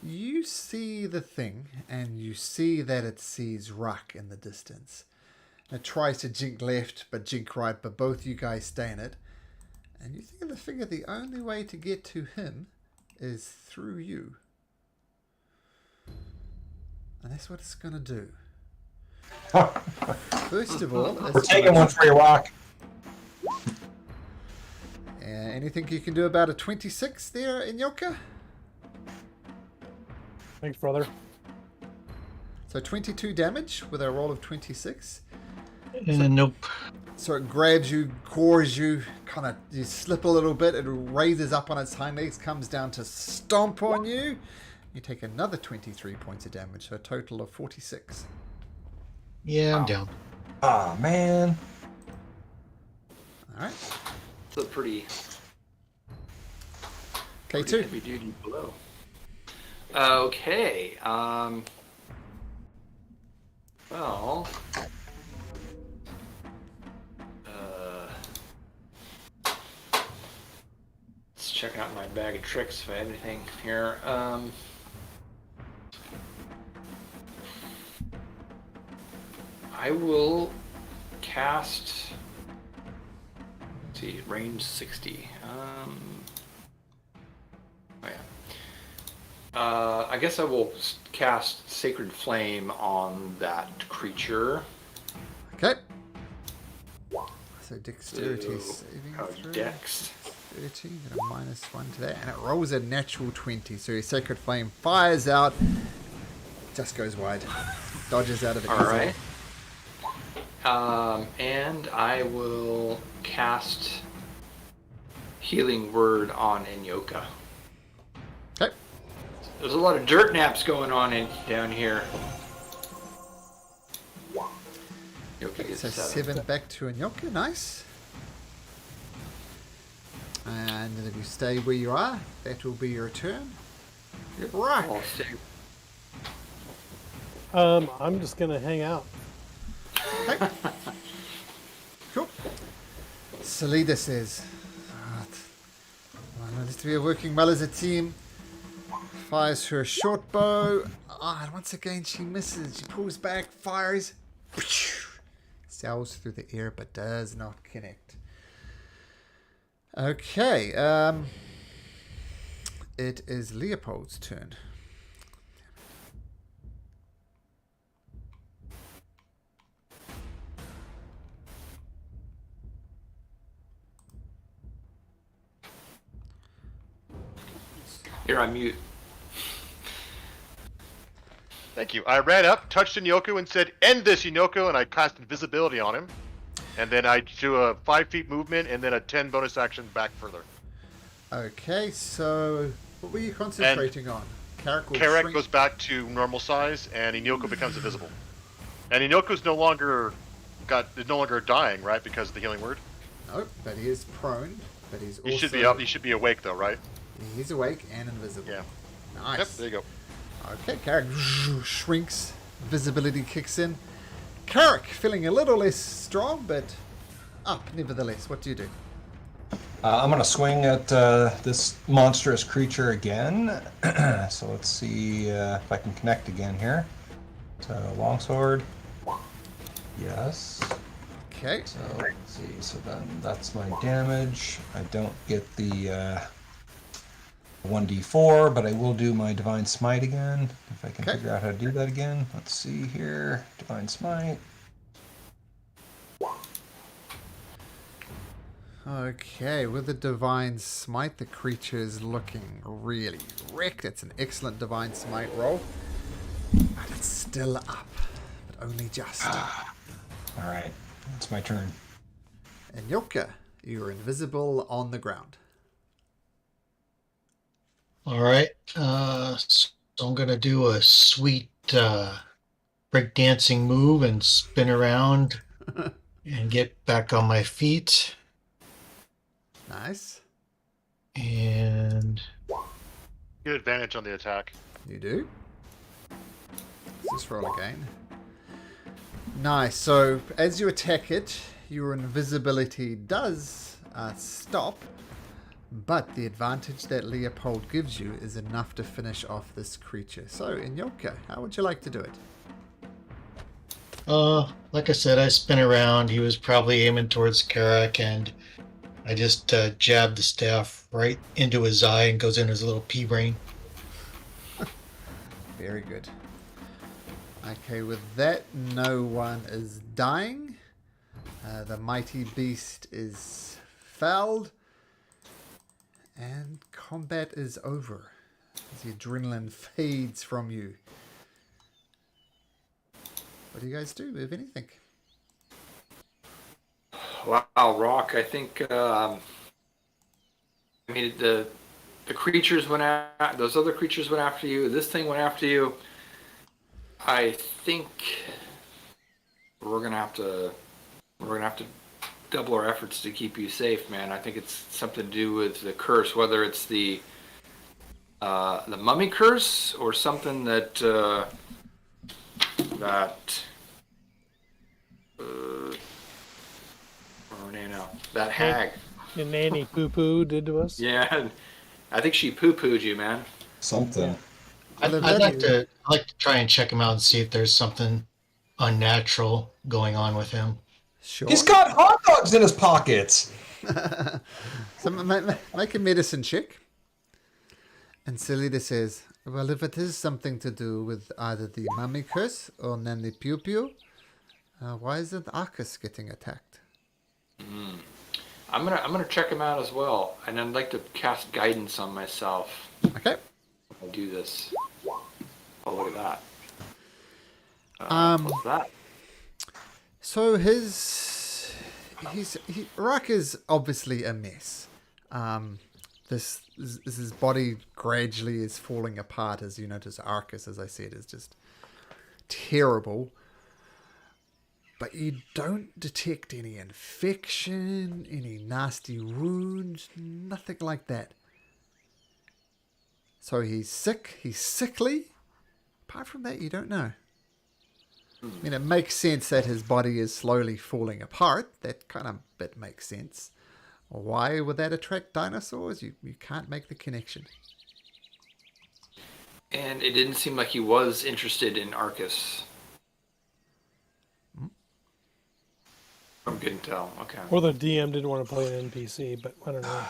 [SPEAKER 1] you see the thing, and you see that it sees Ruck in the distance. It tries to jink left, but jink right, but both you guys stay in it. And you think of the figure the only way to get to him is through you. And that's what it's going to do. First of all,
[SPEAKER 6] We're taking one for your rock.
[SPEAKER 1] anything you can do about a 26 there, Inyoka?
[SPEAKER 3] Thanks, brother.
[SPEAKER 1] So 22 damage with a roll of 26.
[SPEAKER 4] Nope.
[SPEAKER 1] So it grabs you, gores you, kind of you slip a little bit. It raises up on its hind legs, comes down to stomp on you. You take another 23 points of damage, so a total of 46.
[SPEAKER 4] Yeah, I'm down.
[SPEAKER 6] Ah, man.
[SPEAKER 1] All right.
[SPEAKER 2] It's a pretty
[SPEAKER 1] K2.
[SPEAKER 2] heavy duty blow. Okay. Well. Let's check out my bag of tricks if I have anything here. I will cast. Let's see, range 60. Oh yeah. I guess I will cast Sacred Flame on that creature.
[SPEAKER 1] Okay. So dexterity saving
[SPEAKER 2] Oh,
[SPEAKER 1] throw.
[SPEAKER 2] Dex.
[SPEAKER 1] 13, and a -1 to that, and it rolls a natural 20. So your Sacred Flame fires out, just goes wide, dodges out of it.
[SPEAKER 2] All
[SPEAKER 1] easily.
[SPEAKER 2] right. And I will cast Healing Word on Inyoka.
[SPEAKER 1] Okay.
[SPEAKER 2] There's a lot of dirt naps going on down here. Inyoka gets
[SPEAKER 1] So
[SPEAKER 2] 7.
[SPEAKER 1] 7 back to Inyoka, nice. And then if you stay where you are, that will be your turn. Right.
[SPEAKER 2] I'll stay.
[SPEAKER 3] I'm just gonna hang out.
[SPEAKER 1] Okay. Cool. Salida says, well, let's be working well as a team. Fires her short bow. And once again she misses. She pulls back, fires. Sails through the air but does not connect. Okay. It is Leopold's turn.
[SPEAKER 2] Here, I mute.
[SPEAKER 5] Thank you. I ran up, touched Inyoku, and said, "End this, Inyoku," and I cast invisibility on him. And then I do a 5 feet movement and then a 10 bonus action back further.
[SPEAKER 1] Okay, so what were you concentrating on? Carrick will
[SPEAKER 5] Carrick
[SPEAKER 1] shrink-
[SPEAKER 5] goes back to normal size, and Inyoku becomes invisible. And Inyoku's no longer dying, right? Because of the healing word.
[SPEAKER 1] No, but he is prone. But he's also
[SPEAKER 5] He should be up. He should be awake though, right?
[SPEAKER 1] He's awake and invisible.
[SPEAKER 5] Yeah.
[SPEAKER 1] Nice.
[SPEAKER 5] Yep. There you go.
[SPEAKER 1] Okay, Carrick shrinks. Visibility kicks in. Carrick feeling a little less strong, but up nevertheless. What do you do?
[SPEAKER 6] I'm going to swing at this monstrous creature again. So let's see if I can connect again here. So longsword. Yes.
[SPEAKER 1] Okay.
[SPEAKER 6] So let's see. So then that's my damage. I don't get the 1d4, but I will do my Divine Smite again. If I can
[SPEAKER 1] Okay.
[SPEAKER 6] figure out how to do that again. Let's see here. Divine Smite.
[SPEAKER 1] Okay, with the Divine Smite, the creature is looking really wrecked. It's an excellent Divine Smite roll. But it's still up, but only just.
[SPEAKER 6] All right. It's my turn.
[SPEAKER 1] And Yoka, you're invisible on the ground.
[SPEAKER 4] All right. So I'm gonna do a sweet breakdancing move and spin around and get back on my feet.
[SPEAKER 1] Nice.
[SPEAKER 4] And
[SPEAKER 5] Get advantage on the attack.
[SPEAKER 1] You do. Let's just roll again. Nice. So as you attack it, your invisibility does stop, but the advantage that Leopold gives you is enough to finish off this creature. So, Inyoka, how would you like to do it?
[SPEAKER 4] Like I said, I spin around. He was probably aiming towards Karak, and I just jabbed the staff right into his eye and goes in his little pea brain.
[SPEAKER 1] Very good. Okay, with that, no one is dying. The mighty beast is felled. And combat is over. As the adrenaline fades from you. What do you guys do, if anything?
[SPEAKER 2] Wow, Rock. I think. I mean, the creatures went at those other creatures went after you. This thing went after you. I think we're gonna have to double our efforts to keep you safe, man. I think it's something to do with the curse, whether it's the mummy curse or something that that hag.
[SPEAKER 3] Your nanny poo poo did to us.
[SPEAKER 2] Yeah, I think she poo pooed you, man.
[SPEAKER 6] Something.
[SPEAKER 4] I'd like to try and check him out and see if there's something unnatural going on with him.
[SPEAKER 1] Sure.
[SPEAKER 6] He's got hot dogs in his pockets.
[SPEAKER 1] So make a medicine check. And Selida says, well, if it is something to do with either the mummy curse or Nanny Pew Pew, why isn't Arcus getting attacked?
[SPEAKER 2] I'm gonna check him out as well, and I'd like to cast guidance on myself.
[SPEAKER 1] Okay.
[SPEAKER 2] I'll do this. Oh, look at that. What's that?
[SPEAKER 1] So Rock is obviously a mess. This his body gradually is falling apart, as you notice. Arcus, as I said, is just terrible. But you don't detect any infection, any nasty wounds, nothing like that. So he's sick, he's sickly. Apart from that, you don't know. I mean, it makes sense that his body is slowly falling apart. That kind of bit makes sense. Why would that attract dinosaurs? You can't make the connection.
[SPEAKER 2] And it didn't seem like he was interested in Arcus. From good to tell. Okay.
[SPEAKER 3] Or the DM didn't want to play an NPC, but I don't know.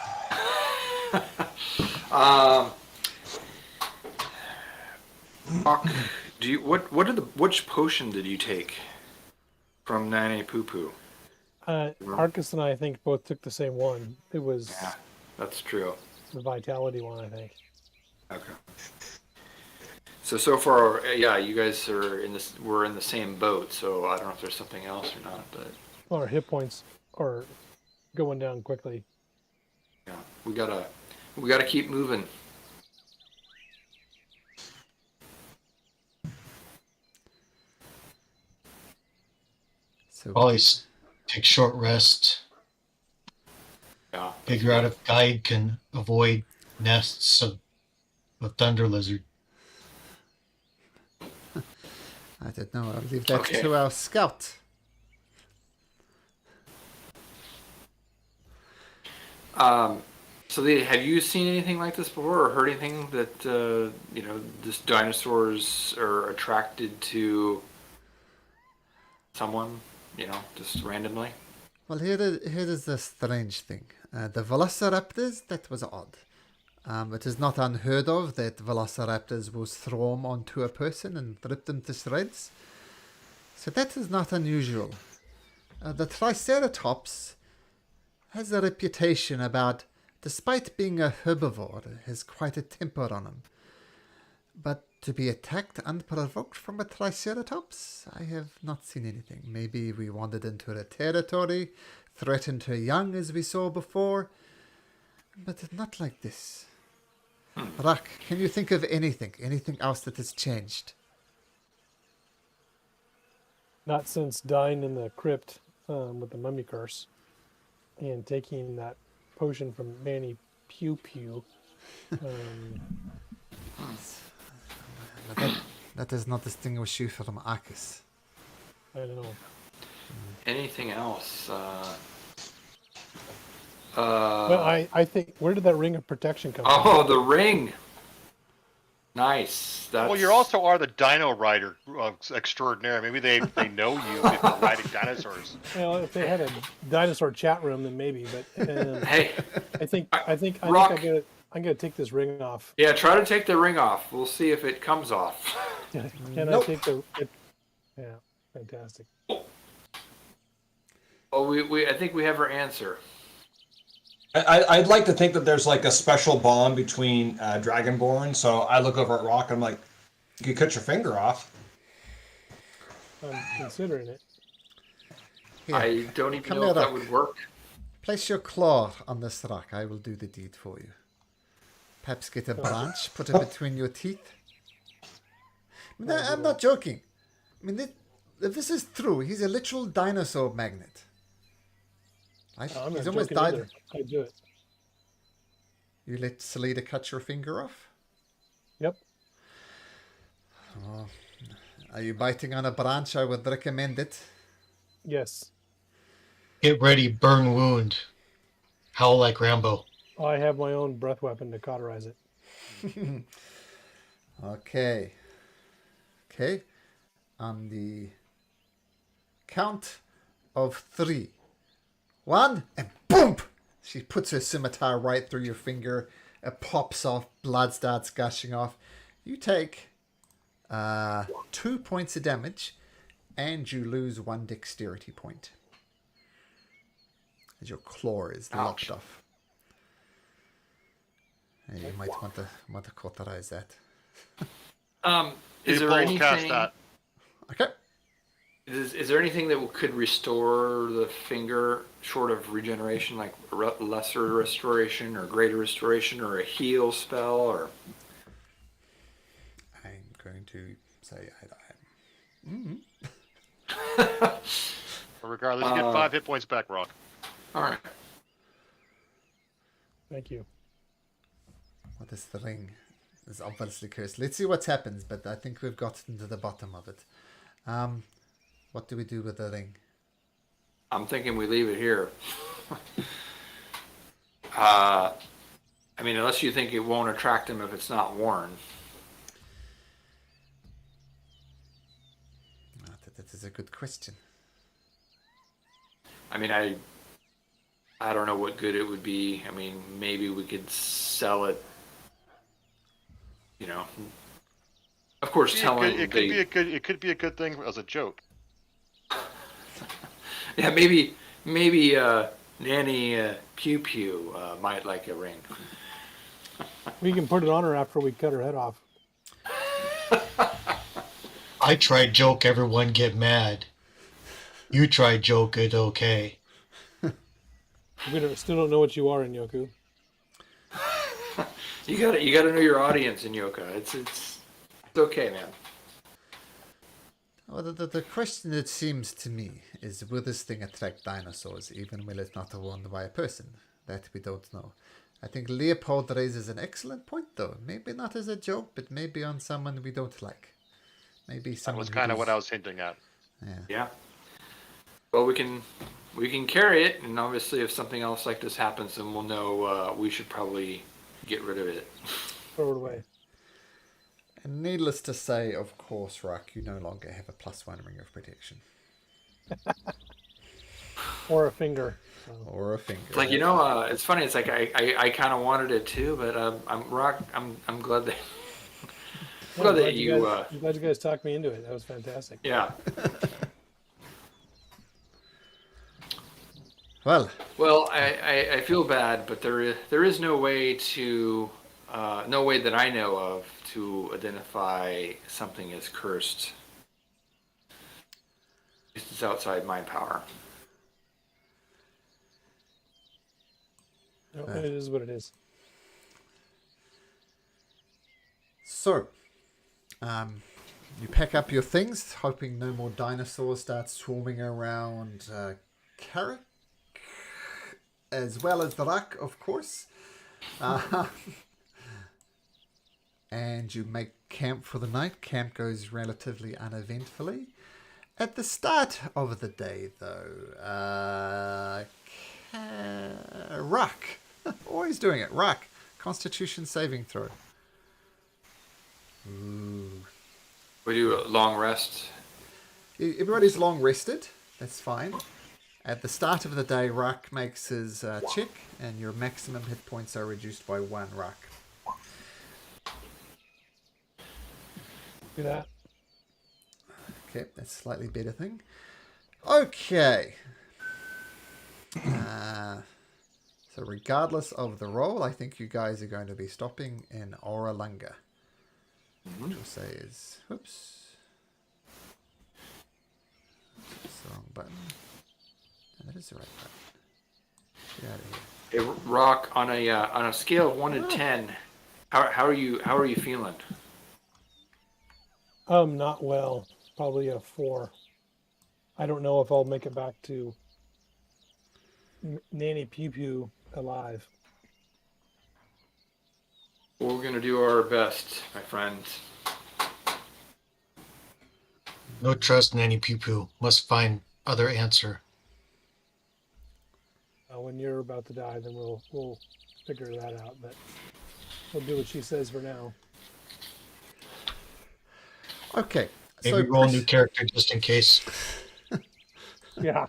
[SPEAKER 2] Rock, which potion did you take from Nane Poo Poo?
[SPEAKER 3] Arcus and I think both took the same one. It was
[SPEAKER 2] Yeah, that's true.
[SPEAKER 3] the vitality one, I think.
[SPEAKER 2] Okay. So far, yeah, you guys are we're in the same boat. So I don't know if there's something else or not, but
[SPEAKER 3] Well, our hit points are going down quickly.
[SPEAKER 2] yeah, we gotta keep moving.
[SPEAKER 1] So
[SPEAKER 4] Always take short rest.
[SPEAKER 2] Yeah.
[SPEAKER 4] Figure out if guide can avoid nests of thunder lizard.
[SPEAKER 1] I don't know. I'll leave that
[SPEAKER 2] Okay.
[SPEAKER 1] to our scout.
[SPEAKER 2] So have you seen anything like this before, or heard anything that this dinosaurs are attracted to someone, just randomly?
[SPEAKER 1] Well, here is the strange thing. The velociraptors, that was odd. It is not unheard of that velociraptors will swarm onto a person and rip them to shreds. So that is not unusual. The Triceratops has a reputation about, despite being a herbivore, has quite a temper on him. But to be attacked unprovoked from a Triceratops, I have not seen anything. Maybe we wandered into their territory, threatened her young as we saw before, but not like this. Rak, can you think of anything else that has changed?
[SPEAKER 3] Not since dying in the crypt with the mummy curse and taking that potion from Manny Pew Pew.
[SPEAKER 1] That does not distinguish you from Arcus.
[SPEAKER 3] I don't know.
[SPEAKER 2] Anything else?
[SPEAKER 3] Well, I think, where did that ring of protection come from?
[SPEAKER 2] Oh, the ring. Nice. That's...
[SPEAKER 5] Well, you also are the dino rider extraordinaire. Maybe they know you if you're riding dinosaurs.
[SPEAKER 3] Well, if they had a dinosaur chat room, then maybe. But
[SPEAKER 2] Hey,
[SPEAKER 3] I think
[SPEAKER 2] Rock.
[SPEAKER 3] I'm gonna take this ring off.
[SPEAKER 2] Yeah, try to take the ring off. We'll see if it comes off.
[SPEAKER 3] Can
[SPEAKER 1] Nope.
[SPEAKER 3] I take the? Yeah, fantastic.
[SPEAKER 2] Well, I think we have our answer.
[SPEAKER 6] I'd like to think that there's like a special bond between Dragonborn. So I look over at Rock. I'm like, you could cut your finger off.
[SPEAKER 3] I'm considering it.
[SPEAKER 1] Here,
[SPEAKER 2] I don't even
[SPEAKER 1] come
[SPEAKER 2] know
[SPEAKER 1] here,
[SPEAKER 2] if that
[SPEAKER 1] Rock.
[SPEAKER 2] would work.
[SPEAKER 1] Place your claw on this rock. I will do the deed for you. Perhaps get a branch, put it between your teeth. No, I'm not joking. I mean, if this is true, he's a literal dinosaur magnet. Right?
[SPEAKER 3] No, I'm
[SPEAKER 1] He's
[SPEAKER 3] not
[SPEAKER 1] almost
[SPEAKER 3] joking
[SPEAKER 1] died.
[SPEAKER 3] either. I do it.
[SPEAKER 1] You let Salida cut your finger off?
[SPEAKER 3] Yep.
[SPEAKER 1] Oh, are you biting on a branch? I would recommend it.
[SPEAKER 3] Yes.
[SPEAKER 4] Get ready, burn wound. Howl like Rambo.
[SPEAKER 3] I have my own breath weapon to cauterize it.
[SPEAKER 1] Okay. Okay. On the count of 3. 1, and boom! She puts her scimitar right through your finger. It pops off. Blood starts gushing off. You take 2 points of damage, and you lose 1 dexterity point. As your claw is locked
[SPEAKER 2] Ouch.
[SPEAKER 1] off. And you might want to cauterize that.
[SPEAKER 2] Is there
[SPEAKER 5] Both cast
[SPEAKER 2] anything?
[SPEAKER 5] that.
[SPEAKER 1] Okay.
[SPEAKER 2] Is there anything that could restore the finger short of regeneration, like lesser restoration or greater restoration or a heal spell? Or
[SPEAKER 1] I'm going to say
[SPEAKER 5] Regardless, you get 5 hit points back, Rock.
[SPEAKER 2] all right.
[SPEAKER 3] Thank you.
[SPEAKER 1] what is the ring? It's obviously cursed. Let's see what happens, but I think we've gotten to the bottom of it. What do we do with the ring?
[SPEAKER 2] I'm thinking we leave it here. I mean, unless you think it won't attract him if it's not worn.
[SPEAKER 1] That is a good question.
[SPEAKER 2] I mean, I don't know what good it would be. I mean, maybe we could sell it. You know, of course, telling
[SPEAKER 5] It could be a good thing as a joke.
[SPEAKER 2] Yeah, maybe Nanny Pew Pew might like a ring.
[SPEAKER 3] We can put it on her after we cut her head off.
[SPEAKER 4] I try joke, everyone get mad. You try joke, it okay.
[SPEAKER 3] We still don't know what you are in Yoku.
[SPEAKER 2] You gotta know your audience in Yoka. It's okay, man.
[SPEAKER 1] Well, the question, it seems to me, is will this thing attract dinosaurs, even when it's not worn by a person? That we don't know. I think Leopold raises an excellent point, though. Maybe not as a joke, but maybe on someone we don't like. Maybe
[SPEAKER 5] That
[SPEAKER 1] someone
[SPEAKER 5] was
[SPEAKER 1] who
[SPEAKER 5] kind of
[SPEAKER 1] does-
[SPEAKER 5] what I was hinting at.
[SPEAKER 2] Yeah. Well, we can carry it, and obviously, if something else like this happens, then we'll know we should probably get rid of it.
[SPEAKER 3] Throw it away.
[SPEAKER 1] And needless to say, of course, Rock, you no longer have a +1 ring of protection.
[SPEAKER 3] Or a finger. So.
[SPEAKER 1] Or a finger.
[SPEAKER 2] It's like, it's funny. It's like I kind of wanted it too, but I'm glad that
[SPEAKER 3] Yeah,
[SPEAKER 2] glad that
[SPEAKER 3] I'm glad you guys talked me into it. That was fantastic.
[SPEAKER 2] yeah.
[SPEAKER 1] Well,
[SPEAKER 2] I feel bad, but there is no way no way that I know of to identify something as cursed. It's outside my power.
[SPEAKER 3] No, it is what it is.
[SPEAKER 1] so, you pack up your things, hoping no more dinosaurs start swarming around Carrick, as well as the Rock, of course. And you make camp for the night. Camp goes relatively uneventfully. At the start of the day, though, Rock, always doing it. Rock, Constitution saving throw.
[SPEAKER 2] We do a long rest.
[SPEAKER 1] Everybody's long rested. That's fine. At the start of the day, Rak makes his check, and your maximum hit points are reduced by 1 Rak.
[SPEAKER 3] Do that.
[SPEAKER 1] Okay, that's a slightly better thing. Okay. So regardless of the roll, I think you guys are going to be stopping in Orolunga. Which we'll say is... Whoops. That's the wrong button. No, that is the right button. Get out of here.
[SPEAKER 2] Hey, Rock, on a scale of 1 to 10, how are you feeling?
[SPEAKER 3] Not well. Probably a 4. I don't know if I'll make it back to Nanny Pew Pew alive.
[SPEAKER 2] Well, we're gonna do our best, my friends.
[SPEAKER 4] No trust in any poo-poo. Must find other answer.
[SPEAKER 3] When you're about to die, then we'll figure that out. But we'll do what she says for now.
[SPEAKER 1] Okay.
[SPEAKER 4] Maybe roll a new character just in case.
[SPEAKER 3] Yeah.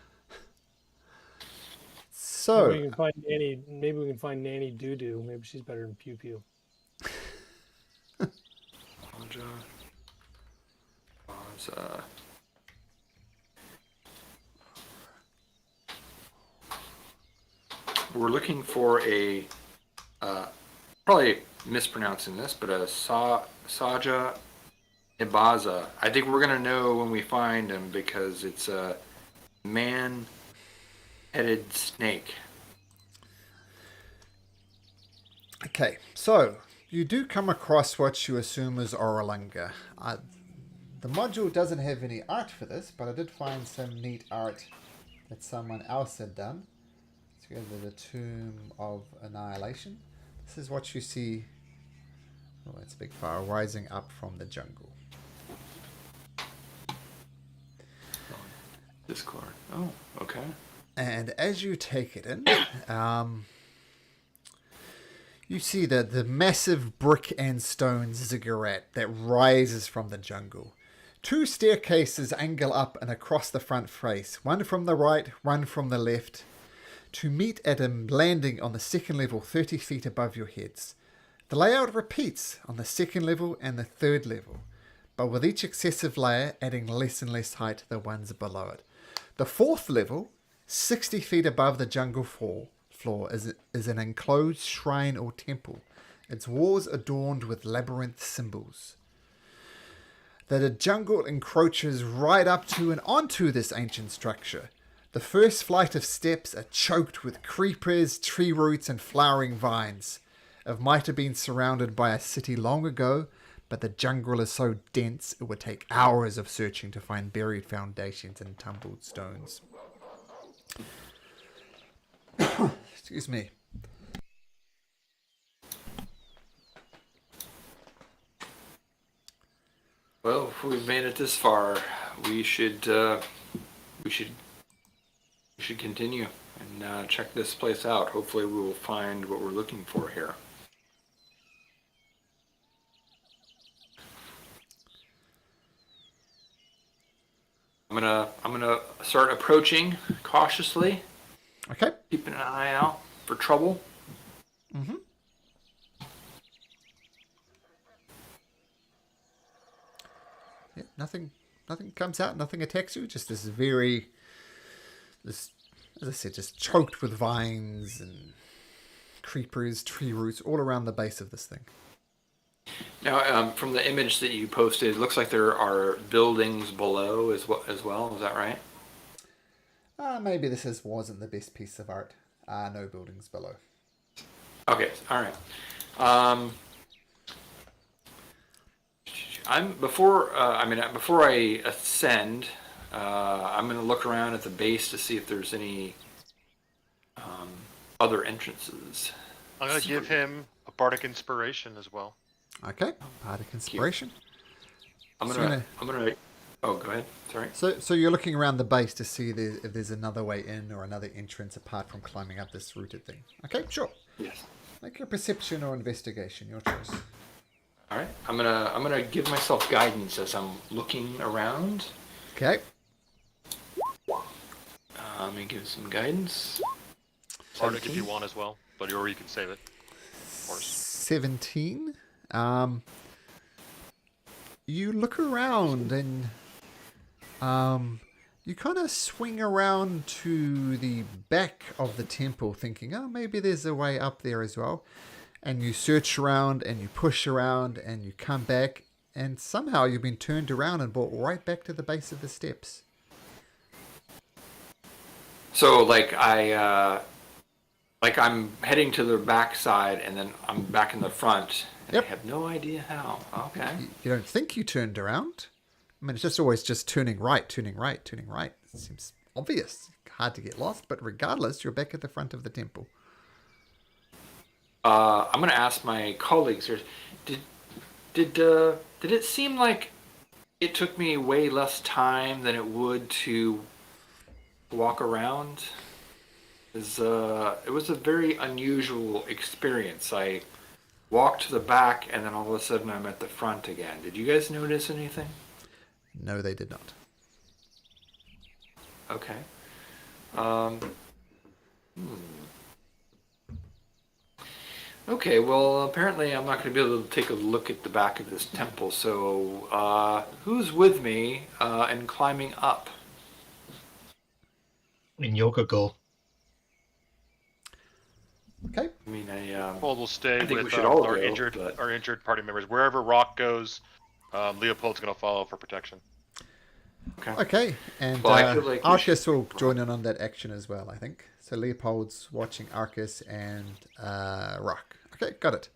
[SPEAKER 1] So
[SPEAKER 3] Maybe we can find Nanny. Maybe we can find Nanny Doo Doo. Maybe she's better than Pew Pew.
[SPEAKER 2] We're looking for a, probably mispronouncing this, but a Saja Ibaza. I think we're gonna know when we find him because it's a man-headed snake.
[SPEAKER 1] Okay, so you do come across what you assume is Orolunga. The module doesn't have any art for this, but I did find some neat art that someone else had done. Let's go to the Tomb of Annihilation. This is what you see. Oh, it's a big fire rising up from the jungle.
[SPEAKER 2] Discord. Oh, okay.
[SPEAKER 1] And as you take it in, you see the massive brick and stone ziggurat that rises from the jungle. 2 staircases angle up and across the front face, one from the right, one from the left, to meet at a landing on the second level 30 feet above your heads. The layout repeats on the second level and the third level, but with each successive layer adding less and less height to the ones below it. The 4th level, 60 feet above the jungle floor, is an enclosed shrine or temple, its walls adorned with labyrinth symbols. The jungle encroaches right up to and onto this ancient structure. The first flight of steps are choked with creepers, tree roots, and flowering vines. It might have been surrounded by a city long ago, but the jungle is so dense it would take hours of searching to find buried foundations and tumbled stones. Excuse me.
[SPEAKER 2] Well, if we've made it this far, we should continue and check this place out. Hopefully, we will find what we're looking for here. I'm gonna start approaching cautiously,
[SPEAKER 1] Okay.
[SPEAKER 2] keeping an eye out for trouble.
[SPEAKER 1] Mm-hmm. Yeah, nothing comes out, nothing attacks you, just this, as I said, just choked with vines and creepers, tree roots all around the base of this thing.
[SPEAKER 2] Now, from the image that you posted, it looks like there are buildings below as well. Is that right?
[SPEAKER 1] Maybe this wasn't the best piece of art. No buildings below.
[SPEAKER 2] Okay, all right. Before I ascend, I'm going to look around at the base to see if there's any other entrances.
[SPEAKER 5] I'm going to give him a bardic inspiration as well.
[SPEAKER 1] Okay, bardic inspiration.
[SPEAKER 2] I'm
[SPEAKER 1] So
[SPEAKER 2] gonna. Oh, go ahead. Sorry.
[SPEAKER 1] So you're looking around the base to see if there's another way in or another entrance apart from climbing up this rooted thing. Okay, sure.
[SPEAKER 2] Yes.
[SPEAKER 1] Make a perception or investigation, your choice.
[SPEAKER 2] All right, I'm gonna give myself guidance as I'm looking around.
[SPEAKER 1] Okay.
[SPEAKER 2] Let me give some guidance.
[SPEAKER 5] Arctic if you want as well, but or you can save it. Of course.
[SPEAKER 1] 17. You look around and you kind of swing around to the back of the temple thinking, oh, maybe there's a way up there as well. And you search around and you push around and you come back and somehow you've been turned around and brought right back to the base of the steps.
[SPEAKER 2] So I'm heading to the back side and then I'm back in the front. And
[SPEAKER 1] Yep.
[SPEAKER 2] I have no idea how. Okay.
[SPEAKER 1] You don't think you turned around. I mean, it's just always just turning right, turning right, turning right. It seems obvious. Hard to get lost, but regardless, you're back at the front of the temple.
[SPEAKER 2] I'm gonna ask my colleagues here. Did it seem like it took me way less time than it would to walk around? It was a very unusual experience. I walked to the back and then all of a sudden I'm at the front again. Did you guys notice anything?
[SPEAKER 1] No, they did not.
[SPEAKER 2] Okay. Okay, well, apparently I'm not going to be able to take a look at the back of this temple, so who's with me and climbing up?
[SPEAKER 4] And Yoka go.
[SPEAKER 1] Okay.
[SPEAKER 2] I mean,
[SPEAKER 5] Well, we'll stay
[SPEAKER 2] I think we
[SPEAKER 5] with
[SPEAKER 2] should all
[SPEAKER 5] our
[SPEAKER 2] go,
[SPEAKER 5] injured
[SPEAKER 2] but-
[SPEAKER 5] our injured party members. Wherever Rock goes, Leopold's going to follow for protection.
[SPEAKER 1] Okay, and
[SPEAKER 2] Well, I feel like we
[SPEAKER 1] Arcus will join in on that action as well, I think. So Leopold's watching Arcus and Rock. Okay, got it.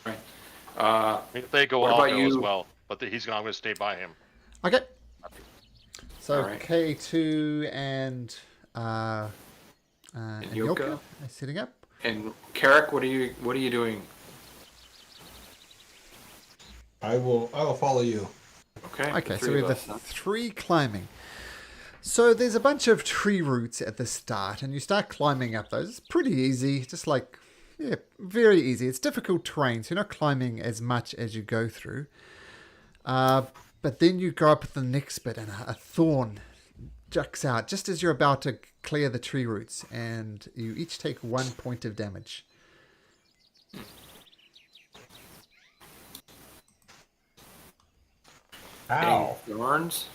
[SPEAKER 2] Right.
[SPEAKER 5] I mean, if they go,
[SPEAKER 2] What
[SPEAKER 5] I'll
[SPEAKER 2] about
[SPEAKER 5] go as
[SPEAKER 2] you?
[SPEAKER 5] well. But I'm going to stay by him.
[SPEAKER 1] Okay. So
[SPEAKER 2] All right.
[SPEAKER 1] K2 and Yoka
[SPEAKER 2] Yoka?
[SPEAKER 1] are sitting up.
[SPEAKER 2] And Carrick, what are you doing?
[SPEAKER 6] I will follow you.
[SPEAKER 2] Okay.
[SPEAKER 1] Okay,
[SPEAKER 2] the
[SPEAKER 1] so
[SPEAKER 2] three
[SPEAKER 1] we
[SPEAKER 2] of
[SPEAKER 1] have
[SPEAKER 2] us,
[SPEAKER 1] the
[SPEAKER 2] huh?
[SPEAKER 1] 3 climbing. So there's a bunch of tree roots at the start, and you start climbing up those. It's pretty easy, just like, yeah, very easy. It's difficult terrain, so you're not climbing as much as you go through. But then you go up the next bit, and a thorn juts out just as you're about to clear the tree roots, and you each take 1 point of damage.
[SPEAKER 6] Ow.
[SPEAKER 2] Thorns?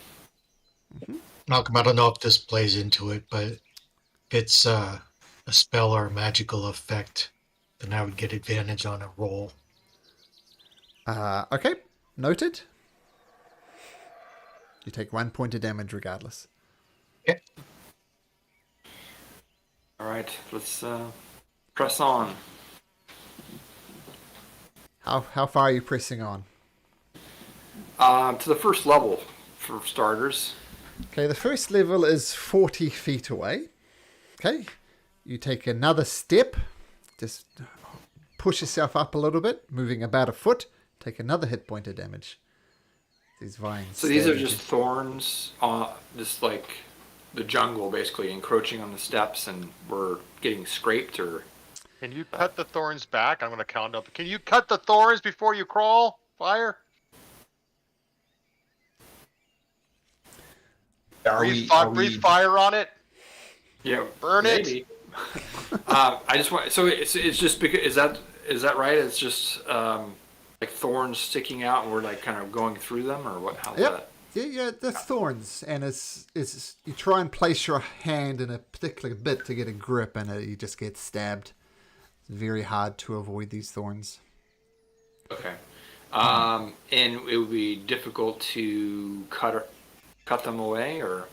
[SPEAKER 4] Malcolm, I don't know if this plays into it, but if it's a spell or a magical effect, then I would get advantage on a roll.
[SPEAKER 1] Okay, noted. You take 1 point of damage regardless.
[SPEAKER 4] Yeah.
[SPEAKER 2] All right, let's press on.
[SPEAKER 1] How far are you pressing on?
[SPEAKER 2] To the first level, for starters.
[SPEAKER 1] Okay, the first level is 40 feet away. Okay, you take another step. Just push yourself up a little bit, moving about a foot. Take another hit point of damage. These vines.
[SPEAKER 2] So these are
[SPEAKER 1] stab
[SPEAKER 2] just
[SPEAKER 1] you.
[SPEAKER 2] thorns, just like the jungle, basically encroaching on the steps, and we're getting scraped. Or
[SPEAKER 5] Can you cut the thorns back? I'm going to count up. Can you cut the thorns before you crawl? Fire? Breathe fire on it?
[SPEAKER 2] yeah,
[SPEAKER 5] Burn it.
[SPEAKER 2] maybe. I just want. So it's just because is that right? It's just like thorns sticking out, and we're like kind of going through them, or what? How's that?
[SPEAKER 1] Yep. Yeah, the thorns, and it's you try and place your hand in a particular bit to get a grip, and you just get stabbed. It's very hard to avoid these thorns.
[SPEAKER 2] Okay. And it would be difficult to cut them away, or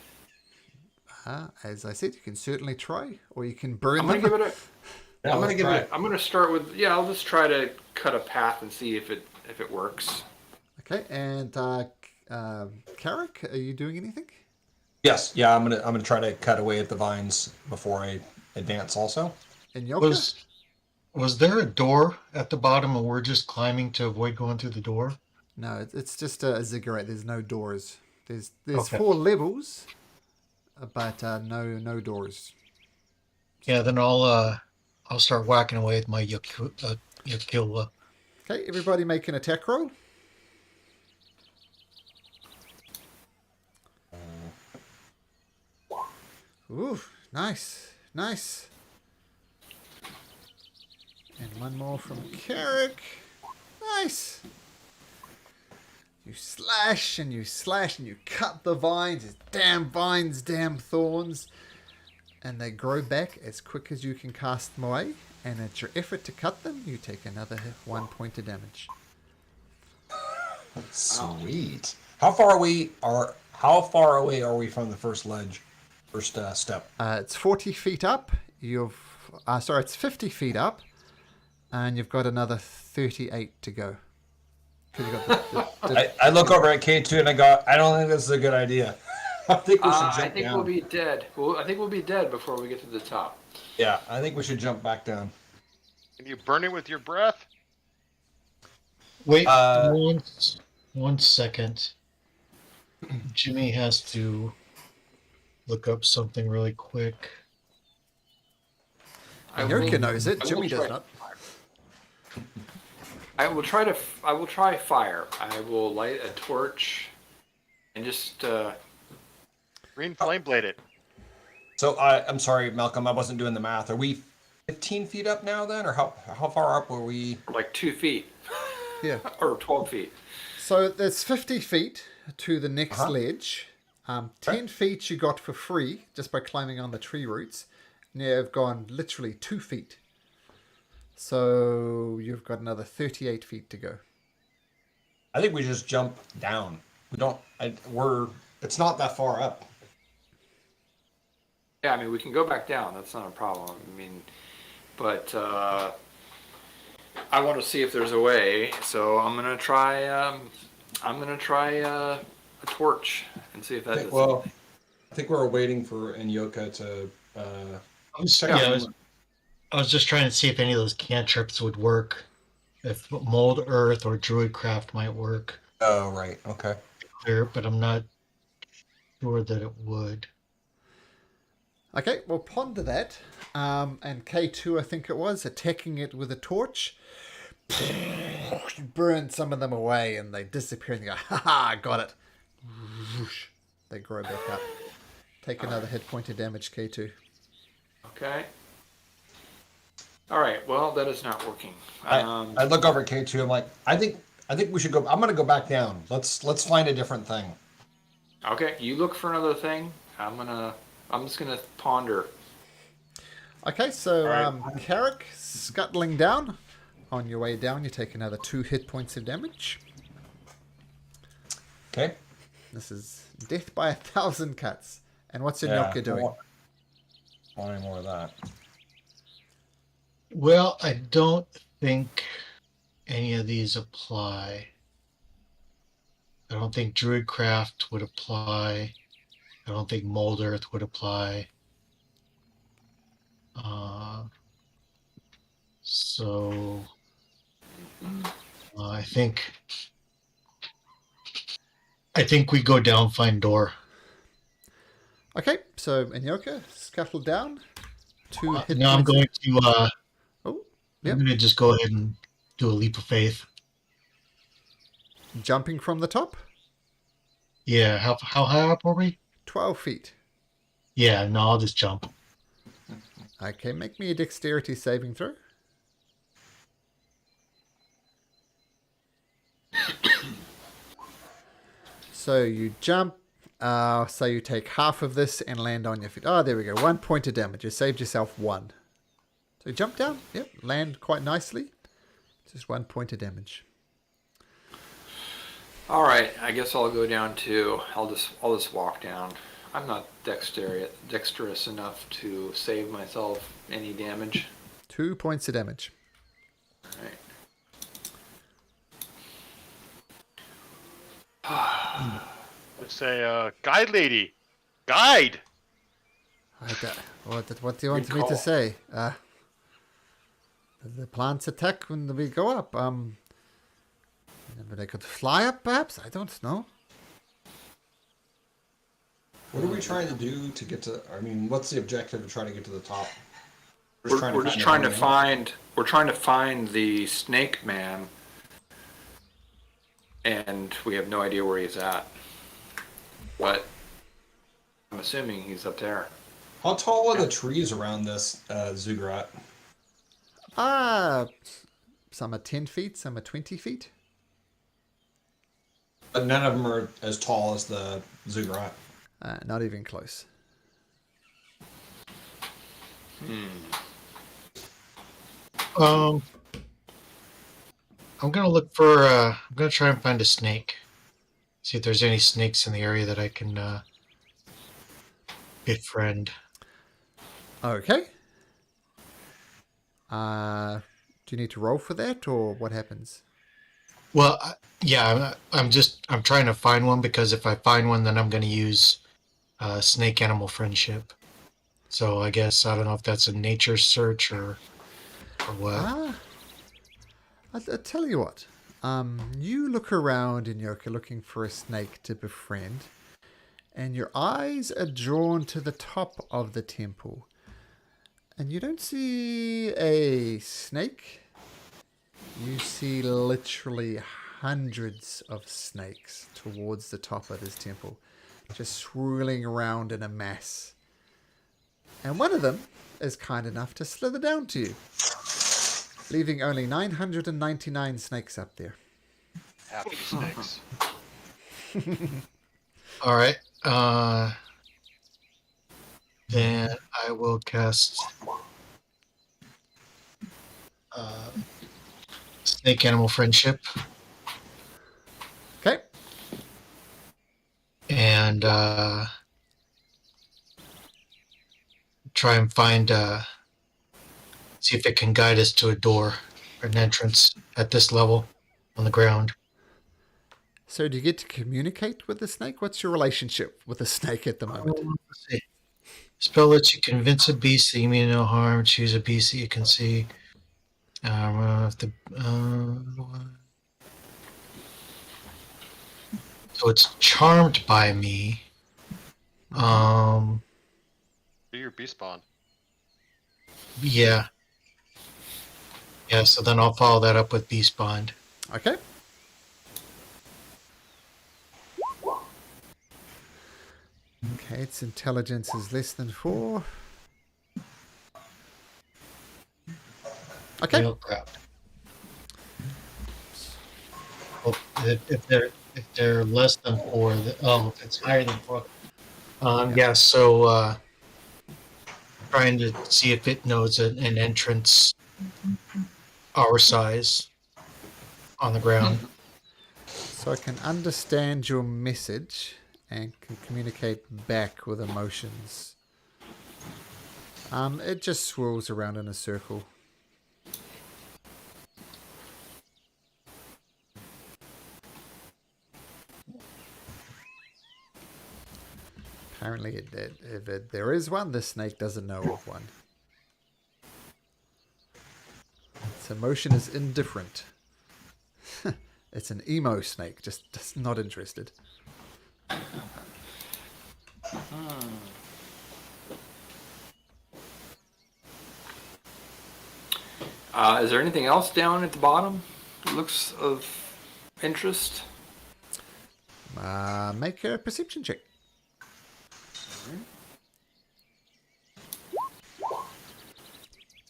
[SPEAKER 1] As I said, you can certainly try, or you can burn
[SPEAKER 2] I'm
[SPEAKER 1] them.
[SPEAKER 2] gonna give it a.
[SPEAKER 6] Yeah,
[SPEAKER 2] I'm gonna
[SPEAKER 6] let's
[SPEAKER 2] give
[SPEAKER 6] try
[SPEAKER 2] it. I'm gonna start with I'll just try to cut a path and see if it works.
[SPEAKER 1] Okay, and Carrick, are you doing anything?
[SPEAKER 6] Yes, yeah, I'm gonna try to cut away at the vines before I advance. Also,
[SPEAKER 1] And Yoka?
[SPEAKER 4] Was there a door at the bottom, and we're just climbing to avoid going through the door?
[SPEAKER 1] No, it's just a ziggurat. There's no doors. There's
[SPEAKER 4] Okay.
[SPEAKER 1] 4 levels, but no doors.
[SPEAKER 4] Yeah, then I'll start whacking away with my Yakila.
[SPEAKER 1] Okay, everybody make an attack roll. Ooh, nice, nice. And one more from Carrick. Nice. You slash and you slash and you cut the vines. It's damn vines, damn thorns. And they grow back as quick as you can cast them away. And at your effort to cut them, you take another 1 point of damage.
[SPEAKER 6] Sweet. How far away are we from the first ledge? First step.
[SPEAKER 1] It's 40 feet up. It's 50 feet up. And you've got another 38 to go. 'Cause you got
[SPEAKER 6] I look over at K2 and I go, I don't think this is a good idea. I think we should jump
[SPEAKER 2] I think
[SPEAKER 6] down.
[SPEAKER 2] we'll be dead. I think we'll be dead before we get to the top.
[SPEAKER 6] Yeah, I think we should jump back down.
[SPEAKER 5] Can you burn it with your breath?
[SPEAKER 4] Wait
[SPEAKER 6] Uh,
[SPEAKER 4] one second. Jimmy has to look up something really quick.
[SPEAKER 1] Yoka knows it.
[SPEAKER 2] I will
[SPEAKER 1] Jimmy does
[SPEAKER 2] try.
[SPEAKER 1] not.
[SPEAKER 2] I will try fire. I will light a torch and just
[SPEAKER 5] Green flame blade it.
[SPEAKER 6] So I'm sorry, Malcolm, I wasn't doing the math. Are we 15 feet up now then, or how far up were we?
[SPEAKER 2] like 2 feet
[SPEAKER 1] Yeah.
[SPEAKER 2] or 12 feet.
[SPEAKER 1] So there's 50 feet to the next ledge. 10 feet you got for free just by climbing on the tree roots. Now you've gone literally 2 feet. So you've got another 38 feet to go.
[SPEAKER 6] I think we just jump down. We don't. It's not that far up.
[SPEAKER 2] Yeah, I mean we can go back down. That's not a problem. I mean, but I want to see if there's a way. So I'm gonna try. A torch and see if that does.
[SPEAKER 6] Well, I think we're waiting for Inyoka to.
[SPEAKER 4] I was just trying to see if any of those cantrips would work. If mold earth or druidcraft might work.
[SPEAKER 6] Oh right. Okay.
[SPEAKER 4] Clear, but I'm not sure that it would.
[SPEAKER 1] Okay, well ponder that. And K2, I think it was, attacking it with a torch. You burn some of them away and they disappear and you go, haha, got it. Whoosh. They grow back up. Take another hit point of damage, K2.
[SPEAKER 2] Okay. All right. Well, that is not working.
[SPEAKER 6] I look over at K2. I'm like, I think we should go. I'm gonna go back down. Let's find a different thing.
[SPEAKER 2] Okay. You look for another thing. I'm just gonna ponder.
[SPEAKER 1] Okay, so
[SPEAKER 6] Alright.
[SPEAKER 1] Carrick scuttling down. On your way down, you take another 2 hit points of damage.
[SPEAKER 6] Okay.
[SPEAKER 1] This is death by 1,000 cuts. And what's Inyoka doing?
[SPEAKER 6] Want any more of that?
[SPEAKER 4] Well, I don't think any of these apply. I don't think druidcraft would apply. I don't think mold earth would apply. So I think we go down, find door.
[SPEAKER 1] Okay, so Inyoka scuttled down. 2 hit
[SPEAKER 4] Now I'm
[SPEAKER 1] points.
[SPEAKER 4] going to
[SPEAKER 1] Oh, yep.
[SPEAKER 4] I'm going to just go ahead and do a leap of faith.
[SPEAKER 1] Jumping from the top.
[SPEAKER 4] Yeah, how high up are we?
[SPEAKER 1] 12 feet.
[SPEAKER 4] Yeah, no, I'll just jump.
[SPEAKER 1] Okay, make me a dexterity saving throw. So you jump, so you take half of this and land on your feet. Oh, there we go. 1 point of damage. You saved yourself 1. So jump down. Yep, land quite nicely. Just 1 point of damage.
[SPEAKER 2] All right. I guess I'll go down too. I'll just walk down. I'm not dexterous enough to save myself any damage.
[SPEAKER 1] 2 points of damage.
[SPEAKER 2] All right.
[SPEAKER 5] Let's say, guide lady. Guide!
[SPEAKER 1] What do you want me to
[SPEAKER 2] call.
[SPEAKER 1] say? The plants attack when we go up. They could fly up, perhaps? I don't know.
[SPEAKER 6] What are we trying to do to get to? I mean, what's the objective of trying to get to the top?
[SPEAKER 2] We're just trying to find the snake man and we have no idea where he's at. But I'm assuming he's up there.
[SPEAKER 6] How tall are the trees around this ziggurat?
[SPEAKER 1] Some are 10 feet, some are 20 feet.
[SPEAKER 6] But none of them are as tall as the ziggurat.
[SPEAKER 1] Not even close.
[SPEAKER 4] I'm gonna look for. I'm gonna try and find a snake. See if there's any snakes in the area that I can befriend.
[SPEAKER 1] Okay. Do you need to roll for that, or what happens?
[SPEAKER 4] Well, yeah, I'm trying to find one, because if I find one, then I'm going to use snake animal friendship. So I guess I don't know if that's a nature search or what.
[SPEAKER 1] I tell you what. You look around in Yoka looking for a snake to befriend, and your eyes are drawn to the top of the temple. And you don't see a snake. You see literally hundreds of snakes towards the top of this temple, just swirling around in a mass. And one of them is kind enough to slither down to you, leaving only 999 snakes up there.
[SPEAKER 5] Happy snakes.
[SPEAKER 4] All right. Then I will cast snake animal friendship.
[SPEAKER 1] Okay.
[SPEAKER 4] And try and find, see if it can guide us to a door or an entrance at this level on the ground.
[SPEAKER 1] So do you get to communicate with the snake? What's your relationship with the snake at the moment?
[SPEAKER 4] Let's see. Spell lets you convince a beast that you mean no harm. Choose a beast that you can see. So it's charmed by me.
[SPEAKER 5] Do your beast spawn.
[SPEAKER 4] Yeah. Yeah, so then I'll follow that up with Beast Bond.
[SPEAKER 1] Okay. Okay, its intelligence is less than 4. Okay.
[SPEAKER 4] Oh, crap. Well, if they're less than 4, if it's higher than 4. Yeah, so trying to see if it knows an entrance our size on the ground.
[SPEAKER 1] So I can understand your message and can communicate back with emotions. It just swirls around in a circle. Apparently, if there is one, the snake doesn't know of one. Its emotion is indifferent. It's an emo snake, just not interested.
[SPEAKER 2] Is there anything else down at the bottom that looks of interest?
[SPEAKER 1] Make a perception check.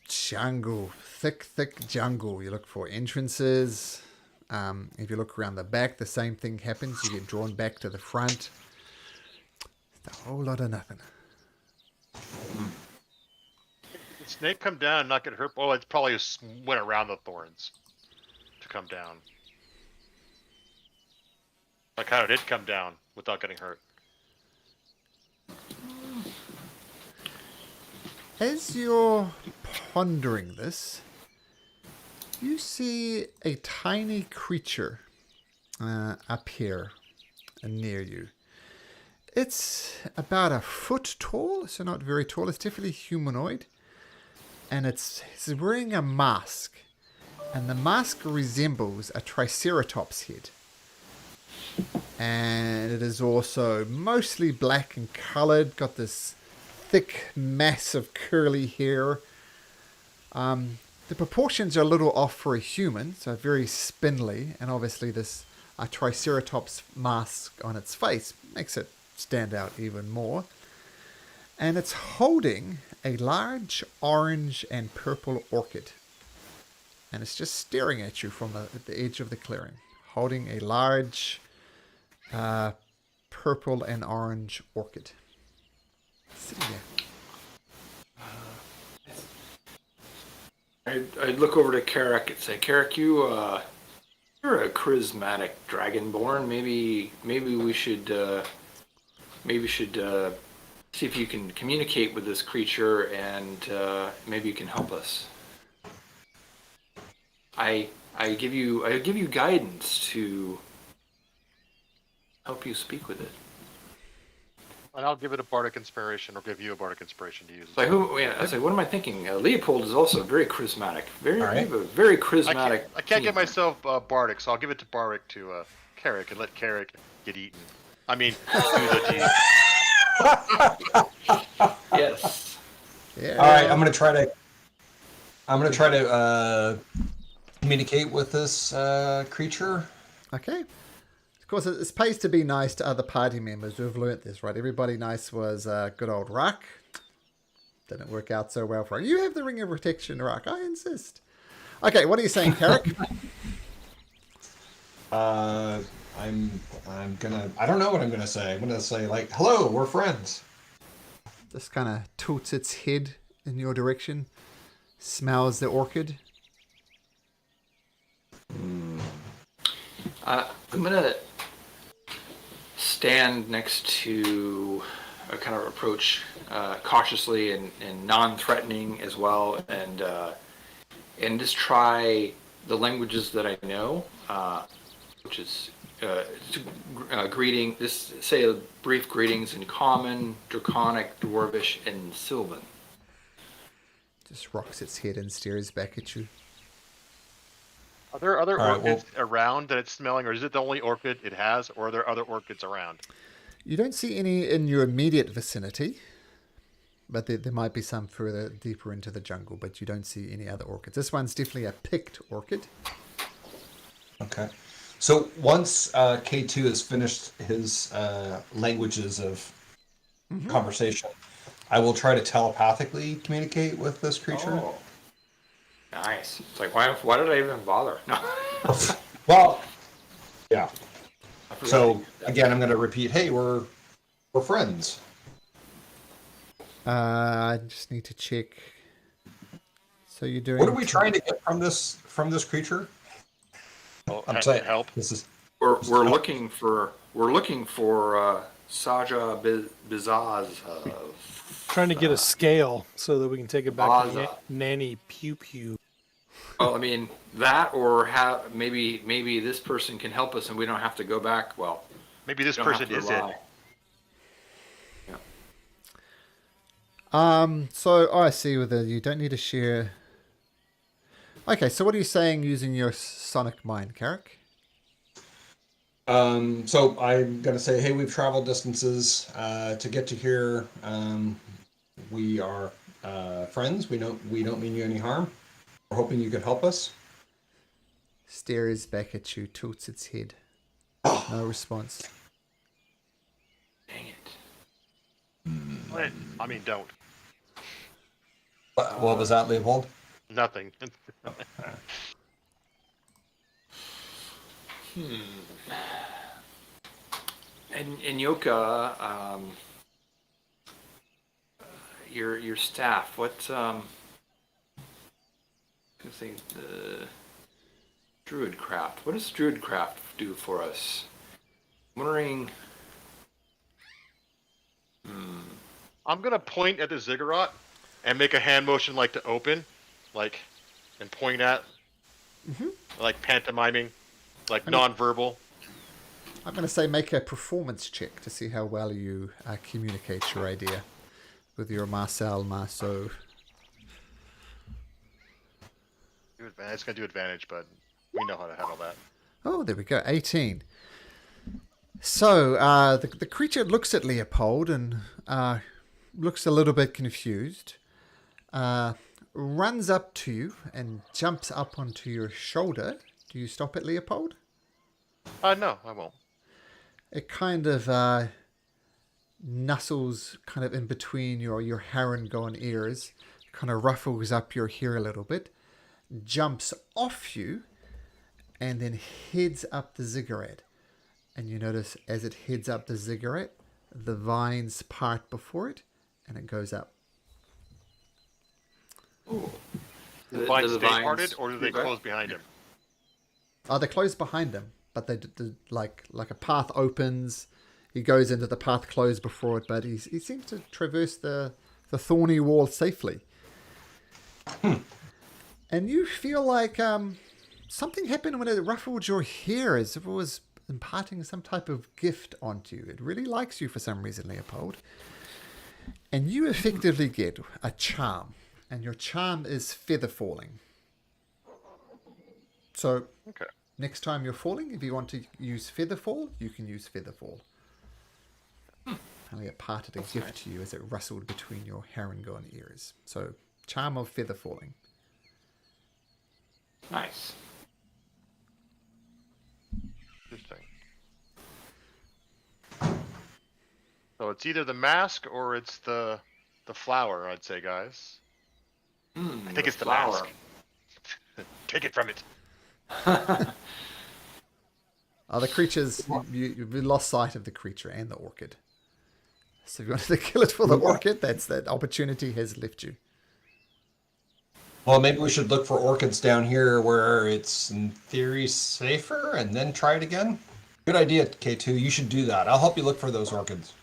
[SPEAKER 1] Jungle, thick jungle. You look for entrances. If you look around the back, the same thing happens. You get drawn back to the front. It's a whole lot of nothing.
[SPEAKER 5] Did snake come down and not get hurt? Oh, it's probably just went around the thorns to come down. I kind of did come down without getting hurt.
[SPEAKER 1] As you're pondering this, you see a tiny creature up here near you. It's about a foot tall, so not very tall. It's definitely humanoid. And it's wearing a mask. And the mask resembles a triceratops head. And it is also mostly black and coloured. Got this thick mass of curly hair. The proportions are a little off for a human, so very spindly, and obviously this a Triceratops mask on its face. Makes it stand out even more. And it's holding a large orange and purple orchid. And it's just staring at you from the edge of the clearing. Holding a large purple and orange orchid. Sitting there.
[SPEAKER 2] I'd look over to Carrick and say, Carrick, you're a charismatic dragonborn. Maybe we should see if you can communicate with this creature, and maybe you can help us. I give you guidance to help you speak with it.
[SPEAKER 5] And I'll give it a bardic inspiration, or give you a bardic inspiration to use.
[SPEAKER 2] Like who? Yeah, I was like, what am I thinking? Leopold is also very charismatic. Very,
[SPEAKER 6] All right.
[SPEAKER 2] you have a very charismatic.
[SPEAKER 5] I can't
[SPEAKER 2] team.
[SPEAKER 5] get myself bardic, so I'll give it to Bardic to Carrick and let Carrick get eaten. I mean, do the deed.
[SPEAKER 2] Yes.
[SPEAKER 1] Yeah.
[SPEAKER 6] All right, I'm gonna try to communicate with this creature.
[SPEAKER 1] Okay. Of course, it pays to be nice to other party members who have learnt this, right? Everybody nice was good old Rock. Didn't work out so well for him. You have the Ring of Protection, Rock. I insist. Okay, what are you saying, Carrick?
[SPEAKER 6] I don't know what I'm gonna say. I'm gonna say like, hello, we're friends.
[SPEAKER 1] Just kind of tilts its head in your direction. Smells the orchid.
[SPEAKER 2] I'm gonna stand next to kind of approach cautiously and non-threatening as well, and just try the languages that I know, which is greeting. Just say a brief greetings in Common, Draconic, Dwarvish, and Sylvan.
[SPEAKER 1] Just rocks its head and stares back at you.
[SPEAKER 5] Are there other
[SPEAKER 6] All right,
[SPEAKER 5] orchids around that it's smelling, or is it the only orchid it has, or are there other orchids around?
[SPEAKER 1] You don't see any in your immediate vicinity, but there might be some further deeper into the jungle, but you don't see any other orchids. This one's definitely a picked orchid.
[SPEAKER 6] Okay. So once K2 has finished his languages of conversation, I will try to telepathically communicate with this creature.
[SPEAKER 2] Oh, nice. It's like, why did I even bother? No.
[SPEAKER 6] Well, yeah.
[SPEAKER 2] I forgot
[SPEAKER 6] So
[SPEAKER 2] to do that.
[SPEAKER 6] again, I'm going to repeat. Hey, we're friends.
[SPEAKER 1] I just need to check. So you're doing...
[SPEAKER 6] What are we trying to get from this creature?
[SPEAKER 5] Oh,
[SPEAKER 6] I'm saying
[SPEAKER 5] help.
[SPEAKER 6] This is
[SPEAKER 2] We're looking for Saja Bizaz.
[SPEAKER 3] Trying to get a scale so that we can take it back to
[SPEAKER 2] Baza.
[SPEAKER 3] Nanny Pew Pew.
[SPEAKER 2] Well, I mean that, or have maybe this person can help us, and we don't have to go back. Well,
[SPEAKER 5] Maybe this
[SPEAKER 2] we don't have
[SPEAKER 5] person
[SPEAKER 2] to
[SPEAKER 5] is it.
[SPEAKER 2] rely. Yeah.
[SPEAKER 1] So I see whether you don't need to share... Okay, so what are you saying using your sonic mind, Carrick?
[SPEAKER 6] so I'm going to say, hey, we've traveled distances to get to here. We are friends. We don't mean you any harm. We're hoping you could help us.
[SPEAKER 1] Stares back at you, tilts its head. No response.
[SPEAKER 2] Dang it.
[SPEAKER 5] I mean, don't.
[SPEAKER 6] What was that, Leopold?
[SPEAKER 5] Nothing.
[SPEAKER 2] And Yoka, your staff. What I think the Druidcraft. What does Druidcraft do for us? I'm wondering.
[SPEAKER 5] I'm gonna point at the ziggurat and make a hand motion like to open, like, and point at, like pantomiming, like non-verbal.
[SPEAKER 1] I'm going to say make a performance check to see how well you communicate your idea with your Marcel Marceau.
[SPEAKER 5] It's gonna do advantage, but we know how to handle that.
[SPEAKER 1] Oh, there we go. 18. So the creature looks at Leopold and looks a little bit confused. Runs up to you and jumps up onto your shoulder. Do you stop at Leopold?
[SPEAKER 5] No, I won't.
[SPEAKER 1] It kind of nuzzles kind of in between your herringbone ears, kind of ruffles up your hair a little bit, jumps off you, and then heads up the ziggurat. And you notice as it heads up the ziggurat, the vines part before it, and it goes up.
[SPEAKER 2] Ooh.
[SPEAKER 5] The vines
[SPEAKER 2] Do
[SPEAKER 5] stay
[SPEAKER 2] vines
[SPEAKER 5] parted, or do they
[SPEAKER 2] move up?
[SPEAKER 5] close behind him?
[SPEAKER 1] Oh, they're closed behind him, but they like a path opens. He goes into the path closed before it, but he seems to traverse the thorny wall safely. And you feel like something happened when it ruffled your hair, as if it was imparting some type of gift onto you. It really likes you for some reason, Leopold. And you effectively get a charm, and your charm is feather falling. So
[SPEAKER 5] Okay.
[SPEAKER 1] next time you're falling, if you want to use feather fall, you can use feather fall. Only it parted a gift to you as it rustled between your herringbone ears. So charm of feather falling.
[SPEAKER 2] Nice.
[SPEAKER 5] Interesting. So it's either the mask or it's the flower, I'd say, guys. I think it's the mask. Take it from it.
[SPEAKER 1] The creatures, you've lost sight of the creature and the orchid. So if you wanted to kill it for the orchid, that opportunity has left you.
[SPEAKER 6] Well, maybe we should look for orchids down here where it's in theory safer and then try it again. Good idea, K2. You should do that. I'll help you look for those orchids.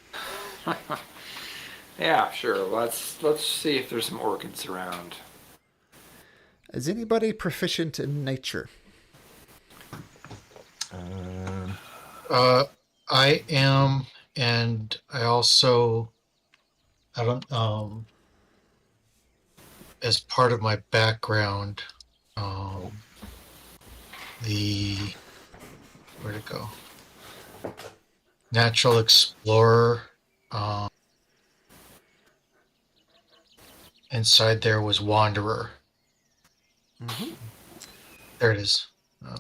[SPEAKER 2] Yeah, sure. Let's see if there's some orchids around.
[SPEAKER 1] Is anybody proficient in nature?
[SPEAKER 4] I am, and I also, I don't, as part of my background, where'd it go? Natural explorer. Inside there was wanderer.
[SPEAKER 1] Mm-hmm.
[SPEAKER 4] There it is,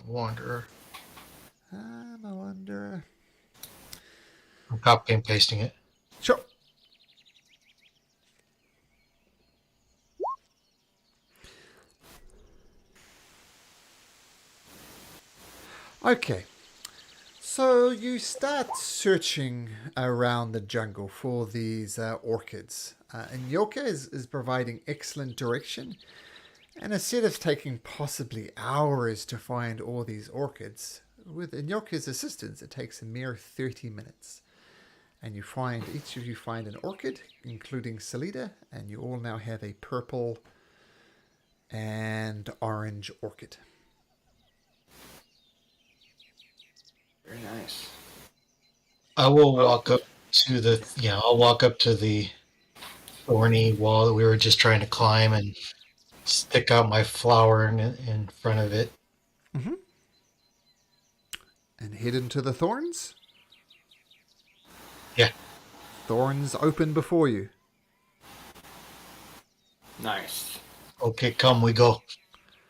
[SPEAKER 4] wanderer.
[SPEAKER 1] I'm a wanderer.
[SPEAKER 4] I'm copy and pasting it.
[SPEAKER 1] Sure. Okay. So you start searching around the jungle for these orchids. And Yoka is providing excellent direction. And instead of taking possibly hours to find all these orchids, with Nyoka's assistance, it takes a mere 30 minutes. And each of you find an orchid, including Salida, and you all now have a purple and orange orchid.
[SPEAKER 2] Very nice.
[SPEAKER 4] I will walk up to I'll walk up to the thorny wall that we were just trying to climb and stick out my flower in front of it.
[SPEAKER 1] Mm-hmm. And head into the thorns?
[SPEAKER 4] Yeah.
[SPEAKER 1] Thorns open before you.
[SPEAKER 2] Nice.
[SPEAKER 4] Okay, come, we go.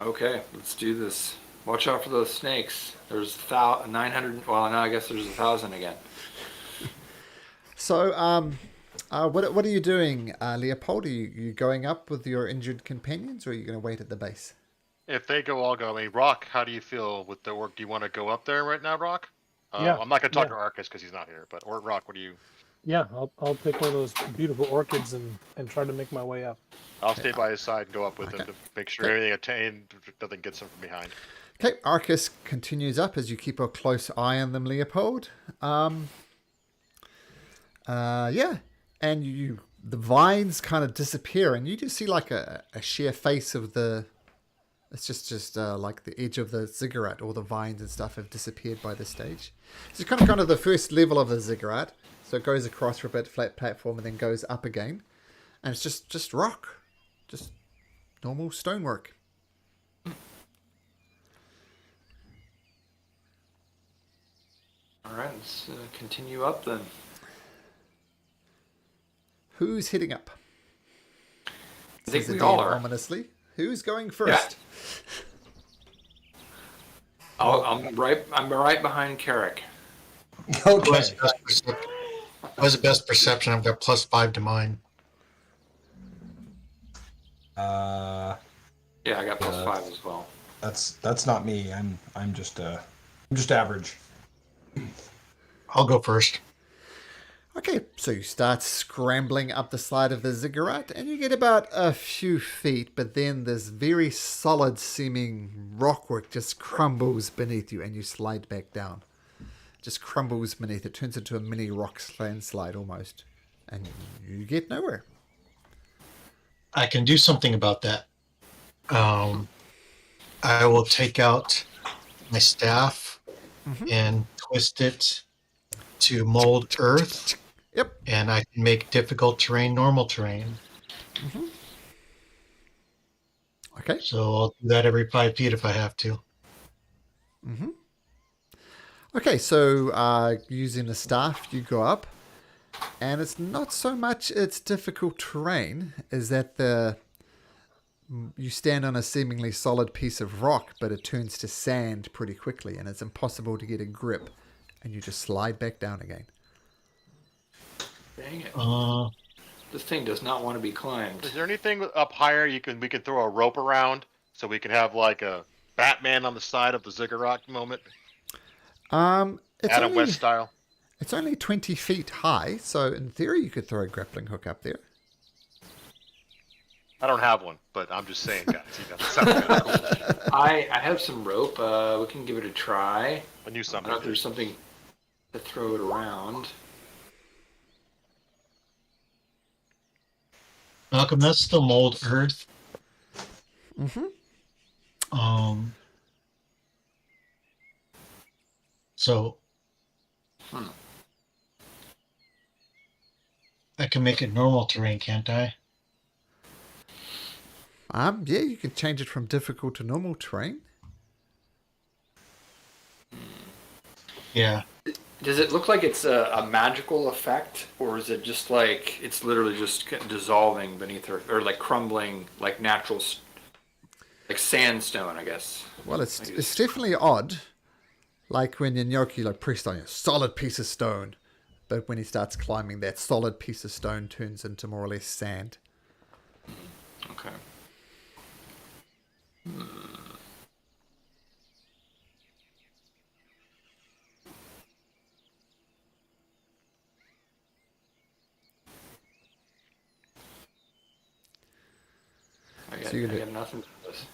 [SPEAKER 2] Okay, let's do this. Watch out for those snakes. There's 900. Well, now I guess there's 1,000 again.
[SPEAKER 1] So, what are you doing, Leopold? Are you going up with your injured companions, or are you going to wait at the base?
[SPEAKER 5] If they go, I'll go. I mean, Rock, how do you feel with the work? Do you want to go up there right now, Rock?
[SPEAKER 3] Yeah,
[SPEAKER 5] I'm not going to talk
[SPEAKER 3] yeah.
[SPEAKER 5] to Arcus because he's not here, but Rock, what do you...
[SPEAKER 3] Yeah, I'll pick one of those beautiful orchids and try to make my way up.
[SPEAKER 5] I'll stay by his side and go up with him
[SPEAKER 1] Okay.
[SPEAKER 5] to make sure everything attained nothing gets him from behind.
[SPEAKER 1] Okay, Arcus continues up as you keep a close eye on them, Leopold. Yeah, and the vines kind of disappear, and you just see like a sheer face of the. It's just like the edge of the ziggurat. All the vines and stuff have disappeared by this stage. It's kind of the first level of the ziggurat, so it goes across for a bit, flat platform, and then goes up again, and it's just rock, just normal stonework.
[SPEAKER 2] All right, let's continue up then.
[SPEAKER 1] Who's heading up?
[SPEAKER 2] I think
[SPEAKER 1] Says
[SPEAKER 2] we
[SPEAKER 1] the
[SPEAKER 2] all
[SPEAKER 1] DM
[SPEAKER 2] are.
[SPEAKER 1] ominously. Who's going first?
[SPEAKER 2] I'm right behind Carrick.
[SPEAKER 4] Who has
[SPEAKER 6] Okay.
[SPEAKER 4] the best perception? Who has the best perception? I've got +5 to mine.
[SPEAKER 6] Uh,
[SPEAKER 2] Yeah, I got +5 as well.
[SPEAKER 6] that's not me. I'm just average.
[SPEAKER 4] I'll go first.
[SPEAKER 1] Okay, so you start scrambling up the side of the ziggurat, and you get about a few feet, but then this very solid seeming rockwork just crumbles beneath you, and you slide back down. Just crumbles beneath it, turns into a mini rock landslide almost, and you get nowhere.
[SPEAKER 4] I can do something about that. I will take out my staff and twist it to mold earth,
[SPEAKER 1] Yep.
[SPEAKER 4] and I can make difficult terrain normal terrain.
[SPEAKER 1] Okay.
[SPEAKER 4] So I'll do that every 5 feet if I have to.
[SPEAKER 1] Okay, so using the staff, you go up, and it's not so much it's difficult terrain, is that you stand on a seemingly solid piece of rock, but it turns to sand pretty quickly, and it's impossible to get a grip, and you just slide back down again.
[SPEAKER 2] Dang it. This thing does not want to be climbed.
[SPEAKER 5] Is there anything up higher we can throw a rope around so we can have like a Batman on the side of the ziggurat moment?
[SPEAKER 1] It's
[SPEAKER 5] Adam
[SPEAKER 1] only,
[SPEAKER 5] West style.
[SPEAKER 1] It's only 20 feet high, so in theory you could throw a grappling hook up there.
[SPEAKER 5] I don't have one, but I'm just saying, guys. That sounds kind of cool.
[SPEAKER 2] I have some rope. We can give it a try.
[SPEAKER 5] I knew
[SPEAKER 2] I
[SPEAKER 5] something.
[SPEAKER 2] don't know if there's something to throw it around.
[SPEAKER 4] Malcolm, that's the mold earth. So I can make it normal terrain, can't I?
[SPEAKER 1] Yeah, you can change it from difficult to normal terrain.
[SPEAKER 4] Yeah.
[SPEAKER 2] Does it look like it's a magical effect, or is it just like it's literally just dissolving beneath her, or like crumbling, like natural, like sandstone, I guess?
[SPEAKER 1] Well, it's definitely odd. Like when Gnocchi pressed on a solid piece of stone, but when he starts climbing, that solid piece of stone turns into more or less sand.
[SPEAKER 2] Okay. I got nothing for this.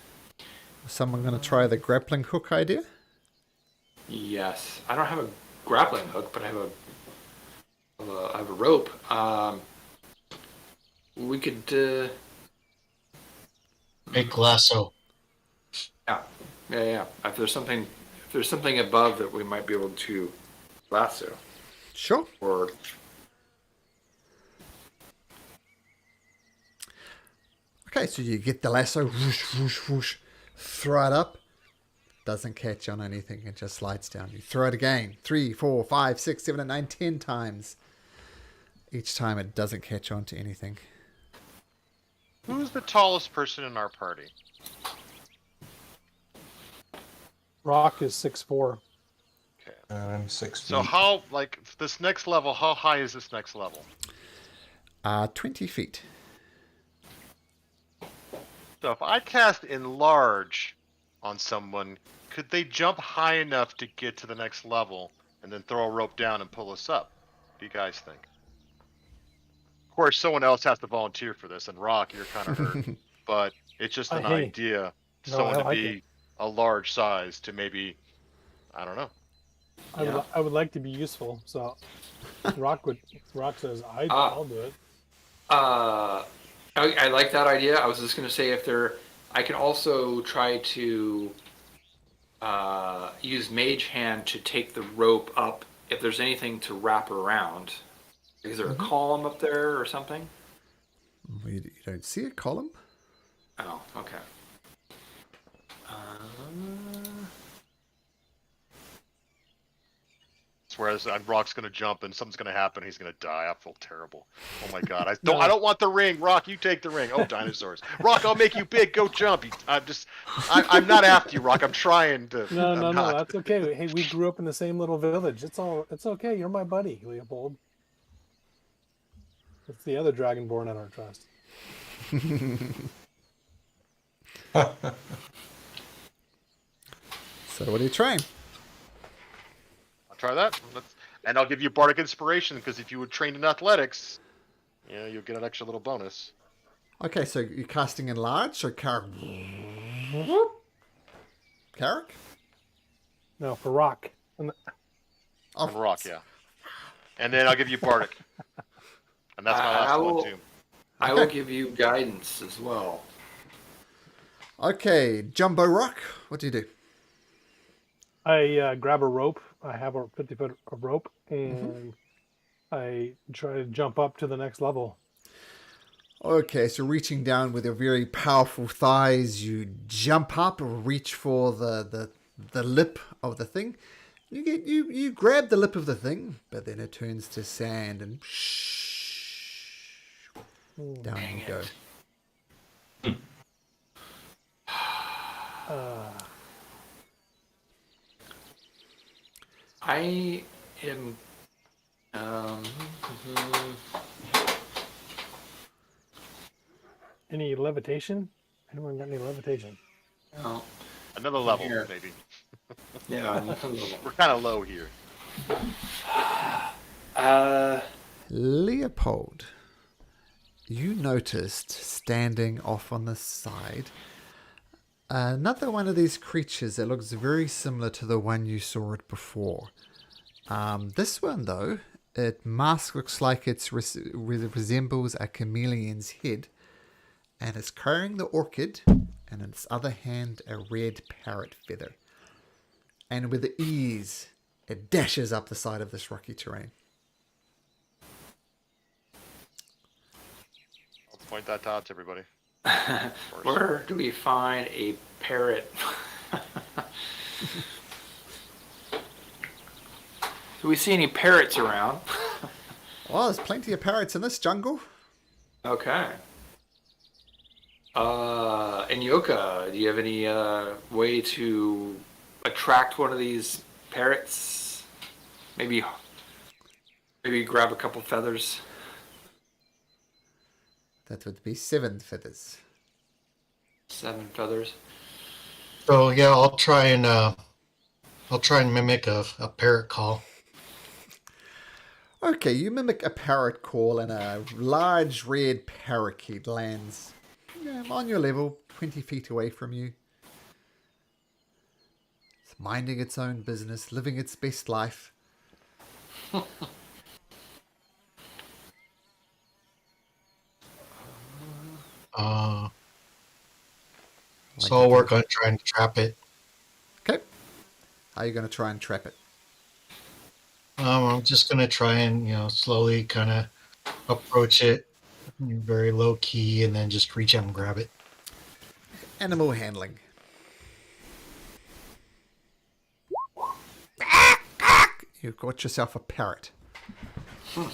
[SPEAKER 1] Is someone going to try the grappling hook idea?
[SPEAKER 2] Yes, I don't have a grappling hook, but I have a rope. We could.
[SPEAKER 4] Make lasso.
[SPEAKER 2] Yeah. If there's something above that we might be able to lasso.
[SPEAKER 1] Sure.
[SPEAKER 2] Or
[SPEAKER 1] Okay, so you get the lasso, whoosh, whoosh, whoosh, throw it up. Doesn't catch on anything, it just slides down. You throw it again 3, 4, 5, 6, 7, 8, 9, 10 times. Each time it doesn't catch on to anything.
[SPEAKER 5] Who's the tallest person in our party?
[SPEAKER 3] Rock is 6'4".
[SPEAKER 5] Okay.
[SPEAKER 6] I'm 6 feet.
[SPEAKER 5] So how, like, this next level, how high is this next level?
[SPEAKER 1] 20 feet.
[SPEAKER 5] So if I cast Enlarge on someone, could they jump high enough to get to the next level and then throw a rope down and pull us up? What do you guys think? Of course, someone else has to volunteer for this, and Rock, you're kind of hurt. But it's just an
[SPEAKER 3] Hey.
[SPEAKER 5] idea.
[SPEAKER 3] No,
[SPEAKER 5] Someone
[SPEAKER 3] I
[SPEAKER 5] to
[SPEAKER 3] like
[SPEAKER 5] be
[SPEAKER 3] it.
[SPEAKER 5] a large size to maybe, I don't know.
[SPEAKER 3] I would like to be useful, so Rock says I'll do it.
[SPEAKER 2] I like that idea. I was just going to say I can also try to use Mage Hand to take the rope up if there's anything to wrap around. Is there a column up there or something?
[SPEAKER 1] You don't see a column?
[SPEAKER 2] Oh, okay.
[SPEAKER 5] whereas Rock's gonna jump and something's gonna happen. He's gonna die. I feel terrible. Oh my god! I don't want the ring. Rock, you take the ring. Oh, dinosaurs. Rock, I'll make you big. Go jump. I'm not after you, Rock. I'm trying to.
[SPEAKER 3] No, that's okay. Hey, we grew up in the same little village. It's okay. You're my buddy, Leopold. It's the other Dragonborn I don't trust.
[SPEAKER 1] So what do you train?
[SPEAKER 5] I'll try that. And I'll give you Bardic Inspiration, because if you would train in athletics, you'll get an extra little bonus.
[SPEAKER 1] Okay, so you're casting Enlarge, so Carrick? Carrick?
[SPEAKER 3] No, for Rock.
[SPEAKER 5] And Rock, yeah. And then I'll give you Bardic. And that's my last one, too.
[SPEAKER 2] I will give you guidance as well.
[SPEAKER 1] Okay, Jumbo Rock, what do you do?
[SPEAKER 3] I grab a rope. I have a 50-foot of rope, and I try to jump up to the next level.
[SPEAKER 1] Okay, so reaching down with your very powerful thighs, you jump up, reach for the lip of the thing. You grab the lip of the thing, but then it turns to sand and down you go.
[SPEAKER 2] I am.
[SPEAKER 3] Any levitation? Anyone got any levitation?
[SPEAKER 2] No.
[SPEAKER 5] Another level,
[SPEAKER 2] Here.
[SPEAKER 5] maybe.
[SPEAKER 2] Yeah.
[SPEAKER 5] We're kind of low here.
[SPEAKER 1] Leopold, you noticed standing off on the side another one of these creatures that looks very similar to the one you saw it before. This one, though, its mask looks like it resembles a chameleon's head, and it's carrying the orchid, and in its other hand, a red parrot feather. And with ease, it dashes up the side of this rocky terrain.
[SPEAKER 5] I'll point that out to everybody.
[SPEAKER 2] Where do we find a parrot? Do we see any parrots around?
[SPEAKER 1] Well, there's plenty of parrots in this jungle.
[SPEAKER 2] Okay. And Yoka, do you have any way to attract one of these parrots? Maybe grab a couple feathers.
[SPEAKER 1] That would be 7 feathers.
[SPEAKER 2] 7 feathers.
[SPEAKER 4] So yeah, I'll try and mimic a parrot call.
[SPEAKER 1] Okay, you mimic a parrot call, and a large red parakeet lands on your level, 20 feet away from you. It's minding its own business, living its best life.
[SPEAKER 4] So I'll work on trying to trap it.
[SPEAKER 1] Okay. How are you going to try and trap it?
[SPEAKER 4] I'm just going to try and, slowly kind of approach it, very low key, and then just reach out and grab it.
[SPEAKER 1] Animal handling. You've got yourself a parrot.
[SPEAKER 4] All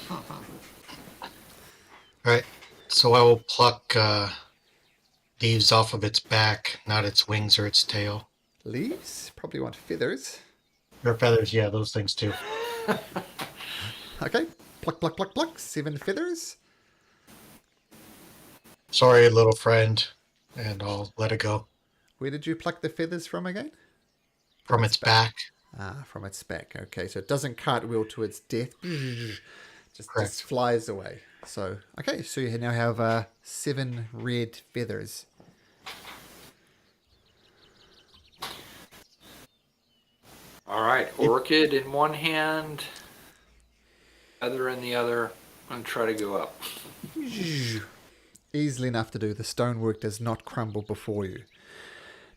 [SPEAKER 4] right. So I will pluck leaves off of its back, not its wings or its tail.
[SPEAKER 1] Leaves? Probably want feathers.
[SPEAKER 4] Or feathers, yeah, those things too.
[SPEAKER 1] Okay. Pluck, pluck, pluck, pluck. 7 feathers.
[SPEAKER 4] Sorry, little friend. And I'll let it go.
[SPEAKER 1] Where did you pluck the feathers from again?
[SPEAKER 4] From its back.
[SPEAKER 1] Ah, from its back. Okay, so it doesn't cartwheel to its death. Just
[SPEAKER 4] Correct.
[SPEAKER 1] flies away. So, okay, so you now have 7 red feathers.
[SPEAKER 2] All right, orchid in one hand, feather in the other. I'm going to try to go up.
[SPEAKER 1] Easily enough to do. The stonework does not crumble before you.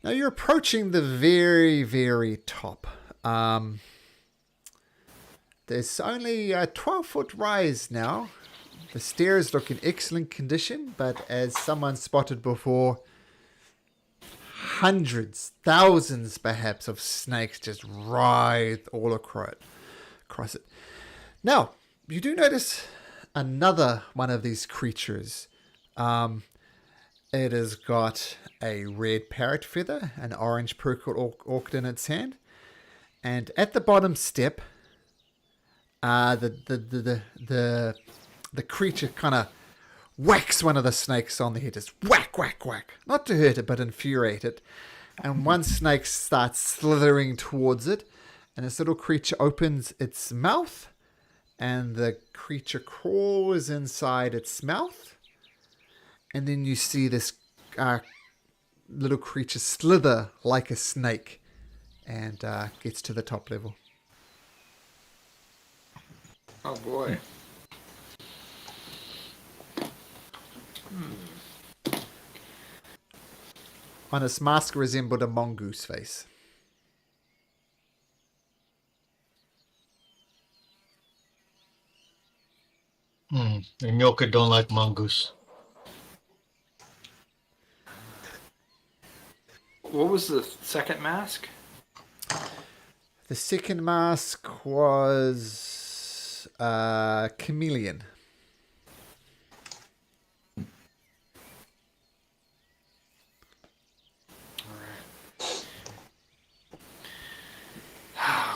[SPEAKER 1] Now you're approaching the very, very top. There's only a 12-foot rise now. The stairs look in excellent condition, but as someone spotted before, hundreds, thousands perhaps of snakes just writhe all across it, across it. Now, you do notice another one of these creatures. It has got a red parrot feather, an orange purple orchid in its hand, and at the bottom step, the creature kind of whacks one of the snakes on the head. Just whack, whack, whack. Not to hurt it, but infuriate it. And one snake starts slithering towards it, and this little creature opens its mouth, and the creature crawls inside its mouth, and then you see this little creature slither like a snake and gets to the top level.
[SPEAKER 2] Oh boy.
[SPEAKER 1] On its mask resembled a mongoose face.
[SPEAKER 4] And Yoka don't like mongoose.
[SPEAKER 2] What was the second mask?
[SPEAKER 1] The second mask was chameleon.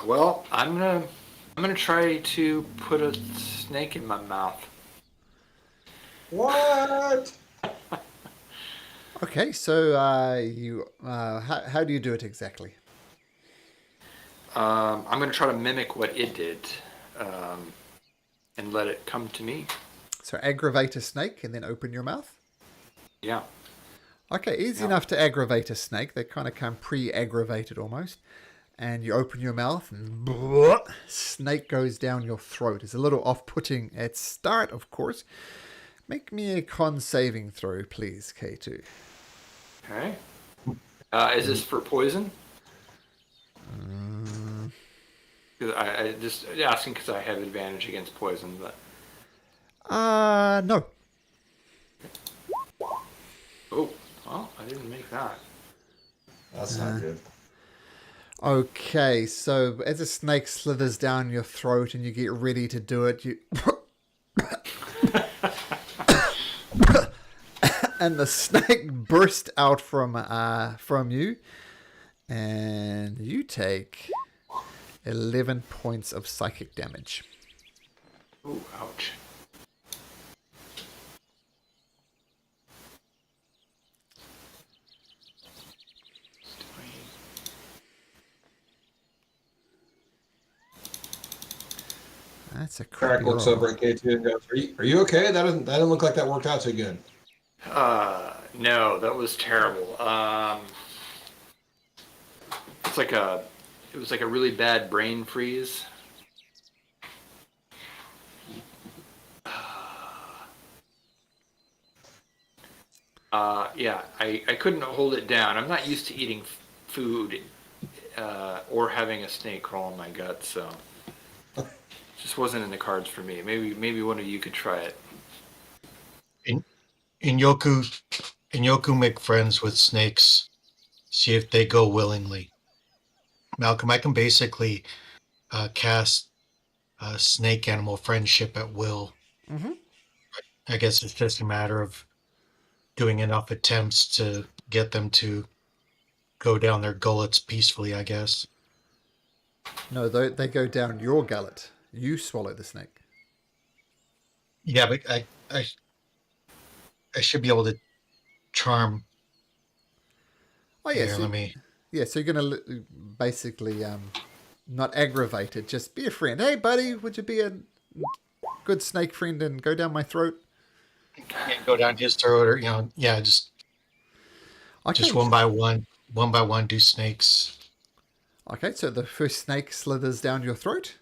[SPEAKER 2] Well, I'm gonna try to put a snake in my mouth.
[SPEAKER 6] What?
[SPEAKER 1] Okay, so how do you do it exactly?
[SPEAKER 2] I'm gonna try to mimic what it did, and let it come to me.
[SPEAKER 1] So aggravate a snake and then open your mouth?
[SPEAKER 2] Yeah.
[SPEAKER 1] Okay, easy enough to aggravate a snake. They kind of come pre-aggravated almost. And you open your mouth and snake goes down your throat. It's a little off-putting at start, of course. Make me a con saving throw, please, K2.
[SPEAKER 2] Okay. Is this for poison? 'Cause I just asking because I have advantage against poison, but.
[SPEAKER 1] No.
[SPEAKER 2] Oh, well, I didn't make that.
[SPEAKER 6] That's not good.
[SPEAKER 1] Okay, so as a snake slithers down your throat and you get ready to do it, you and the snake bursts out from you, and you take 11 points of psychic damage.
[SPEAKER 2] Ooh, ouch.
[SPEAKER 1] That's a
[SPEAKER 6] Crack
[SPEAKER 1] creepy
[SPEAKER 6] looks
[SPEAKER 1] roll.
[SPEAKER 6] over at K2 and goes, are you okay? That didn't look like that worked out too good.
[SPEAKER 2] No, that was terrible. It was like a really bad brain freeze. Yeah, I couldn't hold it down. I'm not used to eating food or having a snake crawl in my gut, so it just wasn't in the cards for me. Maybe one of you could try it.
[SPEAKER 4] In Yoku make friends with snakes. See if they go willingly. Malcolm, I can basically cast snake animal friendship at will.
[SPEAKER 1] Mm-hmm.
[SPEAKER 4] I guess it's just a matter of doing enough attempts to get them to go down their gullets peacefully, I guess.
[SPEAKER 1] No, they go down your gullet. You swallow the snake.
[SPEAKER 4] Yeah, but I should be able to charm.
[SPEAKER 1] Oh, yeah.
[SPEAKER 4] Here,
[SPEAKER 1] So,
[SPEAKER 4] let me.
[SPEAKER 1] yeah, so you're going to basically not aggravate it. Just be a friend. Hey, buddy, would you be a good snake friend and go down my throat?
[SPEAKER 4] Go down his throat, or just
[SPEAKER 1] Okay.
[SPEAKER 4] one by one, do snakes.
[SPEAKER 1] Okay, so the first snake slithers down your throat.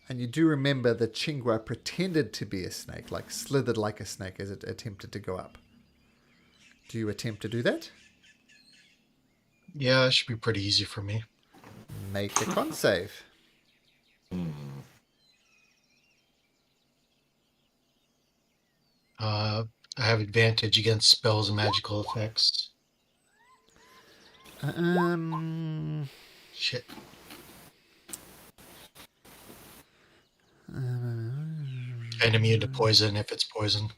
[SPEAKER 1] And you do remember that Chingwa pretended to be a snake, like slithered like a snake as it attempted to go up. Do you attempt to do that?
[SPEAKER 4] Yeah, it should be pretty easy for me.
[SPEAKER 1] Make a con save.
[SPEAKER 4] I have advantage against spells and magical effects.
[SPEAKER 1] Um,
[SPEAKER 4] Shit. And immune to poison if it's poison.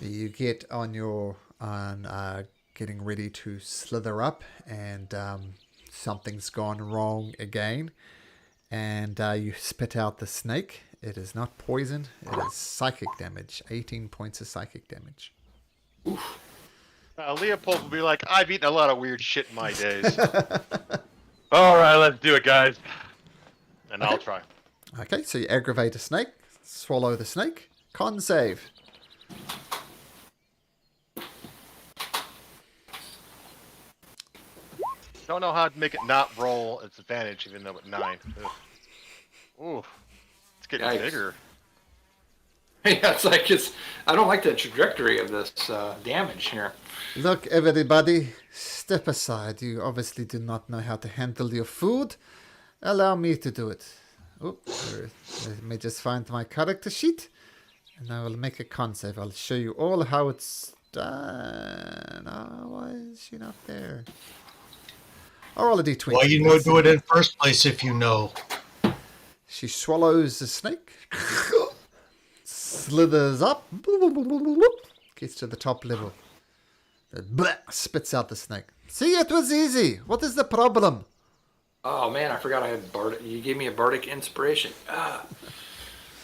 [SPEAKER 1] You get on getting ready to slither up, and something's gone wrong again. And you spit out the snake. It is not poison. It is psychic damage. 18 points of psychic damage.
[SPEAKER 5] Leopold will be like, I've eaten a lot of weird shit in my days.
[SPEAKER 7] All right, let's do it, guys.
[SPEAKER 5] And I'll try.
[SPEAKER 1] Okay, so you aggravate a snake. Swallow the snake. Con save.
[SPEAKER 5] Don't know how to make it not roll its advantage, even though at 9. Ugh. Ooh, it's getting
[SPEAKER 2] Yikes.
[SPEAKER 5] bigger.
[SPEAKER 2] Yeah, I don't like the trajectory of this damage here.
[SPEAKER 1] Look, everybody, step aside. You obviously do not know how to handle your food. Allow me to do it. Let me just find my character sheet, and I will make a con save. I'll show you all how it's done. Oh, why is she not there? I'll roll a d20.
[SPEAKER 4] Why you know do it in first place if you know?
[SPEAKER 1] She swallows the snake, slithers up, gets to the top level, spits out the snake. See, it was easy. What is the problem?
[SPEAKER 2] Oh man, I forgot I had bardic. You gave me a bardic inspiration. How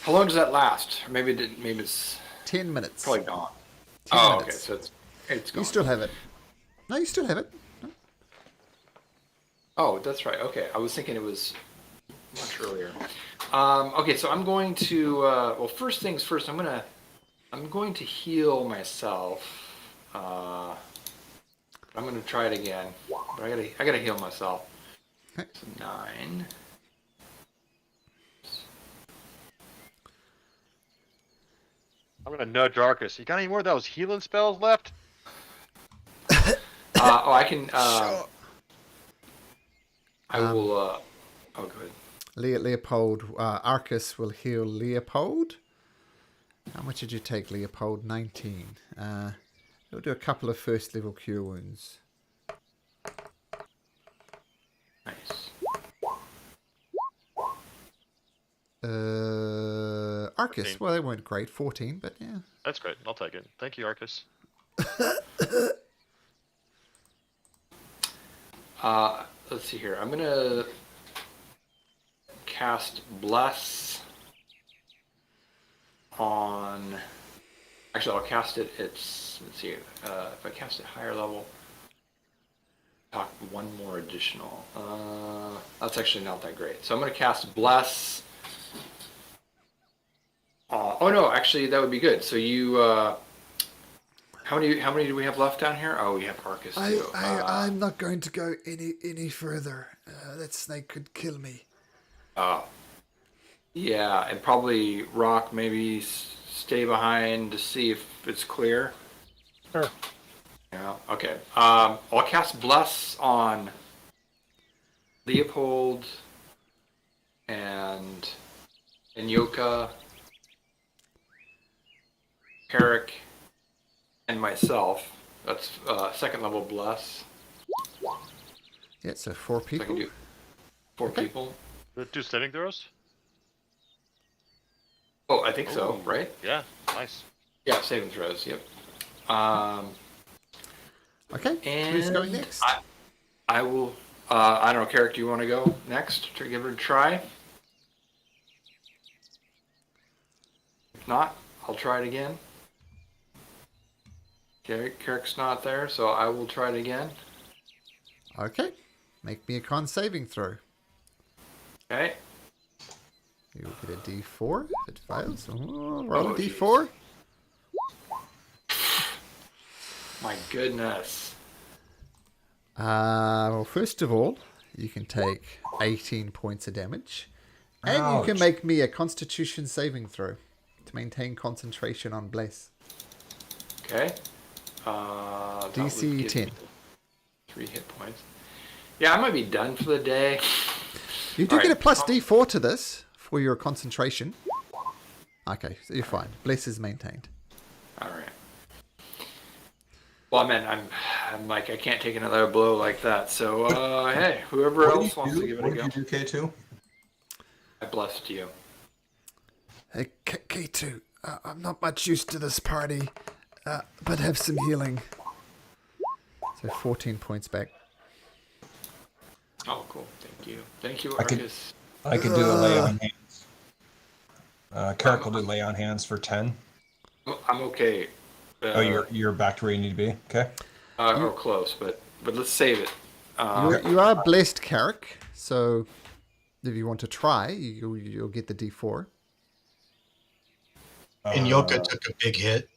[SPEAKER 2] long does that last? Or maybe it's
[SPEAKER 1] 10 minutes.
[SPEAKER 2] probably gone.
[SPEAKER 1] 10
[SPEAKER 2] Oh,
[SPEAKER 1] minutes.
[SPEAKER 2] okay, so it's gone.
[SPEAKER 1] You still have it. No, you still have it.
[SPEAKER 2] Oh, that's right. Okay, I was thinking it was much earlier. Okay, so I'm going to. Well, first things first. I'm going to heal myself. I'm going to try it again, but I gotta heal myself.
[SPEAKER 1] Okay.
[SPEAKER 2] So 9.
[SPEAKER 5] I'm gonna nudge Arcus. You got any more of those healing spells left?
[SPEAKER 2] I can. I will. Oh, go ahead.
[SPEAKER 1] Leopold, Arcus will heal Leopold. How much did you take, Leopold? 19. He'll do a couple of first level cure wounds.
[SPEAKER 2] Nice.
[SPEAKER 1] Arcus,
[SPEAKER 5] 14.
[SPEAKER 1] well, they weren't great. 14, but yeah.
[SPEAKER 5] That's great. I'll take it. Thank you, Arcus.
[SPEAKER 2] Let's see here. I'm gonna cast Bless on. Actually, I'll cast it. Let's see. If I cast it higher level, talk one more additional. That's actually not that great. So I'm gonna cast Bless. Oh no, actually that would be good. So you. How many do we have left down here? Oh, we have Arcus too.
[SPEAKER 1] I'm not going to go any further. That snake could kill me.
[SPEAKER 2] Oh. Yeah, and probably Rock maybe stay behind to see if it's clear.
[SPEAKER 3] Sure.
[SPEAKER 2] Yeah. Okay. I'll cast Bless on Leopold and Yoka, Herrick, and myself. That's second level Bless.
[SPEAKER 1] Yeah, so 4
[SPEAKER 2] So I
[SPEAKER 1] people.
[SPEAKER 2] can do 4 people.
[SPEAKER 5] Do saving throws?
[SPEAKER 2] Oh, I think so,
[SPEAKER 5] Ooh.
[SPEAKER 2] right?
[SPEAKER 5] Yeah, nice.
[SPEAKER 2] Yeah, saving throws. Yep.
[SPEAKER 1] Okay,
[SPEAKER 2] And
[SPEAKER 1] who's going next?
[SPEAKER 2] I will. I don't know, Carrick, do you want to go next to give it a try? If not, I'll try it again. Carrick's not there, so I will try it again.
[SPEAKER 1] Okay, make me a con saving throw.
[SPEAKER 2] Okay.
[SPEAKER 1] You'll get a d4 if it fails. Roll a
[SPEAKER 2] Oh,
[SPEAKER 1] d4.
[SPEAKER 2] My goodness.
[SPEAKER 1] Well, first of all, you can take 18 points of damage. And you can
[SPEAKER 6] Ouch.
[SPEAKER 1] make me a constitution saving throw to maintain concentration on Bless.
[SPEAKER 2] Okay. That would
[SPEAKER 1] DC
[SPEAKER 2] give
[SPEAKER 1] 10.
[SPEAKER 2] me 3 hit points. Yeah, I might be done for the day.
[SPEAKER 1] You do
[SPEAKER 2] All
[SPEAKER 1] get a
[SPEAKER 2] right.
[SPEAKER 1] plus d4 to this for your concentration. Okay, so you're fine. Bless is maintained.
[SPEAKER 2] All right. Well, I mean, I'm like, I can't take another blow like that. So, hey, whoever
[SPEAKER 6] What
[SPEAKER 2] else wants to give it a
[SPEAKER 6] What
[SPEAKER 2] go,
[SPEAKER 6] did you do, K2?
[SPEAKER 2] I blessed you.
[SPEAKER 1] Hey, K2, I'm not much used to this party, but have some healing. So 14 points back.
[SPEAKER 2] Oh, cool. Thank you. Thank you,
[SPEAKER 6] I could-
[SPEAKER 2] Arcus.
[SPEAKER 6] I could do a lay on hands. Carrick will do lay on hands for 10.
[SPEAKER 2] I'm okay.
[SPEAKER 6] Oh, you're back to where you need to be. Okay.
[SPEAKER 2] Or close, but let's save it.
[SPEAKER 1] You are blessed, Carrick, so if you want to try, you'll get the D4.
[SPEAKER 4] And Yoka took a big hit.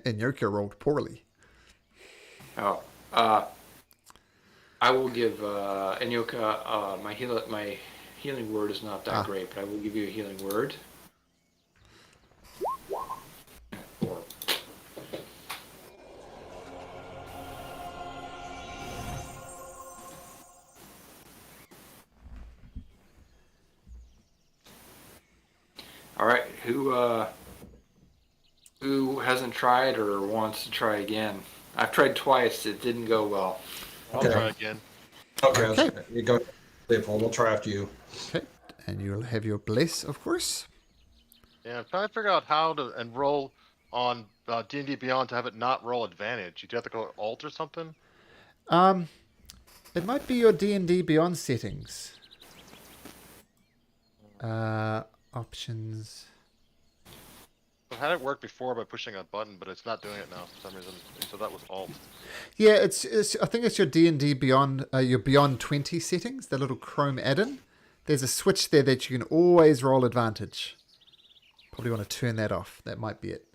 [SPEAKER 1] And Yoka rolled poorly.
[SPEAKER 2] Oh, I will give Anyoka my healing word is not that great, but I will give you a healing word. Four. All right, who hasn't tried or wants to try again? I've tried twice. It didn't go well.
[SPEAKER 5] I'll try again.
[SPEAKER 6] Okay. You go, Leopold. We'll try after you.
[SPEAKER 1] Okay, and you'll have your bless, of course.
[SPEAKER 5] Yeah, I'm trying to figure out how to enroll on D&D Beyond to have it not roll advantage. You have to go Alt or something?
[SPEAKER 1] It might be your D&D Beyond settings. Options.
[SPEAKER 5] I've had it work before by pushing a button, but it's not doing it now for some reason. So that was Alt.
[SPEAKER 1] Yeah, it's I think it's your D&D Beyond, your Beyond 20 settings, the little Chrome add-in. There's a switch there that you can always roll advantage. Probably want to turn that off. That might be it.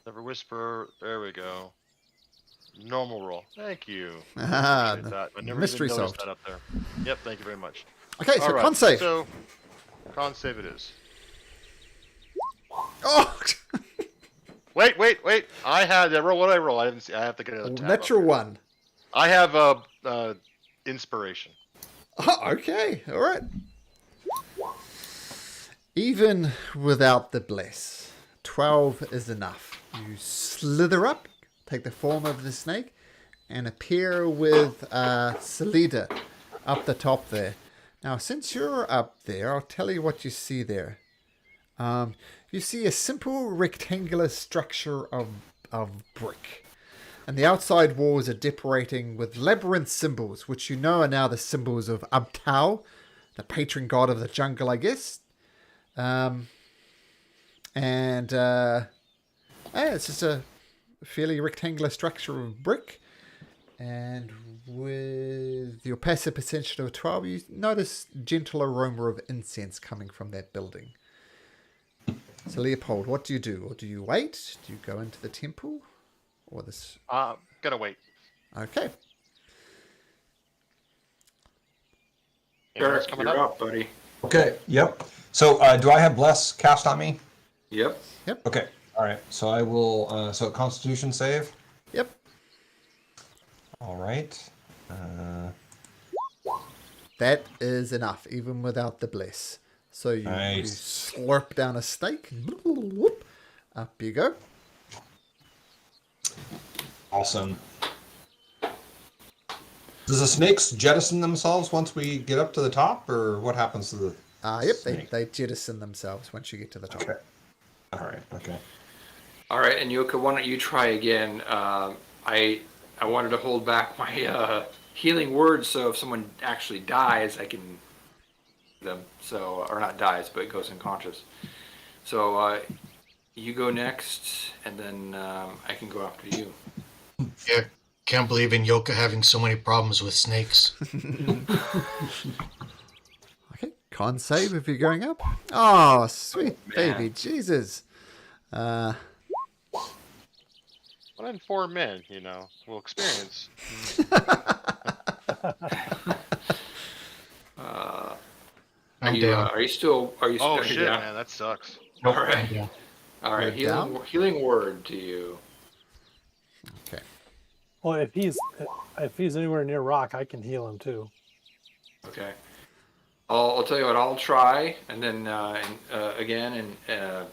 [SPEAKER 5] Never whisper. There we go. Normal roll. Thank you.
[SPEAKER 1] Ah,
[SPEAKER 5] Appreciate that. I never
[SPEAKER 1] mystery
[SPEAKER 5] even noticed
[SPEAKER 1] solved.
[SPEAKER 5] that up there. Yep, thank you very much.
[SPEAKER 1] Okay, so
[SPEAKER 5] All right,
[SPEAKER 1] con save.
[SPEAKER 5] So, con save it is.
[SPEAKER 1] Oh,
[SPEAKER 5] Wait. I had roll. What did I roll? I didn't see. I have to get another tab.
[SPEAKER 1] natural
[SPEAKER 5] up.
[SPEAKER 1] one.
[SPEAKER 5] I have inspiration.
[SPEAKER 1] Oh, okay, all right. Even without the bless, 12 is enough. You slither up, take the form of the snake, and appear with Salida up the top there. Now, since you're up there, I'll tell you what you see there. You see a simple rectangular structure of brick. And the outside walls are decorating with labyrinth symbols, which you know are now the symbols of Abtau, the patron god of the jungle, I guess. It's just a fairly rectangular structure of brick. And with your passive perception of 12, you notice gentle aroma of incense coming from that building. So Leopold, what do you do? Or do you wait? Do you go into the temple? Or this?
[SPEAKER 5] Gotta wait.
[SPEAKER 1] Okay.
[SPEAKER 5] Anyone else
[SPEAKER 2] Eric,
[SPEAKER 5] coming
[SPEAKER 2] you're
[SPEAKER 5] up?
[SPEAKER 2] up, buddy.
[SPEAKER 6] Okay. Yep. So, do I have bless cast on me?
[SPEAKER 2] Yep.
[SPEAKER 6] Okay. All right. So I will. So Constitution save.
[SPEAKER 1] Yep.
[SPEAKER 6] All right.
[SPEAKER 1] That is enough, even without the bless. So you
[SPEAKER 6] Nice.
[SPEAKER 1] slurp down a steak. Whoop, up you go.
[SPEAKER 6] Awesome. Does the snakes jettison themselves once we get up to the top, or what happens to the?
[SPEAKER 1] Yep,
[SPEAKER 6] snake?
[SPEAKER 1] they jettison themselves once you get to the top.
[SPEAKER 6] Okay. All right. Okay.
[SPEAKER 2] All right, and Yoka, why don't you try again? I wanted to hold back my healing words, so if someone actually dies, I can them. So, or not dies, but goes unconscious. So you go next, and then I can go after you.
[SPEAKER 4] Yeah, can't believe in Yoka having so many problems with snakes.
[SPEAKER 1] Okay, con save if you're going up. Oh, sweet
[SPEAKER 2] man.
[SPEAKER 1] baby Jesus.
[SPEAKER 5] 1 in 4 men, will experience.
[SPEAKER 4] I'm down.
[SPEAKER 2] Are you still? Are you?
[SPEAKER 5] Oh
[SPEAKER 2] are you
[SPEAKER 5] shit,
[SPEAKER 2] down?
[SPEAKER 5] man, that sucks.
[SPEAKER 2] All right.
[SPEAKER 4] I'm down.
[SPEAKER 2] All right.
[SPEAKER 1] You're down?
[SPEAKER 2] Healing word to you.
[SPEAKER 1] Okay.
[SPEAKER 3] Well, if he's if he's anywhere near Rock, I can heal him too.
[SPEAKER 2] Okay. I'll tell you what. I'll try, and then again, and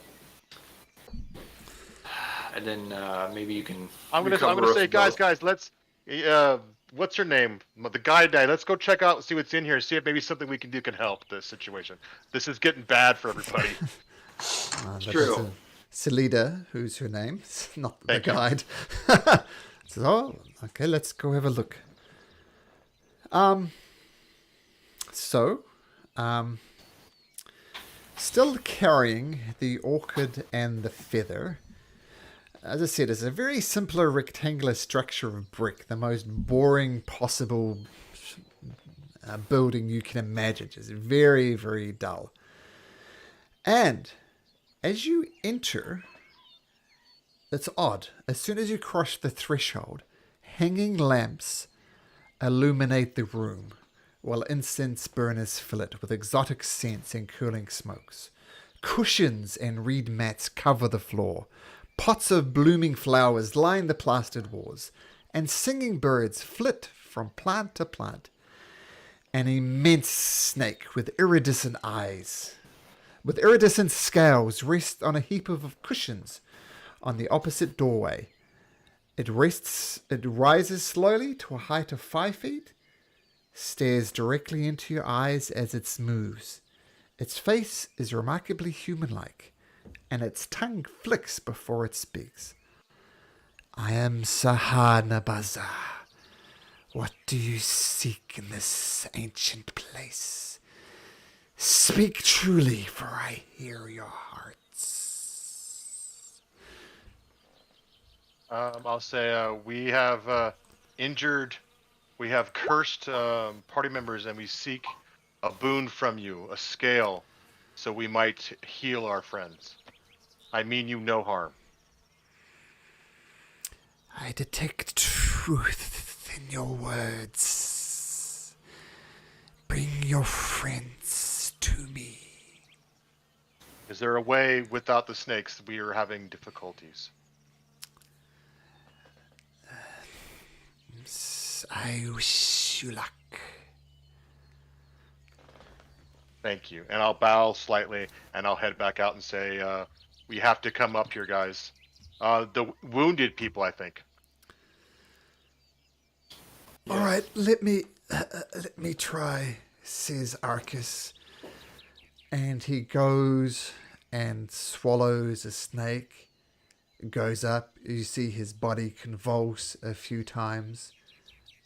[SPEAKER 2] then maybe you can.
[SPEAKER 5] I'm gonna
[SPEAKER 2] recover
[SPEAKER 5] say,
[SPEAKER 2] us
[SPEAKER 5] guys,
[SPEAKER 2] both.
[SPEAKER 5] let's. What's your name? The guy died. Let's go check out, see what's in here, see if maybe something we can do can help this situation. This is getting bad for everybody.
[SPEAKER 1] That
[SPEAKER 2] True.
[SPEAKER 1] is Selida, who's her name, not the
[SPEAKER 5] Thank you.
[SPEAKER 1] guide. So, okay, let's go have a look. Still carrying the orchid and the feather. As I said, it's a very simpler rectangular structure of brick, the most boring possible building you can imagine. Just very, very dull. And as you enter, it's odd. As soon as you cross the threshold, hanging lamps illuminate the room, while incense burners fill it with exotic scents and curling smokes. Cushions and reed mats cover the floor. Pots of blooming flowers line the plastered walls, and singing birds flit from plant to plant. An immense snake with iridescent eyes, with iridescent scales, rests on a heap of cushions on the opposite doorway. It rises slowly to a height of 5 feet, stares directly into your eyes as it moves. Its face is remarkably human-like, and its tongue flicks before it speaks. I am Sahana Baza. What do you seek in this ancient place? Speak truly, for I hear your hearts.
[SPEAKER 5] I'll say we have injured, we have cursed party members, and we seek a boon from you, a scale, so we might heal our friends. I mean you no harm.
[SPEAKER 1] I detect truth in your words. Bring your friends to me.
[SPEAKER 5] Is there a way without the snakes? We are having difficulties.
[SPEAKER 1] I wish you luck.
[SPEAKER 5] Thank you. And I'll bow slightly, and I'll head back out and say, we have to come up here, guys. The wounded people, I think.
[SPEAKER 1] All right, let me try, says Arcus. And he goes and swallows a snake. It goes up. You see his body convulse a few times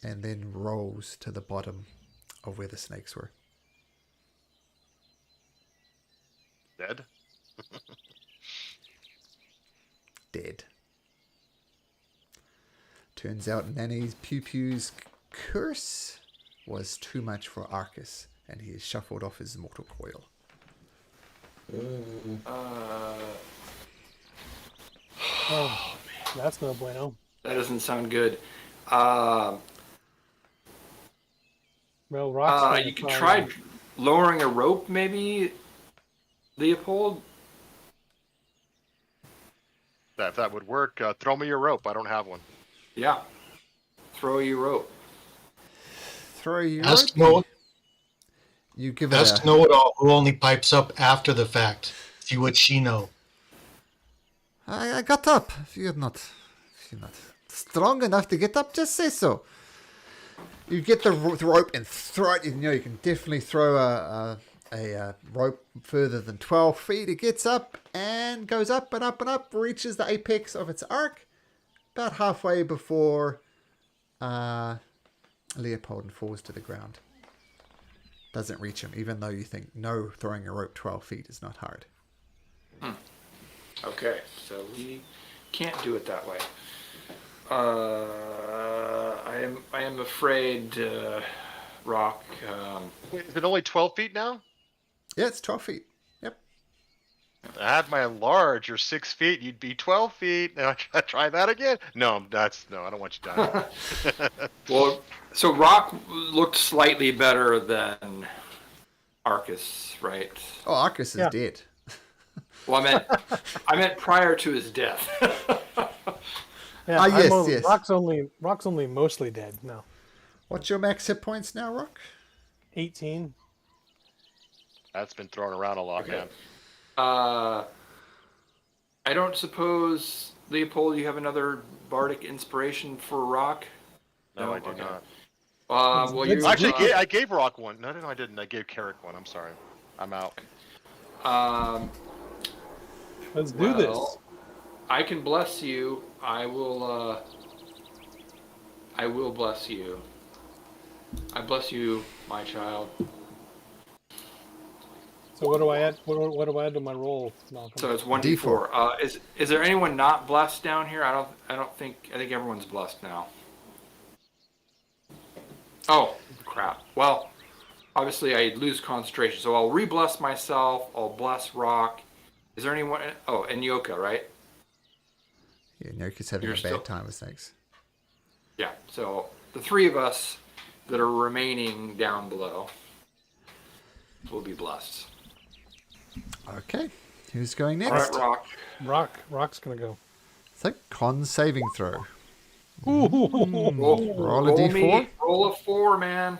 [SPEAKER 1] and then rolls to the bottom of where the snakes were.
[SPEAKER 5] Dead?
[SPEAKER 1] Dead. Turns out Nanny's Pew-Pew's curse was too much for Arcus, and he is shuffled off his mortal coil.
[SPEAKER 3] Oh, that's no bueno.
[SPEAKER 2] That doesn't sound good.
[SPEAKER 3] Well, Rock's
[SPEAKER 2] You could try lowering a rope, maybe, Leopold?
[SPEAKER 5] If that would work, throw me your rope. I don't have one.
[SPEAKER 2] Yeah. Throw your rope.
[SPEAKER 1] Throw you.
[SPEAKER 4] Ask know,
[SPEAKER 1] You give
[SPEAKER 4] ask
[SPEAKER 1] it a...
[SPEAKER 4] know-it-all who only pipes up after the fact. See what she know.
[SPEAKER 1] I got up. If you're not strong enough to get up, just say so. You get the rope and throw it. You know you can definitely throw a rope further than 12 feet. It gets up and goes up and up and up, reaches the apex of its arc, about halfway before Leopold falls to the ground. Doesn't reach him, even though you think no, throwing a rope 12 feet is not hard.
[SPEAKER 2] Okay, so we can't do it that way. I am afraid, Rock.
[SPEAKER 5] Wait, is it only 12 feet now?
[SPEAKER 1] Yeah, it's 12 feet. Yep.
[SPEAKER 5] I had my enlarge. You're 6 feet. You'd be 12 feet. Now try that again. No, I don't want you done.
[SPEAKER 2] Well, so Rock looked slightly better than Arcus, right?
[SPEAKER 1] Oh, Arcus is dead.
[SPEAKER 2] Well, I meant prior to his death.
[SPEAKER 3] Yeah,
[SPEAKER 1] Ah, yes,
[SPEAKER 3] only,
[SPEAKER 1] yes.
[SPEAKER 3] Rock's only mostly dead. No,
[SPEAKER 1] What's your max hit points now, Rock?
[SPEAKER 3] 18.
[SPEAKER 5] That's been thrown around a lot,
[SPEAKER 2] Okay.
[SPEAKER 5] man.
[SPEAKER 2] I don't suppose, Leopold, you have another bardic inspiration for Rock?
[SPEAKER 5] No, I do
[SPEAKER 2] Okay.
[SPEAKER 5] not.
[SPEAKER 2] Well, you
[SPEAKER 5] Actually, I gave Rock one. No, I didn't. I gave Carrick one. I'm sorry. I'm out.
[SPEAKER 3] Let's do this.
[SPEAKER 2] I can bless you. I will bless you. I bless you, my child.
[SPEAKER 3] So what do I add? What do I add to my roll, Malcolm?
[SPEAKER 2] So it's 1d4. Is there anyone not blessed down here? I think everyone's blessed now. Oh, crap. Well, obviously I lose concentration, so I'll re-bless myself. I'll bless Rock. Is there anyone? Oh, and Yoka, right?
[SPEAKER 1] Yeah, Noki's having
[SPEAKER 2] You're
[SPEAKER 1] a
[SPEAKER 2] still-
[SPEAKER 1] bad time with snakes.
[SPEAKER 2] Yeah. So the three of us that are remaining down below will be blessed.
[SPEAKER 1] Okay. Who's going
[SPEAKER 2] All
[SPEAKER 1] next?
[SPEAKER 2] right, Rock.
[SPEAKER 3] Rock's gonna go.
[SPEAKER 1] It's a con saving throw.
[SPEAKER 3] Ooh.
[SPEAKER 1] Roll a d4.
[SPEAKER 2] Roll a 4, man.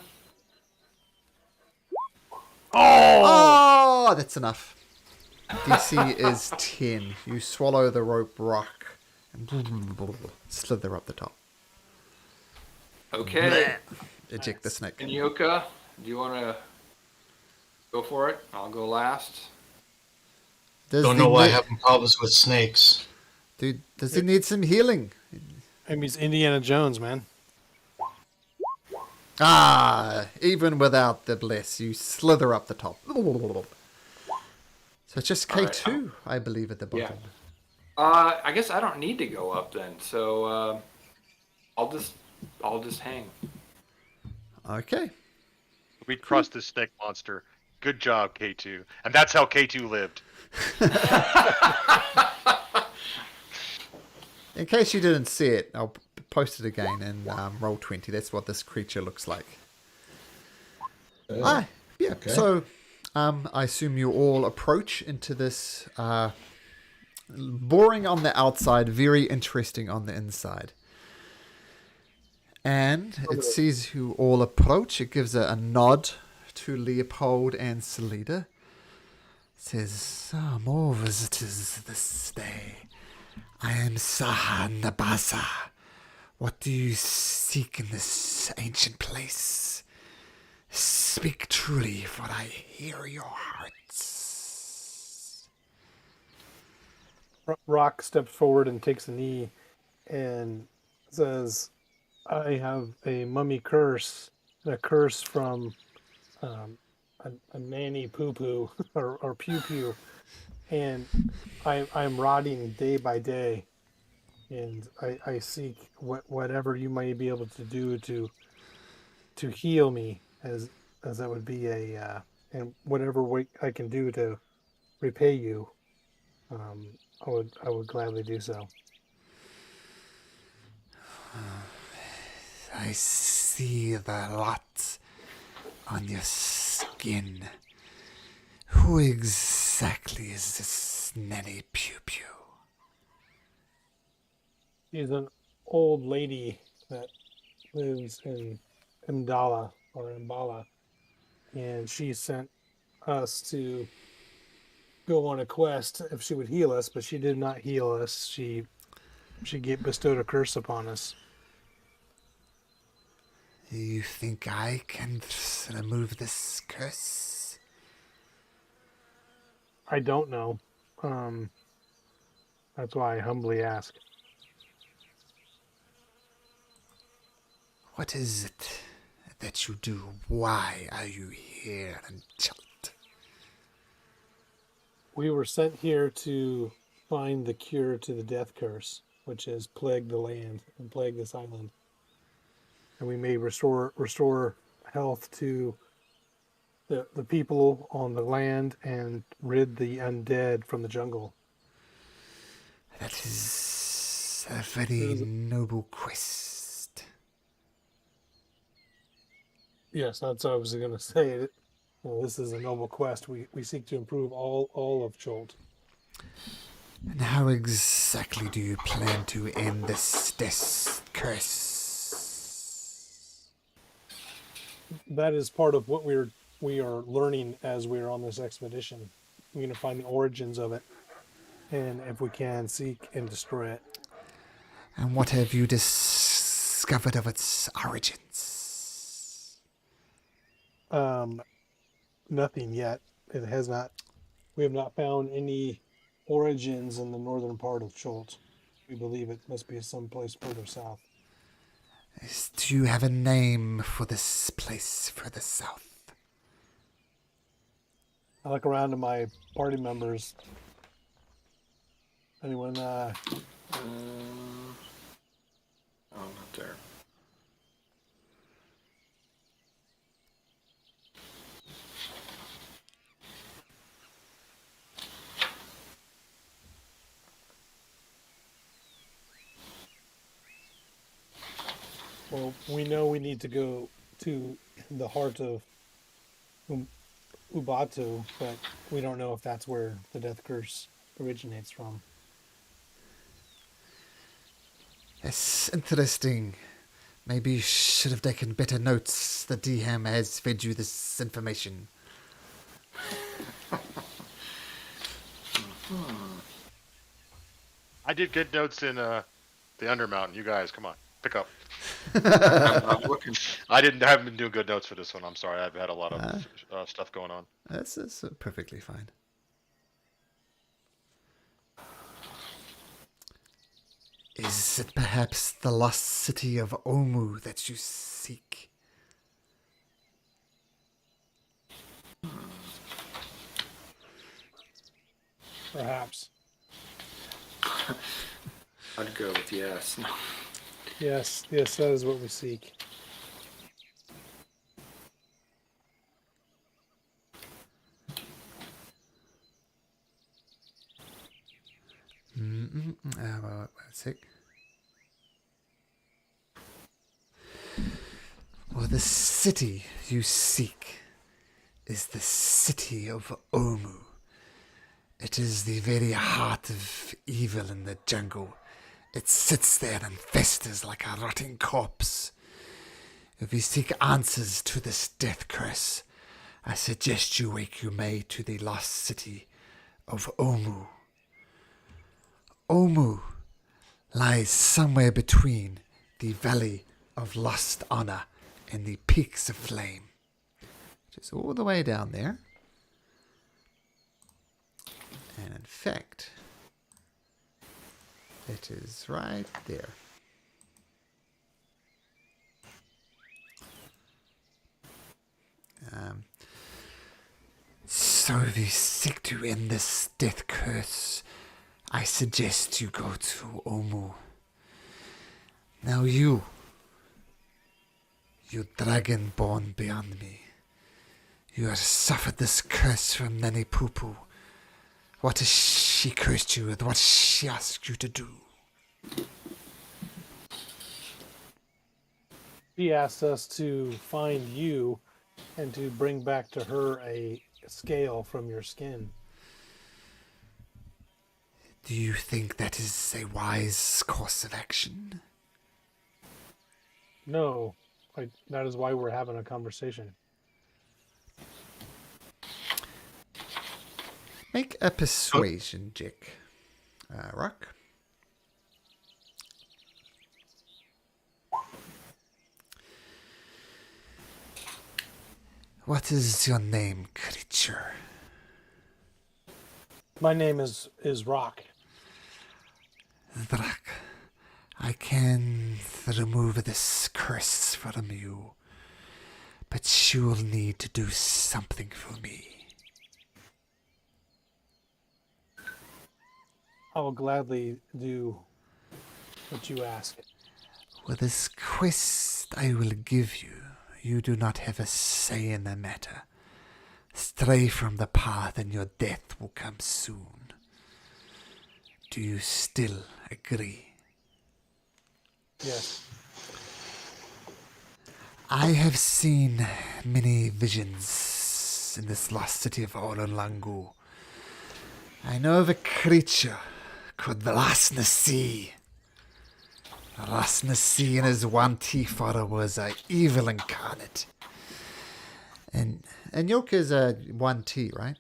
[SPEAKER 1] Oh, that's enough. DC is 10. You swallow the rope Rock and slither up the top.
[SPEAKER 2] Okay.
[SPEAKER 1] Eject the snake.
[SPEAKER 2] And Yoka, do you want to go for it? I'll go last.
[SPEAKER 4] Don't know why I'm having problems with snakes.
[SPEAKER 1] Dude, does he need some healing?
[SPEAKER 3] I mean, he's Indiana Jones, man.
[SPEAKER 1] Ah, even without the bless, you slither up the top. So it's just K2, I believe, at the bottom.
[SPEAKER 2] I guess I don't need to go up then. So I'll just hang.
[SPEAKER 1] Okay.
[SPEAKER 5] We crushed this snake monster. Good job, K2. And that's how K2 lived.
[SPEAKER 1] In case you didn't see it, I'll post it again in roll 20. That's what this creature looks like. Yeah.
[SPEAKER 6] Okay.
[SPEAKER 1] So, I assume you all approach into this boring on the outside, very interesting on the inside. And it sees you all approach. It gives a nod to Leopold and Salida. It says, more visitors this day. I am Saha Nabasa. What do you seek in this ancient place? Speak truly, for I hear your hearts.
[SPEAKER 3] Rock steps forward and takes a knee and says, I have a mummy curse, and a curse from a nanny poo-poo or pew-pew. And I'm rotting day by day. And I seek whatever you might be able to do to heal me, as that would be and whatever way I can do to repay you, I would gladly do so.
[SPEAKER 1] I see the lot on your skin. Who exactly is this nanny pew pew?
[SPEAKER 3] She's an old lady that lives in Imdala or Imbala, and she sent us to go on a quest if she would heal us, but she did not heal us. She bestowed a curse upon us.
[SPEAKER 1] You think I can remove this curse?
[SPEAKER 3] I don't know. That's why I humbly ask.
[SPEAKER 1] What is it that you do? Why are you here, Untitled?
[SPEAKER 3] We were sent here to find the cure to the death curse, which has plagued the land and plagued this island. And we may restore health to the people on the land and rid the undead from the jungle.
[SPEAKER 1] That is a very noble quest.
[SPEAKER 3] Yes, that's what I was going to say. This is a noble quest. We seek to improve all of Cholt.
[SPEAKER 1] And how exactly do you plan to end this death curse?
[SPEAKER 3] That is part of what we are learning as we are on this expedition. We're going to find the origins of it, and if we can, seek and destroy it.
[SPEAKER 1] And what have you discovered of its origins?
[SPEAKER 3] Nothing yet. It has not. We have not found any origins in the northern part of Schultz. We believe it must be someplace further south.
[SPEAKER 1] Do you have a name for this place further south?
[SPEAKER 3] I look around to my party members. Anyone?
[SPEAKER 2] Oh, not there.
[SPEAKER 3] Well, we know we need to go to the heart of Ubatu, but we don't know if that's where the death curse originates from.
[SPEAKER 1] Yes, interesting. Maybe you should have taken better notes. The DM has fed you this information.
[SPEAKER 5] I did good notes in the Undermountain. You guys, come on, pick up.
[SPEAKER 2] I'm looking.
[SPEAKER 5] haven't been doing good notes for this one. I'm sorry. I've had a lot of stuff going on.
[SPEAKER 1] That's perfectly fine. Is it perhaps the lost city of Omu that you seek?
[SPEAKER 3] Perhaps.
[SPEAKER 2] I'd go with yes. No.
[SPEAKER 3] Yes, that is what we seek.
[SPEAKER 1] One sec. Well, the city you seek is the city of Omu. It is the very heart of evil in the jungle. It sits there and festers like a rotting corpse. If you seek answers to this death curse, I suggest you wake your may to the lost city of Omu. Omu lies somewhere between the Valley of Lost Honor and the Peaks of Flame, which is all the way down there. And in fact, it is right there. So if you seek to end this death curse, I suggest you go to Omu. Now you dragon born beyond me, you have suffered this curse from Nani Pupu. What has she cursed you with? What has she asked you to do?
[SPEAKER 3] She asked us to find you and to bring back to her a scale from your skin.
[SPEAKER 1] Do you think that is a wise course of action?
[SPEAKER 3] No, that is why we're having a conversation.
[SPEAKER 1] Make a persuasion check, Rock. What is your name, creature?
[SPEAKER 3] My name is Rock.
[SPEAKER 1] Drak, I can remove this curse from you, but you will need to do something for me.
[SPEAKER 3] I will gladly do what you ask.
[SPEAKER 1] With this quest I will give you, you do not have a say in the matter. Stray from the path and your death will come soon. Do you still agree?
[SPEAKER 3] Yes.
[SPEAKER 1] I have seen many visions in this lost city of Orolunga. I know of a creature could the Lasnasi. Lasnasi and his 1T followers are evil incarnate. And York is a 1T, right?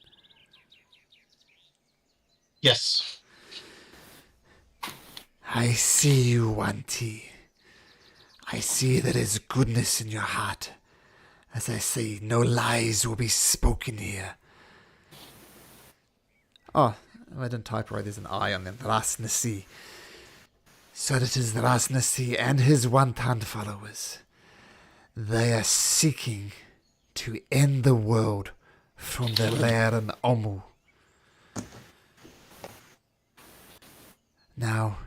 [SPEAKER 4] Yes.
[SPEAKER 1] I see you, 1T. I see there is goodness in your heart. As I say, no lies will be spoken here. Oh, I didn't type right. There's an I on them. The Rasnasi. So it is the Rasnasi and his one-hand followers. They are seeking to end the world from the lair in Omu. Now,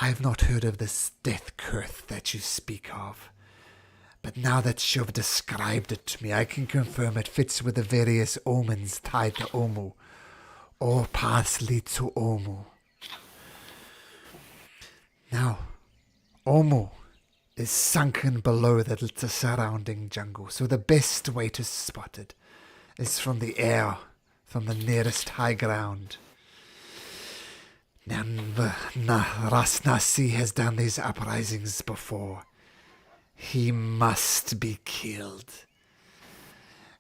[SPEAKER 1] I've not heard of this death curse that you speak of. But now that you've described it to me, I can confirm it fits with the various omens tied to Omu. All paths lead to Omu. Now, Omu is sunken below the surrounding jungle, so the best way to spot it is from the air, from the nearest high ground. Now, Rasnasi has done these uprisings before. He must be killed.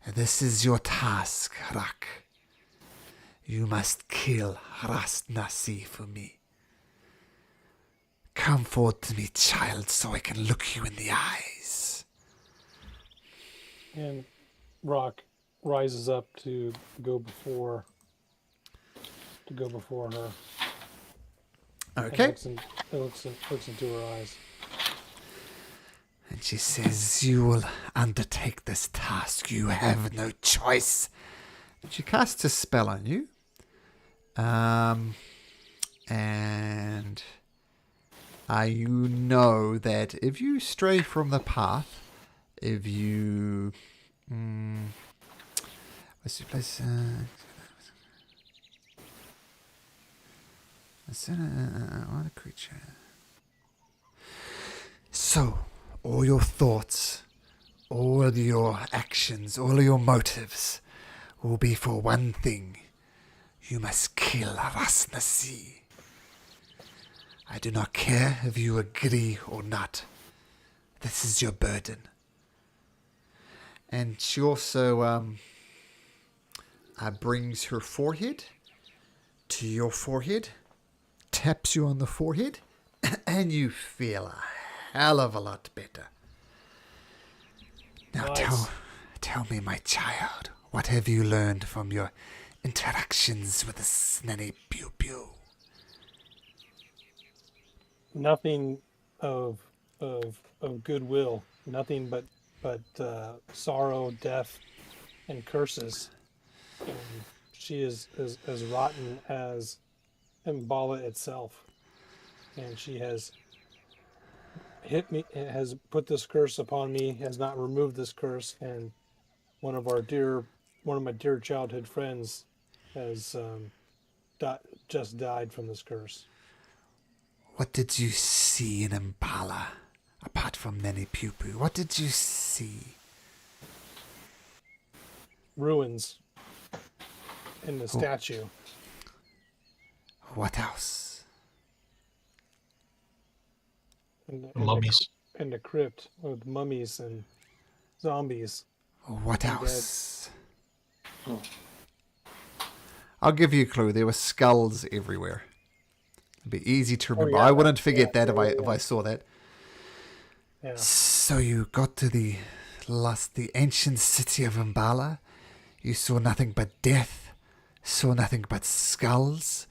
[SPEAKER 1] This is your task, Rak. You must kill Rasnasi for me. Come forward to me, child, so I can look you in the eyes.
[SPEAKER 3] And Rock rises up to go before her.
[SPEAKER 1] Okay.
[SPEAKER 3] And looks into her eyes.
[SPEAKER 1] And she says, you will undertake this task. You have no choice. And she casts a spell on you. And you know that if you stray from the path, if you... what's your place? What a creature. So, all your thoughts, all your actions, all your motives will be for one thing. You must kill Rasnasi. I do not care if you agree or not. This is your burden. And she also brings her forehead to your forehead, taps you on the forehead, and you feel a hell of a lot better. Now
[SPEAKER 3] Nice.
[SPEAKER 1] tell me, my child, what have you learned from your interactions with the Snenny Pew Pew?
[SPEAKER 3] Nothing of goodwill. Nothing but sorrow, death, and curses. And she is as rotten as Mbala itself, and she has hit me, has put this curse upon me, has not removed this curse, and one of my dear childhood friends has just died from this curse.
[SPEAKER 1] What did you see in Impala, apart from Nenny Pew Pew? What did you see?
[SPEAKER 3] Ruins in the statue.
[SPEAKER 1] What else?
[SPEAKER 4] Mummies.
[SPEAKER 3] In the crypt with mummies and zombies.
[SPEAKER 1] What
[SPEAKER 3] I'm
[SPEAKER 1] else? I'll give you a clue. There were skulls everywhere. It'd be easy to remember.
[SPEAKER 3] yeah,
[SPEAKER 1] I wouldn't forget that
[SPEAKER 3] yeah.
[SPEAKER 1] if I saw that.
[SPEAKER 3] Yeah.
[SPEAKER 1] So you got to the ancient city of Umbala. You saw nothing but death, saw nothing but skulls,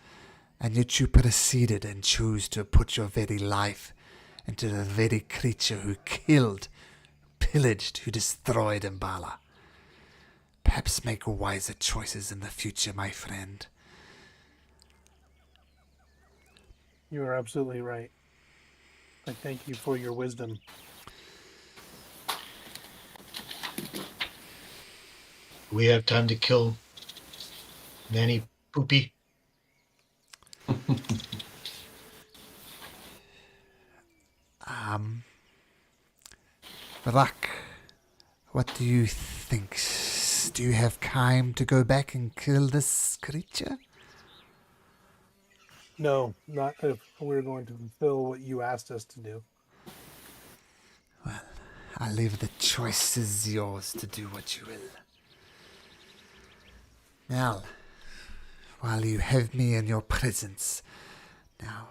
[SPEAKER 1] and yet you proceeded and chose to put your very life into the very creature who killed, pillaged, who destroyed Umbala. Perhaps make wiser choices in the future, my friend.
[SPEAKER 3] You are absolutely right. I thank you for your wisdom.
[SPEAKER 4] We have time to kill Nanny Poopy.
[SPEAKER 1] Rak, what do you think? Do you have time to go back and kill this creature?
[SPEAKER 3] No, not if we're going to fulfill what you asked us to do.
[SPEAKER 1] I leave the choices yours to do what you will. Now, while you have me in your presence, now,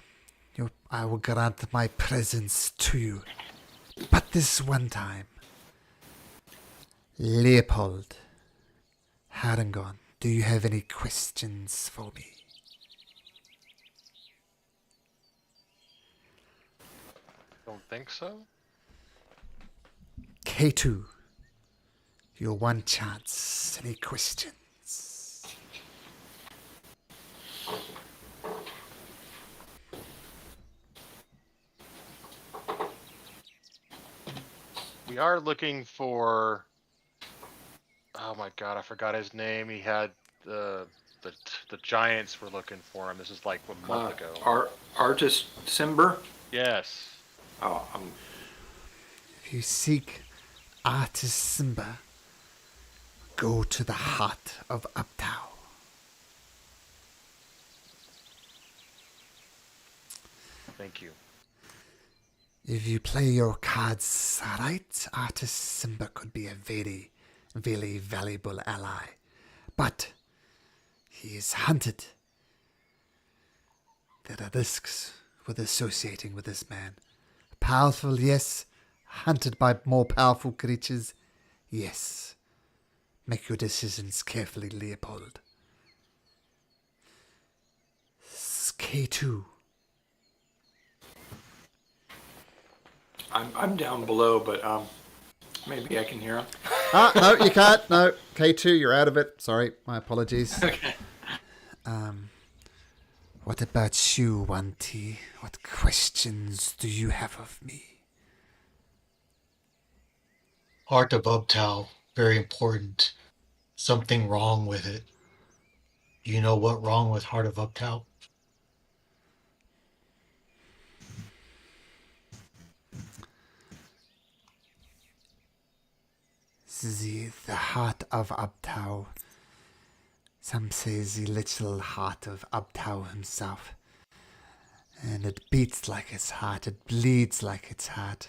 [SPEAKER 1] I will grant my presence to you. But this one time, Leopold, Harangon, do you have any questions for me?
[SPEAKER 5] Don't think so.
[SPEAKER 1] K2, your one chance. Any questions?
[SPEAKER 5] We are looking for. Oh my god, I forgot his name. He had the giants were looking for him. This is like a month ago.
[SPEAKER 2] Artist Simber.
[SPEAKER 5] Yes.
[SPEAKER 2] Oh,
[SPEAKER 1] If you seek Artist Simba, go to the heart of Uptow.
[SPEAKER 5] Thank you.
[SPEAKER 1] If you play your cards right, Artist Simba could be a very, very valuable ally. But he is hunted. There are risks with associating with this man. Powerful, yes. Hunted by more powerful creatures, yes. Make your decisions carefully, Leopold. K2.
[SPEAKER 2] I'm down below, but maybe I can hear him.
[SPEAKER 1] No, you can't. No, K2, you're out of it. Sorry, my apologies.
[SPEAKER 2] Okay.
[SPEAKER 1] What about you, Wanti? What questions do you have of me?
[SPEAKER 4] Heart of Uptow, very important. Something wrong with it. You know what wrong with Heart of Uptow?
[SPEAKER 1] The heart of Uptow. Some say the little heart of Uptow himself. And it beats like its heart, it bleeds like its heart.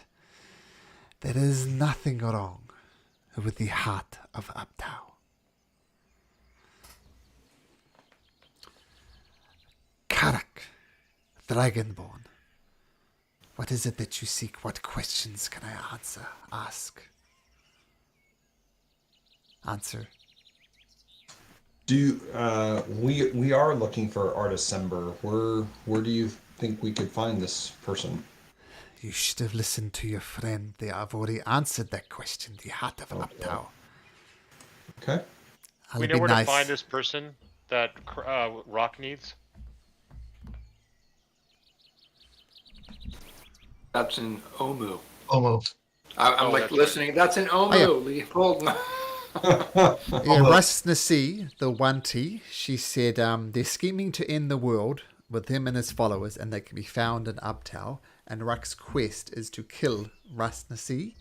[SPEAKER 1] There is nothing wrong with the heart of Uptow. Karak, Dragonborn. What is it that you seek? What questions can I ask? Answer.
[SPEAKER 6] We are looking for Artist Sember. Where do you think we could find this person?
[SPEAKER 1] You should have listened to your friend. They have already answered that question. The heart of Uptow.
[SPEAKER 6] Okay.
[SPEAKER 5] We know where to find this person that Rock needs.
[SPEAKER 2] That's in Omu.
[SPEAKER 4] Omo.
[SPEAKER 2] I'm like
[SPEAKER 5] that's
[SPEAKER 2] listening. That's in Omu,
[SPEAKER 1] yeah.
[SPEAKER 2] Leopold.
[SPEAKER 1] Yeah, Rustnasi, the Wanti, she said they're scheming to end the world with him and his followers, and they can be found in Uptow. And Ruck's quest is to kill Rustnasi,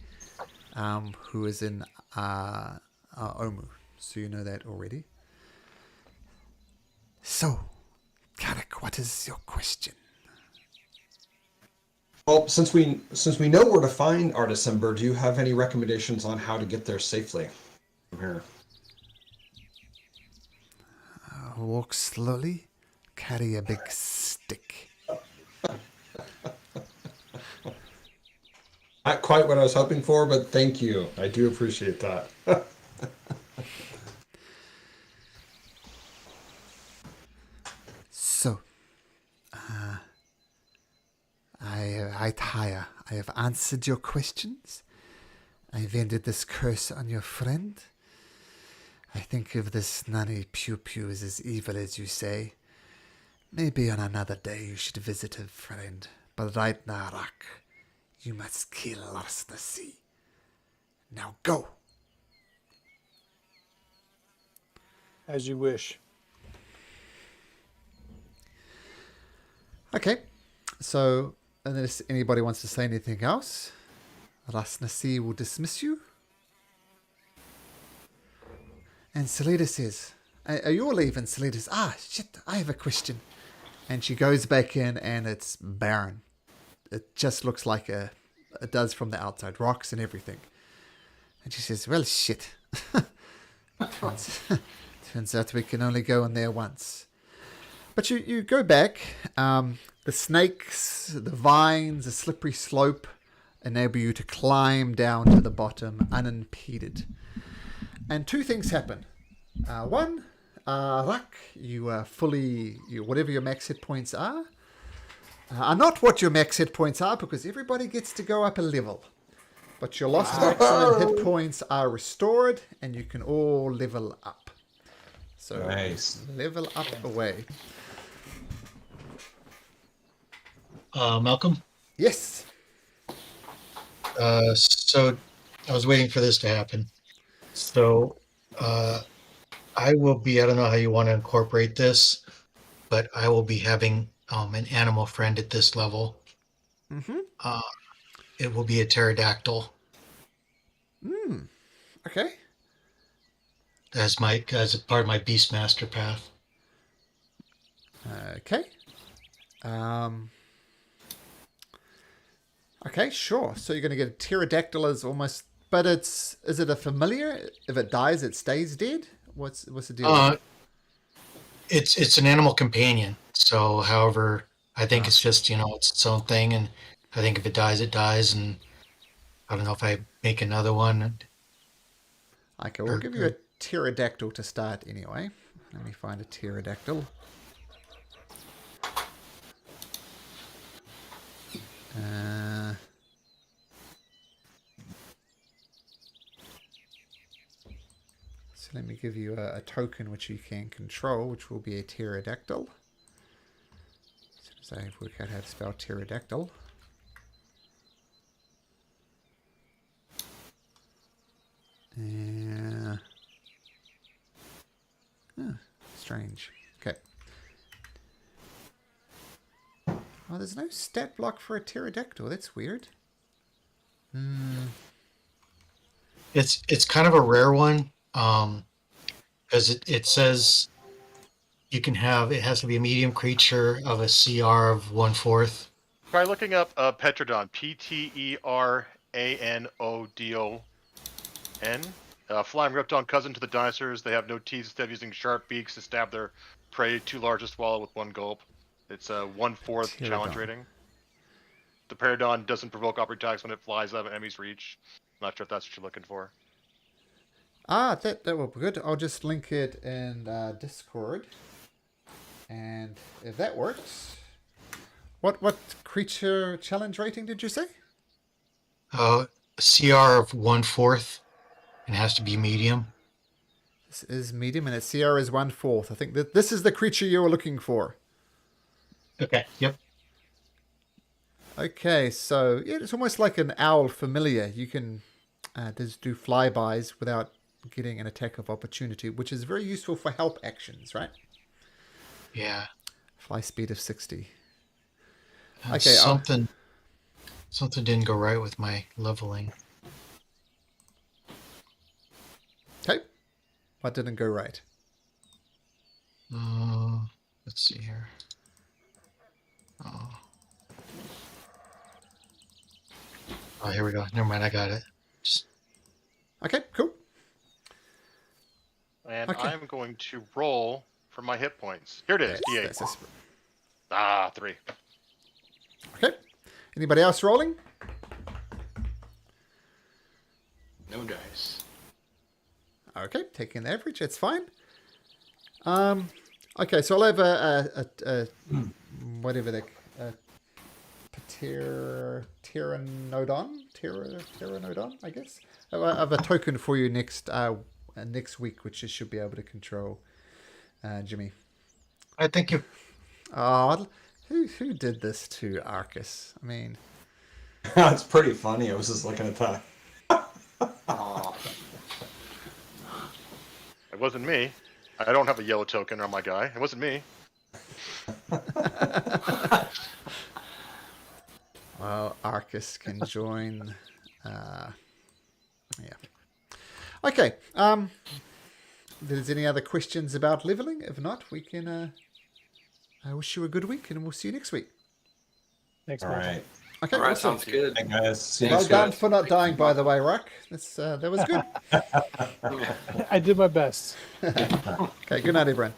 [SPEAKER 1] who is in Omu. So you know that already. So, Karak, what is your question?
[SPEAKER 6] Well, since we know where to find Artist Sember, do you have any recommendations on how to get there safely from here?
[SPEAKER 1] Walk slowly, carry a big stick.
[SPEAKER 6] Not quite what I was hoping for, but thank you. I do appreciate that.
[SPEAKER 1] So, I have answered your questions. I've ended this curse on your friend. I think if this Nani Pew Pew is as evil as you say, maybe on another day you should visit her friend. But right now, Rak, you must kill Rustnasi. Now go.
[SPEAKER 3] As you wish.
[SPEAKER 1] Okay, so unless anybody wants to say anything else, Rustnasi will dismiss you. And Selita says, are you all leaving? Selita says, shit, I have a question. And she goes back in, and it's barren. It just looks like it does from the outside, rocks and everything. And she says, well, shit. Turns out we can only go in there once. But you go back. The snakes, the vines, the slippery slope enable you to climb down to the bottom unimpeded. And two things happen. One, Rak, whatever your max hit points are not what your max hit points are, because everybody gets to go up a level. But your lost maximum hit points are restored, and you can all level up. So
[SPEAKER 6] Nice.
[SPEAKER 1] level up away.
[SPEAKER 4] Malcolm?
[SPEAKER 1] Yes.
[SPEAKER 4] So I was waiting for this to happen. So I will be, I don't know how you want to incorporate this, but I will be having an animal friend at this level.
[SPEAKER 1] Mm-hmm.
[SPEAKER 4] It will be a pterodactyl
[SPEAKER 1] Okay.
[SPEAKER 4] as a part of my Beastmaster path.
[SPEAKER 1] Okay. Okay, sure. So you're going to get a pterodactyl as almost, but is it a familiar? If it dies, it stays dead. What's the deal?
[SPEAKER 4] It's an animal companion. So, however, I think it's just it's its own thing, and I think if it dies, it dies, and I don't know if I make another one.
[SPEAKER 1] Okay, we'll give you a pterodactyl to start anyway. Let me find a pterodactyl. So let me give you a token which you can control, which will be a pterodactyl. As soon as I work out how to spell pterodactyl. Strange. Okay. Oh, there's no stat block for a pterodactyl. That's weird.
[SPEAKER 4] It's kind of a rare one, because it says you can have, it has to be a medium creature of a CR of 1/4.
[SPEAKER 5] Try looking up Petrodon. Pteranodon. Flying reptile cousin to the dinosaurs. They have no teeth instead of using sharp beaks to stab their prey. Too large to swallow with one gulp. It's a 1/4 challenge rating. The Peridon doesn't provoke opportunity attacks when it flies out of enemy's reach. Not sure if that's what you're looking for.
[SPEAKER 1] That will be good. I'll just link it in Discord. And if that works... What creature challenge rating did you say?
[SPEAKER 4] CR of 1/4, and has to be medium.
[SPEAKER 1] This is medium, and its CR is 1/4. I think that this is the creature you were looking for.
[SPEAKER 4] Okay. Yep.
[SPEAKER 1] Okay, so yeah, it's almost like an owl familiar. You can just do flybys without getting an attack of opportunity, which is very useful for help actions, right?
[SPEAKER 4] Yeah.
[SPEAKER 1] Fly speed of 60.
[SPEAKER 4] Okay.
[SPEAKER 1] Okay,
[SPEAKER 4] Something didn't go right with my leveling.
[SPEAKER 1] Okay. What didn't go right?
[SPEAKER 4] Let's see here. Oh, here we go. Never mind. I got it.
[SPEAKER 1] Okay, cool.
[SPEAKER 5] And
[SPEAKER 1] Okay.
[SPEAKER 5] I'm going to roll for my hit points. Here it is. D8.
[SPEAKER 1] That's
[SPEAKER 5] 3.
[SPEAKER 1] okay. Anybody else rolling?
[SPEAKER 2] No dice.
[SPEAKER 1] Okay, taking the average, that's fine. Okay, so I'll have a whatever the pteranodon, I guess. I have a token for you next week, which you should be able to control, Jimmy.
[SPEAKER 4] I think you.
[SPEAKER 1] Oh, who did this to Arcus? I mean,
[SPEAKER 6] It's pretty funny. I was just looking at that.
[SPEAKER 5] It wasn't me. I don't have a yellow token on my guy. It wasn't me.
[SPEAKER 1] well, Arcus can join. Yeah. Okay. There's any other questions about leveling? If not, we can I wish you a good week, and we'll see you next week.
[SPEAKER 3] Thanks,
[SPEAKER 6] All
[SPEAKER 3] Michael.
[SPEAKER 6] right.
[SPEAKER 1] Okay,
[SPEAKER 2] All right,
[SPEAKER 1] awesome.
[SPEAKER 2] sounds good.
[SPEAKER 6] Hey guys. See you
[SPEAKER 1] Well
[SPEAKER 6] next
[SPEAKER 1] done
[SPEAKER 6] week.
[SPEAKER 1] for not dying, by the way, Rock. That was good.
[SPEAKER 3] I did my best.
[SPEAKER 1] Okay, good night, everyone.